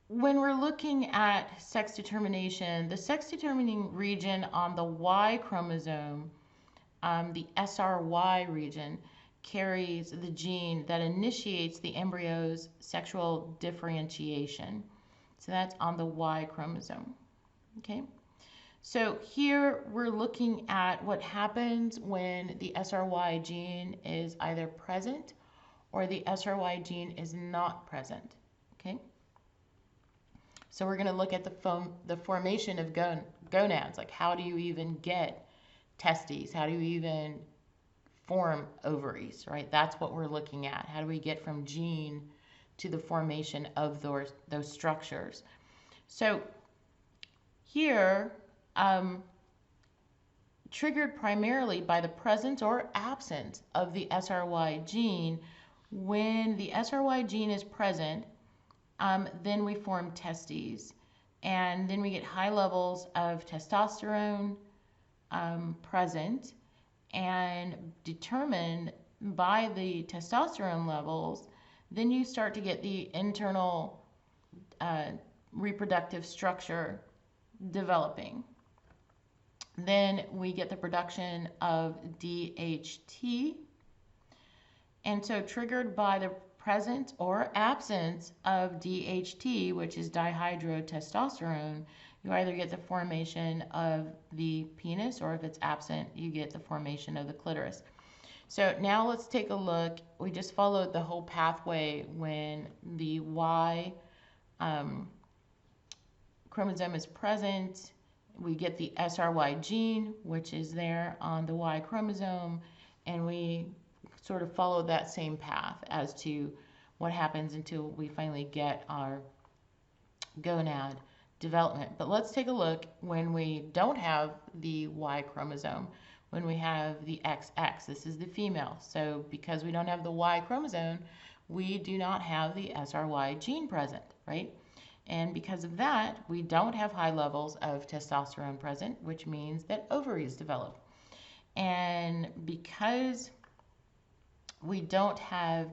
when we're looking at sex determination, the sex determining region on the Y chromosome, the SRY region, carries the gene that initiates the embryo's sexual differentiation. So that's on the Y chromosome. Okay? So here we're looking at what happens when the SRY gene is either present or the SRY gene is not present. Okay? So we're going to look at the formation of gonads, like how do you even get testes? How do you even form ovaries, right? That's what we're looking at. How do we get from gene to the formation of those structures? So here, triggered primarily by the presence or absence of the SRY gene, when the SRY gene is present, then we form testes, and then we get high levels of testosterone present, and determined by the testosterone levels, then you start to get the internal reproductive structure developing. Then we get the production of DHT, and so triggered by the presence or absence of DHT, which is dihydrotestosterone, you either get the formation of the penis, or if it's absent, you get the formation of the clitoris. So now let's take a look. We just followed the whole pathway when the Y chromosome is present. We get the SRY gene, which is there on the Y chromosome, and we sort of follow that same path as to what happens until we finally get our gonad development. But let's take a look when we don't have the Y chromosome, when we have the XX. This is the female. So because we don't have the Y chromosome, we do not have the SRY gene present, right? And because of that, we don't have high levels of testosterone present, which means that ovaries develop. And because we don't have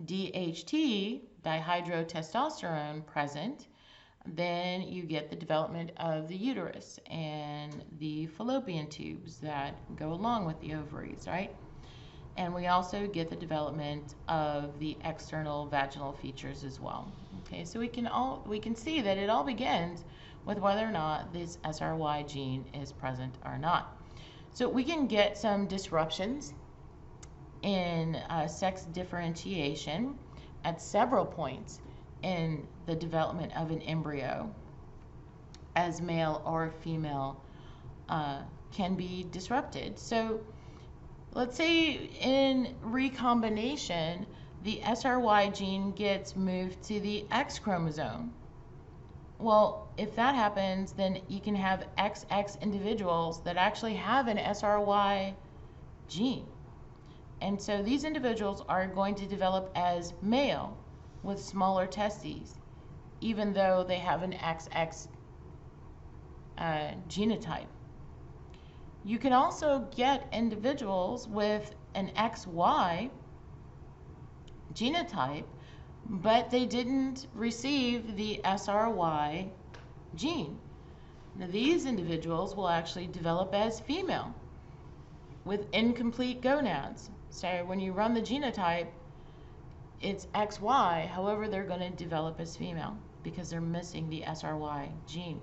DHT, dihydrotestosterone, present, then you get the development of the uterus and the fallopian tubes that go along with the ovaries, right? And we also get the development of the external vaginal features as well. Okay, so we can see that it all begins with whether or not this SRY gene is present or not. So we can get some disruptions in sex differentiation at several points in the development of an embryo, as male or female can be disrupted. So let's say in recombination, the SRY gene gets moved to the X chromosome. Well, if that happens, then you can have XX individuals that actually have an SRY gene. And so these individuals are going to develop as male with smaller testes, even though they have an XX genotype. You can also get individuals with an XY genotype, but they didn't receive the SRY gene. Now, these individuals will actually develop as female with incomplete gonads. So when you run the genotype, it's XY, however, they're going to develop as female because they're missing the SRY gene.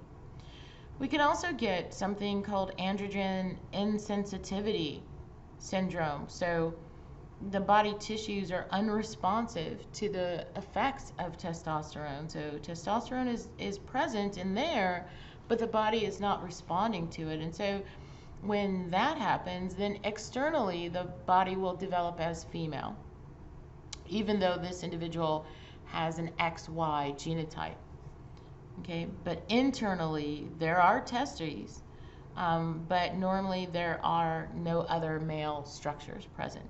We can also get something called androgen insensitivity syndrome. So the body tissues are unresponsive to the effects of testosterone. So testosterone is present in there, but the body is not responding to it. And so when that happens, then externally the body will develop as female, even though this individual has an XY genotype. Okay, but internally there are testes, but normally there are no other male structures present.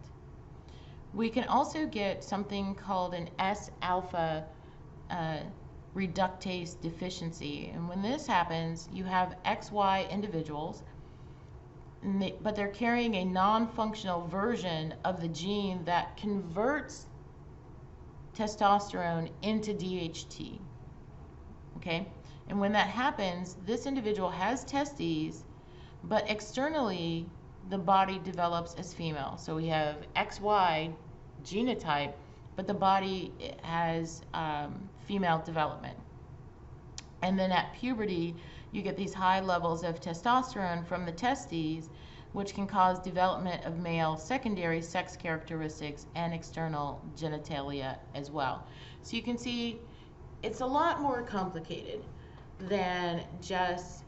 We can also get something called an S-alpha reductase deficiency. And when this happens, you have XY individuals, but they're carrying a non-functional version of the gene that converts testosterone into DHT. Okay? And when that happens, this individual has testes, but externally the body develops as female. So we have XY genotype, but the body has female development. And then at puberty, you get these high levels of testosterone from the testes, which can cause development of male secondary sex characteristics and external genitalia as well. So you can see it's a lot more complicated than just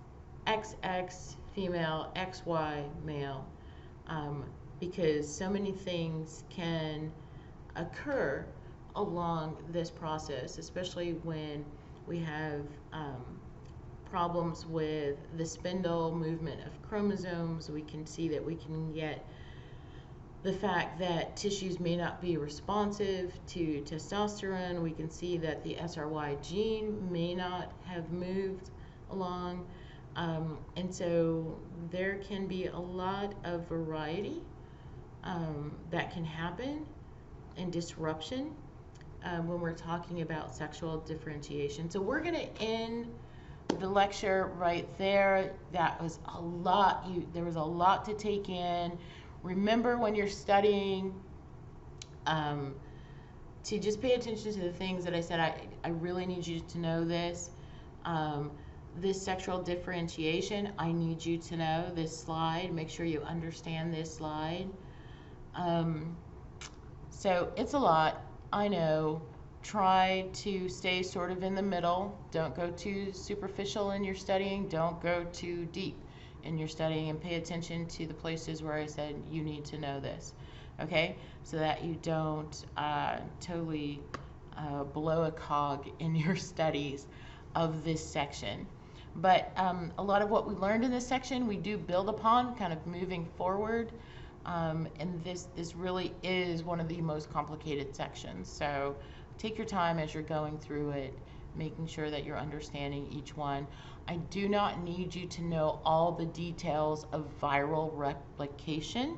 XX female, XY male, because so many things can occur along this process, especially when we have problems with the spindle movement of chromosomes. We can see that we can get the fact that tissues may not be responsive to testosterone. We can see that the SRY gene may not have moved along. And so there can be a lot of variety that can happen and disruption when we're talking about sexual differentiation. So we're going to end the lecture right there. That was a lot. There was a lot to take in. Remember when you're studying to just pay attention to the things that I said. I really need you to know this. This sexual differentiation, I need you to know this slide. Make sure you understand this slide. So it's a lot, I know. Try to stay sort of in the middle. Don't go too superficial in your studying. Don't go too deep in your studying, and pay attention to the places where I said you need to know this. Okay? So that you don't totally blow a cog in your studies of this section. But a lot of what we learned in this section we do build upon kind of moving forward. And this really is one of the most complicated sections. So take your time as you're going through it, making sure that you're understanding each one. I do not need you to know all the details of viral replication.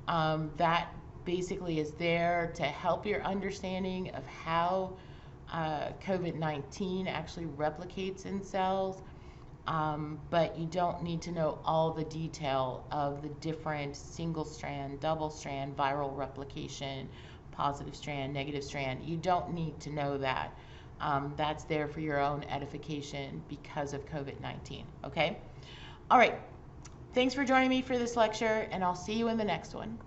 That basically is there to help your understanding of how COVID-19 actually replicates in cells. But you don't need to know all the detail of the different single strand, double strand, viral replication, positive strand, negative strand. You don't need to know that. That's there for your own edification because of COVID-19, okay? All right, thanks for joining me for this lecture, and I'll see you in the next one.